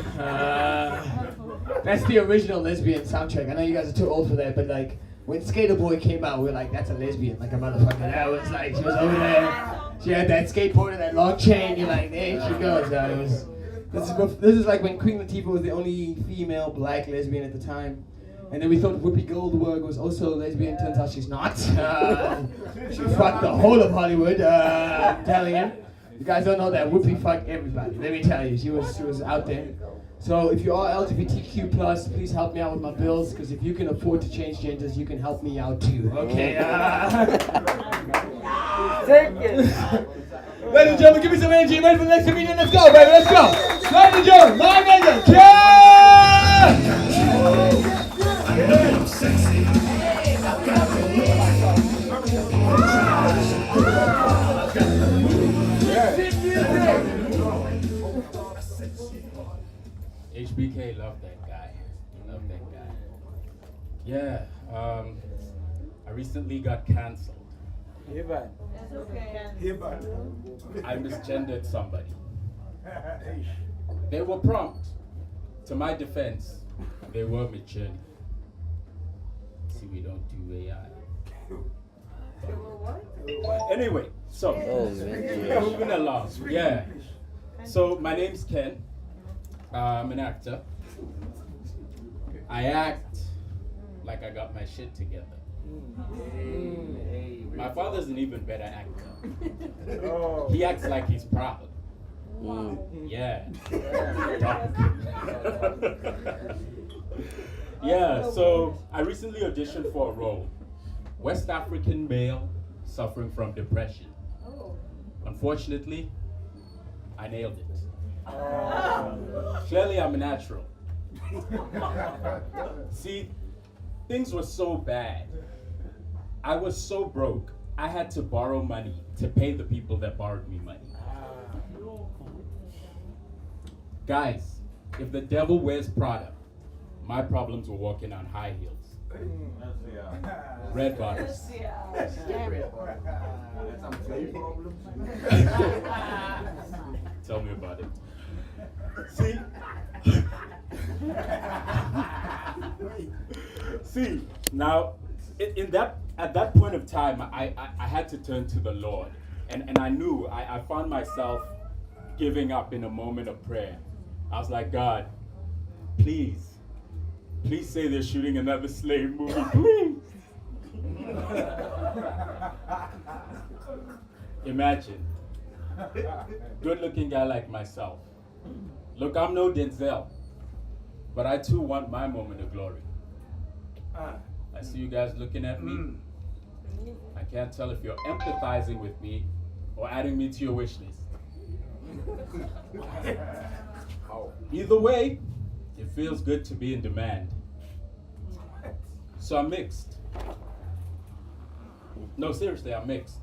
That's the original lesbian soundtrack. I know you guys are too old for that, but like when Skater Boy came out, we were like, that's a lesbian, like a motherfucker. That was like, she was over there. She had that skateboard and that long chain. You're like, there she goes. This is like when Queen Latifah was the only female black lesbian at the time. And then we thought Whoopi Goldberg was also a lesbian. Turns out she's not. She fucked the whole of Hollywood. I'm telling you. You guys don't know that Whoopi fucked everybody. Let me tell you, she was out there. So if you are LGBTQ plus, please help me out with my bills. Because if you can afford to change genders, you can help me out too. Okay. Take it. Ladies and gentlemen, give me some energy. Ready for the next comedian? Let's go, baby. Let's go. Ladies and gentlemen, my nigga, I'm sexy. HBK, love that guy. Love that guy. Yeah, I recently got cancelled. That's okay. I misgendered somebody. They were prompt. To my defense, they were mature. See, we don't do AI. Anyway, so moving along. Yeah. So my name's Ken. I'm an actor. I act like I got my shit together. My father's an even better actor. He acts like he's proud. Yeah. Yeah, so I recently auditioned for a role. West African male suffering from depression. Unfortunately, I nailed it. Clearly, I'm a natural. See, things were so bad. I was so broke, I had to borrow money to pay the people that borrowed me money. Guys, if the devil wears Prada, my problems were walking on high heels. Red bottoms. Tell me about it. See, now, at that point of time, I had to turn to the Lord. And I knew, I found myself giving up in a moment of prayer. I was like, God, please say they're shooting another slave movie, please. Imagine, good-looking guy like myself. Look, I'm no Denzel, but I too want my moment of glory. I see you guys looking at me. I can't tell if you're empathizing with me or adding me to your wish list. Either way, it feels good to be in demand. So I'm mixed. No, seriously, I'm mixed.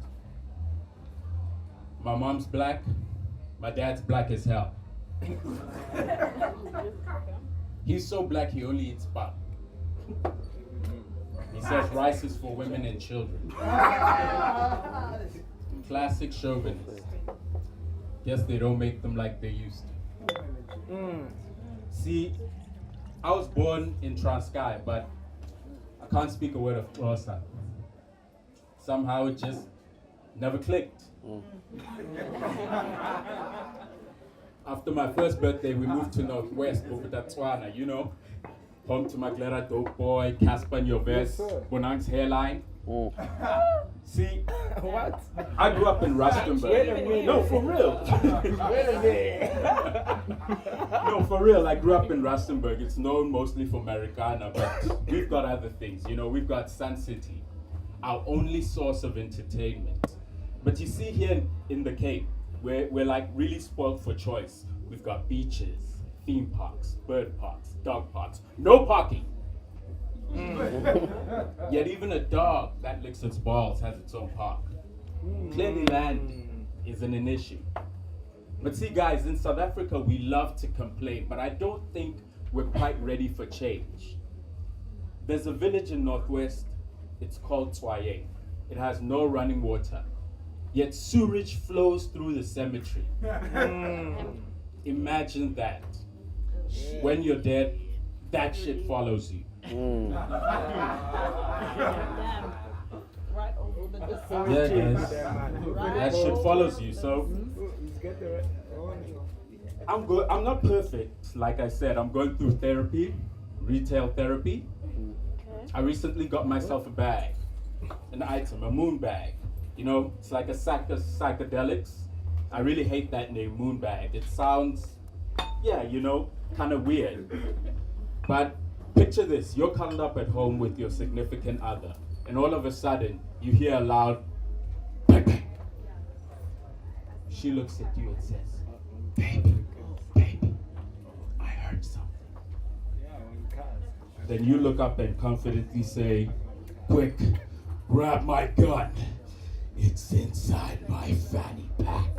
My mom's black, my dad's black as hell. He's so black he only eats pap. He says rice is for women and children. Classic chauvinist. Guess they don't make them like they used to. See, I was born in Transkei, but I can't speak a word of Xhosa. Somehow it just never clicked. After my first birthday, we moved to Northwest, Bophuthatswana, you know. home to Maglera Dope Boy, Casper Nyoves, Yes, sir. Bonang's hairline. See, What? I grew up in Wait a Rustenburg. minute. No, for real. Wait a minute. No, for real. I grew up in Rustenburg. It's known mostly for Americana, but we've got other things. You know, we've got Sun City, our only source of entertainment. But you see here in the Cape, we're like really spoiled for choice. We've got beaches, theme parks, bird parks, dog parks, no parking. Yet even a dog that licks its balls has its own park. Clearly land isn't an issue. But see guys, in South Africa we love to complain, but I don't think we're quite ready for change. There's a village in Northwest, it's called Tswaye. It has no running water, yet sewage flows through the cemetery. Imagine that. When you're dead, that shit follows you. Yeah, guys. That shit follows you. So I'm good. I'm not perfect. Like I said, I'm going through therapy, retail therapy. I recently got myself a bag, an item, a moon bag. You know, it's like a sack of psychedelics. I really hate that name, moon bag. It sounds, yeah, you know, kind of weird. But picture this, you're cuddled up at home with your significant other, and all of a sudden, you hear a loud bang bang. She looks at you and says, baby, I heard something. Then you look up and confidently say, quick, grab my gun. It's inside my fanny pack.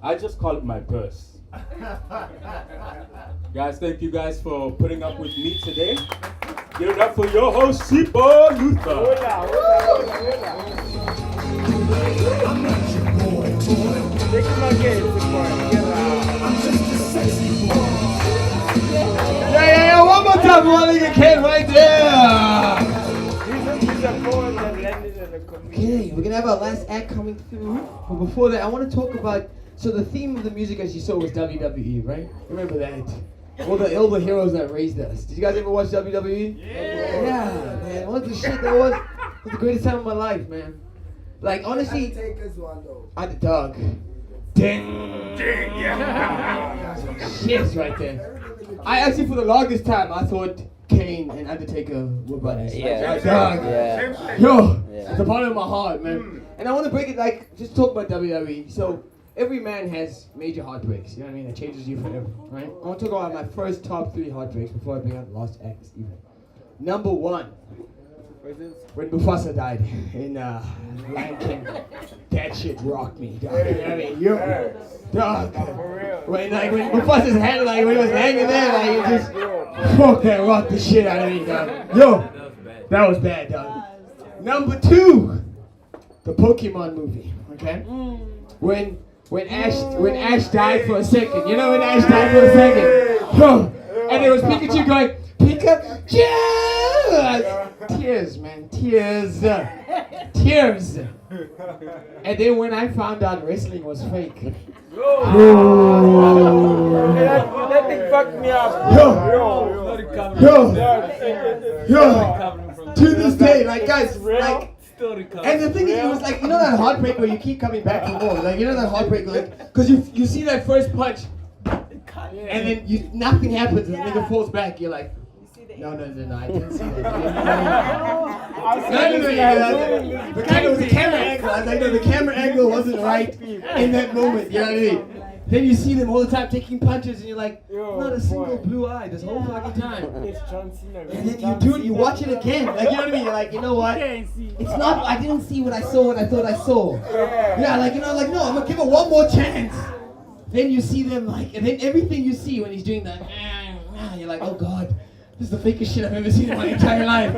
I just call it my purse. Guys, thank you guys for putting up with me today. Give it up for your host, Sipho Luther. Yeah, one more time, one nigga kid right there. Okay, we're gonna have our last act coming through. But before that, I want to talk about. So the theme of the music, as you saw, was WWE, right? Remember that? All the heroes that raised us. Did you guys ever watch WWE? Yeah, man. What the shit that was? It was the greatest time of my life, man. Like honestly, I the dog. Ding, yeah. Shit, right there. I actually, for the longest time, I thought Kane and Undertaker were brothers. Yeah. Dog. Yeah. Yo, Yeah. it's a part of my heart, man. And I want to break it like just talk about WWE. So. Every man has major heartbreaks, you know what I mean? That changes you forever, right? I want to talk about my first top 3 heartbreaks before I bring out the last act, even. Number 1, when Mufasa died in Lion King. That shit rocked me, dog. You know what I mean? Dog. When Mufasa's head, like when he was hanging there, like it just, fuck that rocked the shit out of me, dog. Yo, that was bad, dog. Number 2, the Pokemon movie, okay? When Ash died for a second, you know when Ash died for a second, and there was Pikachu going, Pikachu! Tears, man, tears. And then when I found out wrestling was fake, That thing fucked me up. To this day, like guys, like. And the thing is, it was like, you know that heartbreak where you keep coming back for more? Like, you know that heartbreak, like, because you see that first punch, and then nothing happens, and the nigga falls back, you're like, no, I didn't see that. It was a camera angle. I was like, no, the camera angle wasn't right in that moment, you know what I mean? Then you see them all the time taking punches, and you're like, not a single blue eye this whole fucking time. And then you watch it again. Like, you know what I mean? You're like, you know what? It's not, I didn't see what I saw when I thought I saw. Yeah, like, you know, like, no, I'm gonna give it one more chance. Then you see them, like, and then everything you see when he's doing that, you're like, oh God, this is the fakest shit I've ever seen in my entire life.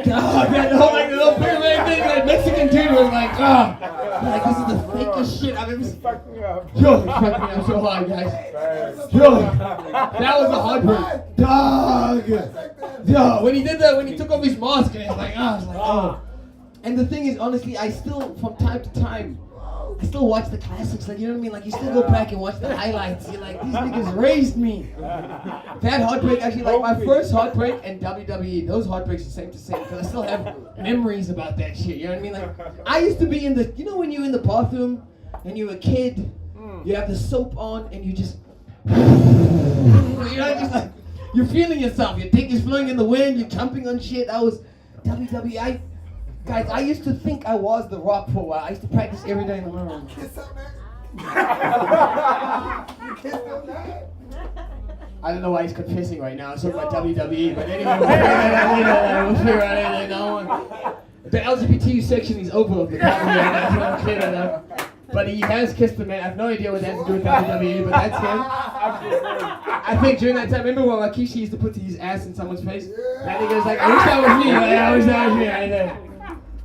God, man, the whole like the little thing, that Mexican dude was like, like this is the fakest shit I've ever seen. Yo, it fucked me up so hard, guys. Yo, that was a hard one. Dog. Yo, when he took off his mask and it's like, I was like, oh. And the thing is, honestly, I still, from time to time, I still watch the classics, like, you know what I mean? Like, you still go back and watch the highlights. You're like, these niggas raised me. That heartbreak, actually, like, my first heartbreak and WWE, those heartbreaks are same to same, because I still have memories about that shit, you know what I mean? Like, I used to be in the, you know when you're in the bathroom, and you're a kid, you have the soap on, and you just, you know, just like, you're feeling yourself, your dick is flowing in the wind, you're jumping on shit. That was WWE. Guys, I used to think I was The Rock for a while. I used to practice every day in the room. I don't know why he's confessing right now. It's talking about WWE, but anyway, we'll figure out anything. The LGBT section is over of the comedy. But he has kissed the man. I have no idea what that has to do with WWE, but that's him. I think during that time, remember when Lakeisha used to put his ass in someone's face? That nigga was like, I wish that was me. Like, I wish that was me. I know.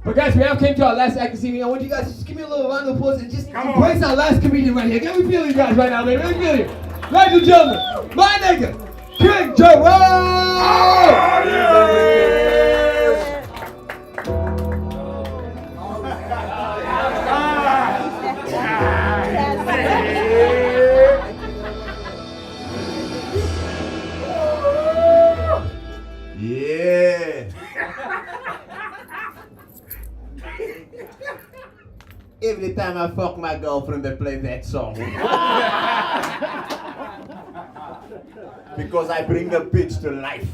But guys, we have came to our last act this evening. I want you guys to just give me a little round of applause and just embrace our last comedian right here. Let me feel you guys right now, baby. Let me feel you. Ladies and gentlemen, my nigga, King Yeah. Every time I fuck my girlfriend, they play that song. Because I bring the bitch to life.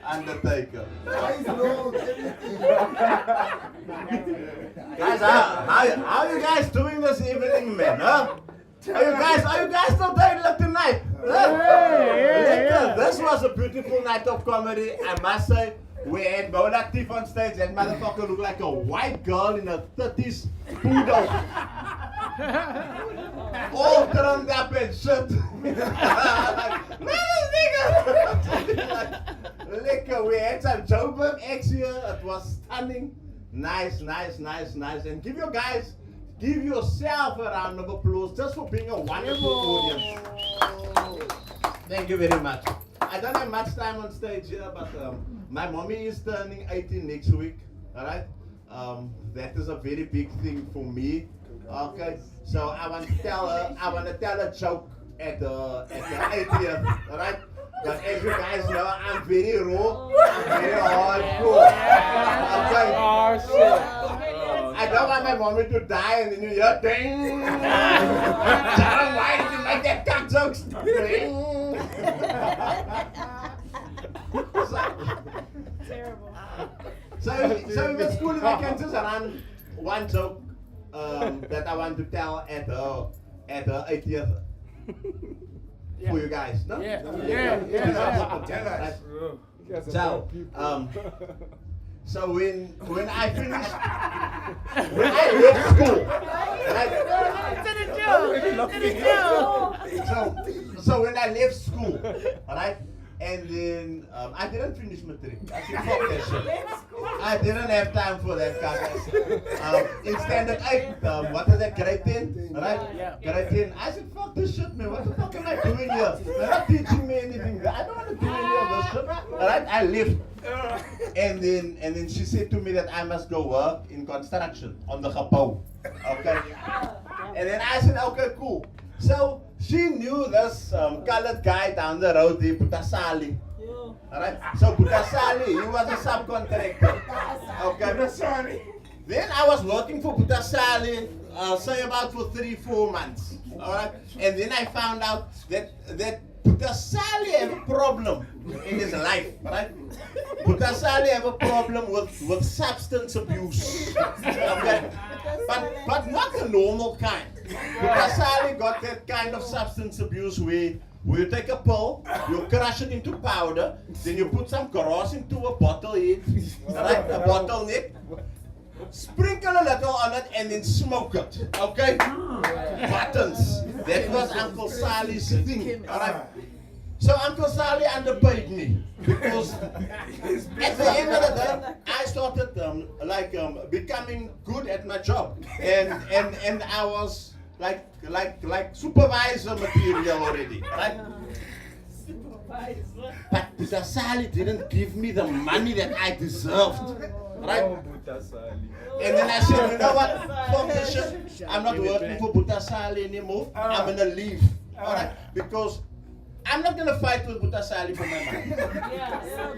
Undertaker. Guys, how are you guys doing this evening, man? Huh? Are you guys still doing it tonight? This was a beautiful night of comedy, I must say. We had Mo Latif on stage. That motherfucker looked like a white girl in her 30s poodle. All turned up and shit. Like, nigga! Liquor, we had some Joburg acts here. It was stunning. Nice. And give yourself a round of applause just for being a wonderful audience. Thank you very much. I don't have much time on stage here, but my mommy is turning 18 next week. Alright? That is a very big thing for me. Okay? So I want to tell her a joke at the 80th. Alright? But as you guys know, I'm very raw, I'm very hardcore. Okay? Oh shit. I don't want my mommy to die and then you hear ding. John, why did you make that cock jokes? Ding. Terrible. So in the school, I can just run one joke that I want to tell at the 80th for you guys. No? Yeah. So when I finished, when I left school, so when I left school, alright, and then I didn't finish matric. I said, fuck that shit. I didn't have time for that, guys. In standard 8, what is that, grade 10? Right? Yeah. Grade 10. I said, fuck this shit, man. What the fuck am I doing here? They're not teaching me anything. I don't want to do any of this shit. Alright, I left. And then she said to me that I must go work in construction on the gebouw. Okay? And then I said, okay, cool. So she knew this colored guy down the road, the Putasali. Alright? So Putasali, he was a subcontractor. Okay? Putasali. Then I was working for Putasali, say about for 3-4 months. Alright? And then I found out that Putasali have a problem in his life, right? Putasali have a problem with substance abuse. Okay? But not the normal kind. Putasali got that kind of substance abuse where you take a pill, you crush it into powder, then you put some grass into a bottle head, right? A bottle neck. Sprinkle a little on it and then smoke it, okay? Buttons. That was Uncle Sally's thing, alright? So Uncle Sally underpaid me because at the end of the day, I started becoming good at my job, and I was like supervisor material already, right? But Buddha Sali didn't give me the money that I deserved. Right? And then I said, you know what? Fuck this shit. I'm not working for Buddha Sali anymore. I'm gonna leave. Alright? Because I'm not gonna fight with Buddha Sali for my money.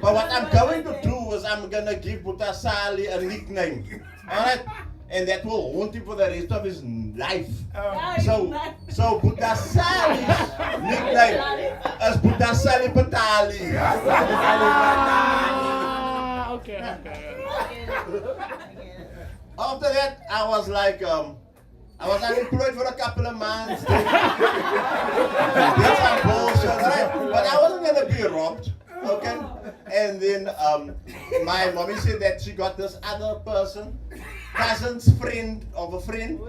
But what I'm going to do is I'm gonna give Buddha Sali a nickname. Alright? And that will haunt him for the rest of his life. So Buddha Sali's nickname is Buddha Sali Patali. Okay. After that, I was like, I was unemployed for a couple of months. Did some bullshit, right? But I wasn't gonna be robbed, okay? And then my mommy said that she got this other person, cousin's friend of a friend.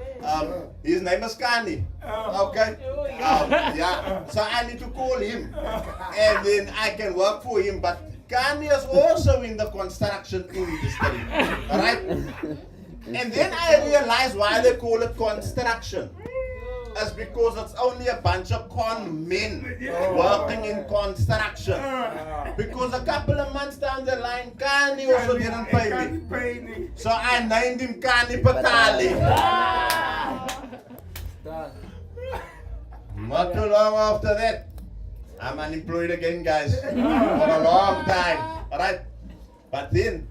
His name is Kani, okay? Yeah. So I need to call him, and then I can work for him. But Kani is also in the construction industry, all right? And then I realized why they call it construction. It's because it's only a bunch of con men working in construction. Because a couple of months down the line, Kani also didn't pay me. So I named him Kani Patali. Not too long after that, I'm unemployed again, guys. For a long time. Alright? But then,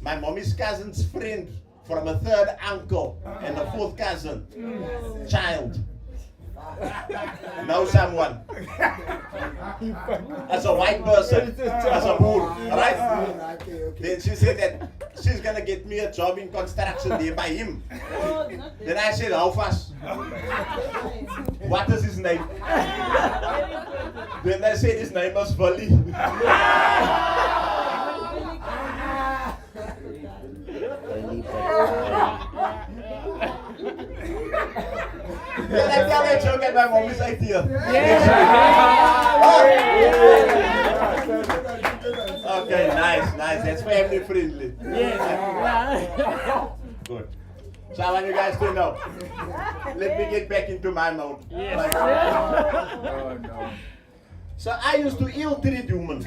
my mommy's cousin's friend, from a third uncle and a fourth cousin, child, know someone as a white person, as a bull, right? Then she said that she's gonna get me a job in construction there by him. Then I said, how fast? What is his name? Then I said his name was Vali. Can I tell a joke at my mommy's idea? Okay, nice. That's family friendly. Good. So I want you guys to know. Let me get back into my mode. So I used to ill-treat women.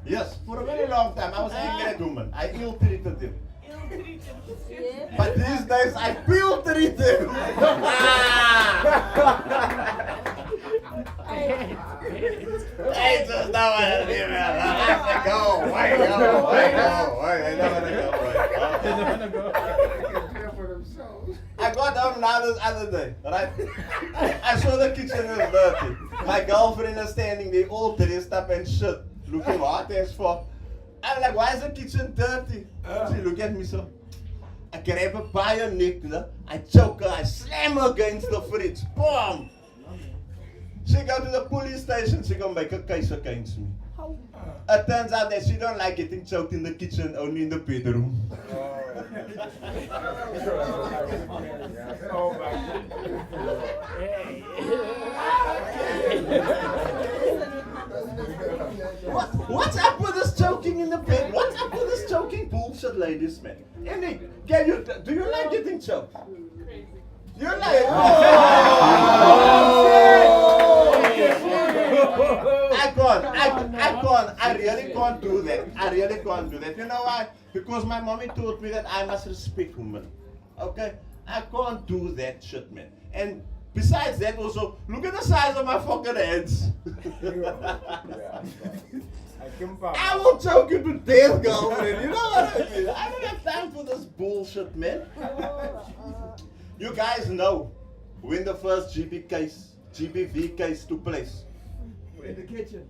Yes, for a very long time. I was an ignorant woman. I ill-treated them. But these days I ill-treat them. I just don't want to leave it. I have to go. Why go? I got home now this other day, right? I saw the kitchen is dirty. My girlfriend is standing there all dressed up and shit, looking hot as fuck. I'm like, why is the kitchen dirty? She look at me so. I grab her by her neck, I choke her, I slam her against the fridge. Boom! She go to the police station, she gonna make a case against me. It turns out that she don't like getting choked in the kitchen, only in the bedroom. What's up with this choking in the bed? What's up with this choking bullshit, ladies, man? Andy, do you like getting choked? You like? I really can't do that. You know why? Because my mommy taught me that I must respect women. Okay? I can't do that shit, man. And besides that also, look at the size of my fucking hands. I will choke you to death, girlfriend. You know what I mean? I don't have time for this bullshit, man. You guys know when the first GBV case took place. In the kitchen.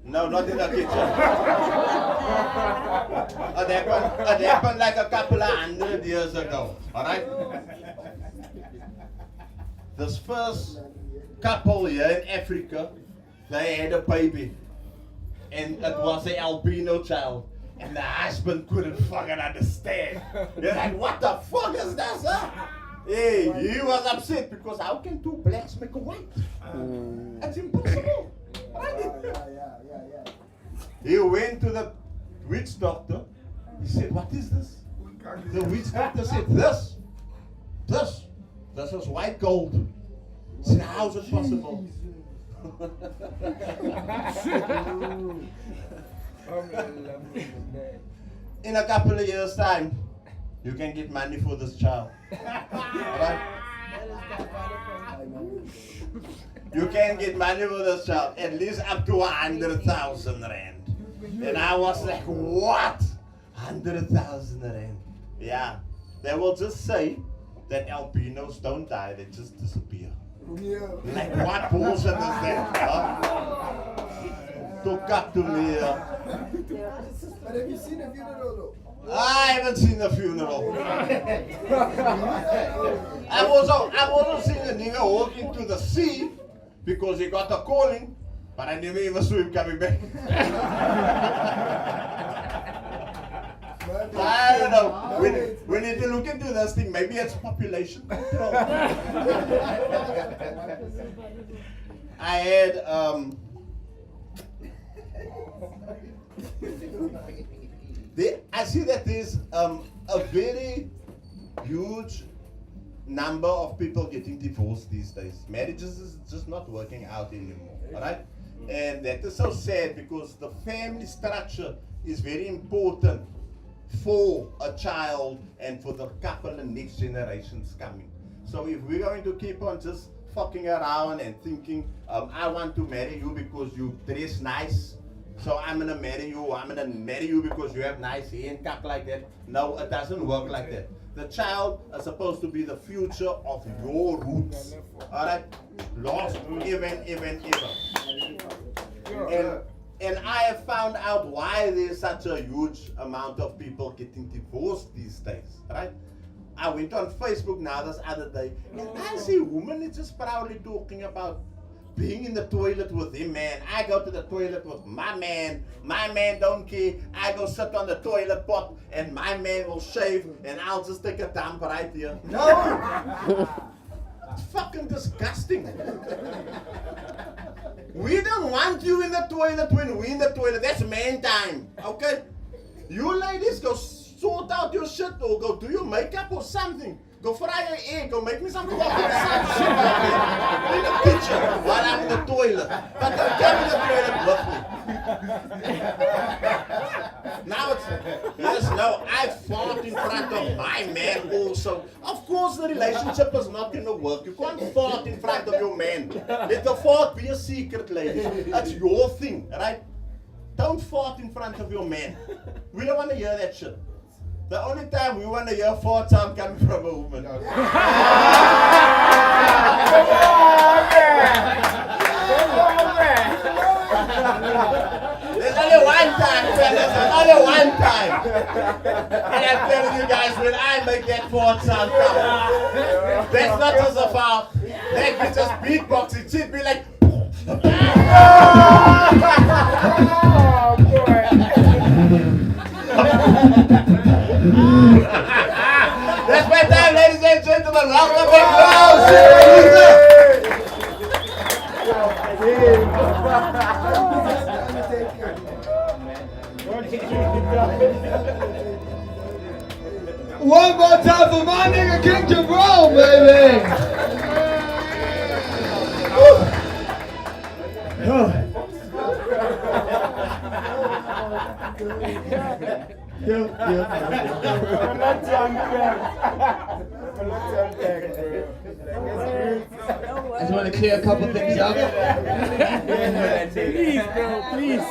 No, not in the kitchen. It happened like a couple of 100 years ago. Alright? This first couple here in Africa, they had a baby. And it was an albino child. And the husband couldn't fucking understand. They're like, what the fuck is this, huh? Hey, he was upset because how can two blacks make a white? That's impossible. He went to the witch doctor. He said, what is this? The witch doctor said, this is white gold. He said, how is it possible? In a couple of years' time, you can get money for this child. Alright? You can get money for this child, at least up to 100,000 rand. And I was like, what? 100,000 rand. Yeah. They will just say that albinos don't die, they just disappear. Yeah. Like, what bullshit is that? Huh? Talk up to me. But have you seen a funeral though? I haven't seen the funeral. I've also seen a nigga walk into the sea because he got a calling, but I never even saw him coming back. I don't know. We need to look into this thing. Maybe it's population control. I had I see that there's a very huge number of people getting divorced these days. Marriages is just not working out anymore, alright? And that is so sad because the family structure is very important for a child and for the couple and next generations coming. So if we're going to keep on just fucking around and thinking, I want to marry you because you dress nice, so I'm gonna marry you because you have nice hair and stuff like that. No, it doesn't work like that. The child is supposed to be the future of your roots. Alright? Lost even. And I have found out why there's such a huge amount of people getting divorced these days. Right? I went on Facebook now this other day and I see women just proudly talking about being in the toilet with him, man. I go to the toilet with my man don't care. I go sit on the toilet pot and my man will shave and I'll just take a dump right here. No! It's fucking disgusting. We don't want you in the toilet when we're in the toilet. That's man time, okay? You ladies go sort out your shit or go do your makeup or something. Go fry your egg, go make me some coffee, some shit out there in the kitchen while I'm in the toilet. But don't come in the toilet with me. Now it's, yes, no, I fought in front of my man also. Of course the relationship is not going to work. You can't fart in front of your man. Let the fart be a secret, ladies. That's your thing, right? Don't fart in front of your man. We don't want to hear that shit. The only time we want to hear fart sound coming from a woman. Come on, man! There's only one time, fellas. There's only one time. And I'm telling you guys, when I make that fart sound come, that's not just a fart. That be just beatboxing. She'd be like, oh, boy. That's my time, ladies and gentlemen. Welcome back One more time for my nigga King Jerome, baby. I just want to clear a couple things up. Please, bro, please.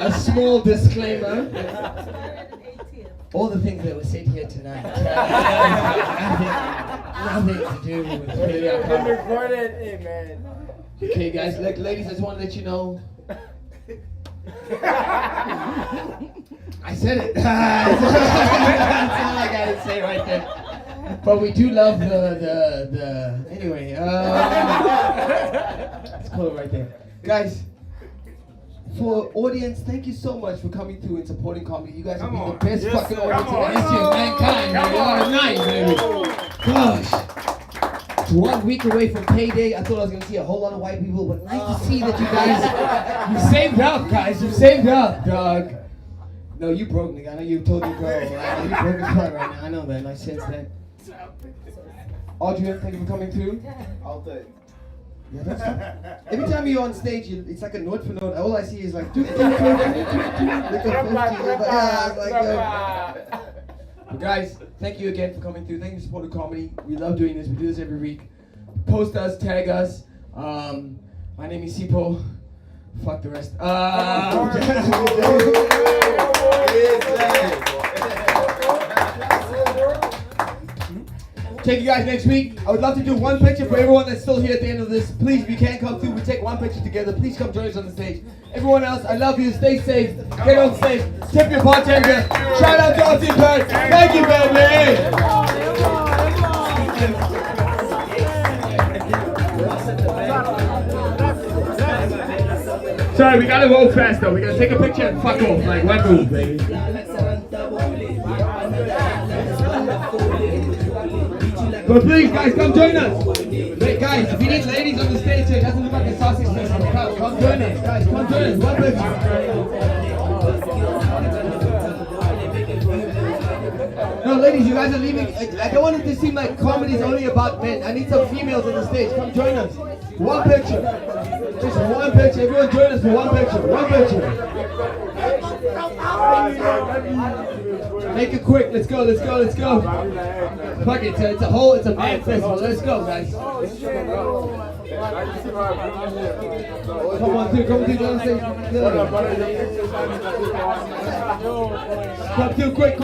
A small disclaimer. All the things that were said here tonight nothing to do with really our Been recorded, hey man. Okay, guys, ladies, I just want to let you know. I said it. That's all I gotta say right there. But we do love the anyway. Let's call it right there, guys. For audience, thank you so much for coming through and supporting comedy. You guys have been the best fucking audience in the history of mankind. Man. What a night, baby. Gosh. It's 1 week away from payday. I thought I was gonna see a whole lot of white people, but nice to see that you guys, you saved up, guys. You saved up, dog. No, you broke, nigga. I know you told your girl. You broke his heart right now. I know that. I sense that. Audrey, thank you for coming through. Altijd. Yeah, don't stop. Every time you're on stage, it's like a note for note. All I see is like, like a 50. But guys, thank you again for coming through. Thank you for supporting comedy. We love doing this. We do this every week. Post us, tag us. My name is Sipho. Fuck the rest. Take you guys next week. I would love to do one picture for everyone that's still here at the end of this. Please, if you can't come through, we take one picture together. Please come join us on the stage. Everyone else, I love you. Stay safe. Get on stage. Tip your bartender. Shout out to Obscene Parrot. Thank you, baby. Sorry, we gotta go fast though. We gotta take a picture and fuck off. Like one move, baby. But please, guys, come join us. Hey, guys, if you need ladies on the stage, so it doesn't look like a sausage fest on the crowd. Come join us, guys. Come join us. One picture. No, ladies, you guys are leaving. I don't want it to seem like comedy is only about men. I need some females on the stage. Come join us. One picture. Just one picture. Everyone join us for one picture. One picture. Make it quick. Let's go. Let's go. Let's go. Fuck it. It's a man festival. Let's go, guys. Come on through. Come through. Don't say. Come through. Quick.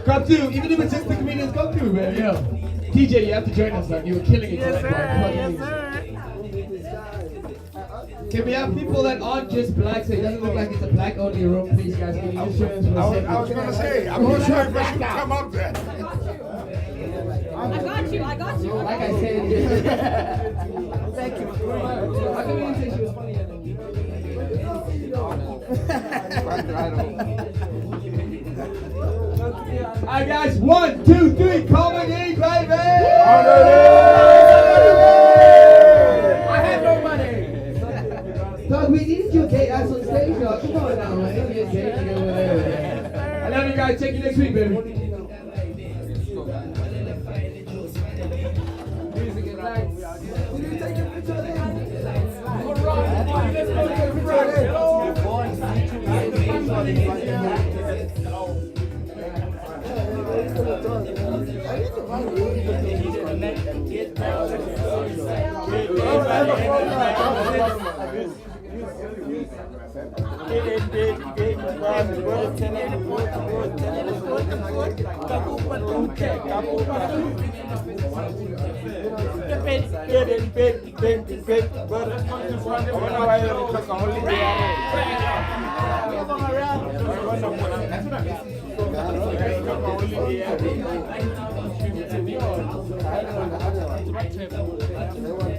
Come through. Even if it's just the comedians, come through, man. Yo. TJ, you have to join us, man. You were killing it tonight, man. Can we have people that aren't just black, so it doesn't look like it's a black only room, please, guys? Can you just join us for a second? I was gonna say, I'm gonna try to come up there. I got you. Like I said, thank you. How come you didn't say she was funny? Alright guys, 1, 2, 3, comedy, baby! I have no money! Dog, we needed you gay ass on stage, dog. Come on now, man. I love you guys. Take you next week, baby. Music and lights. That's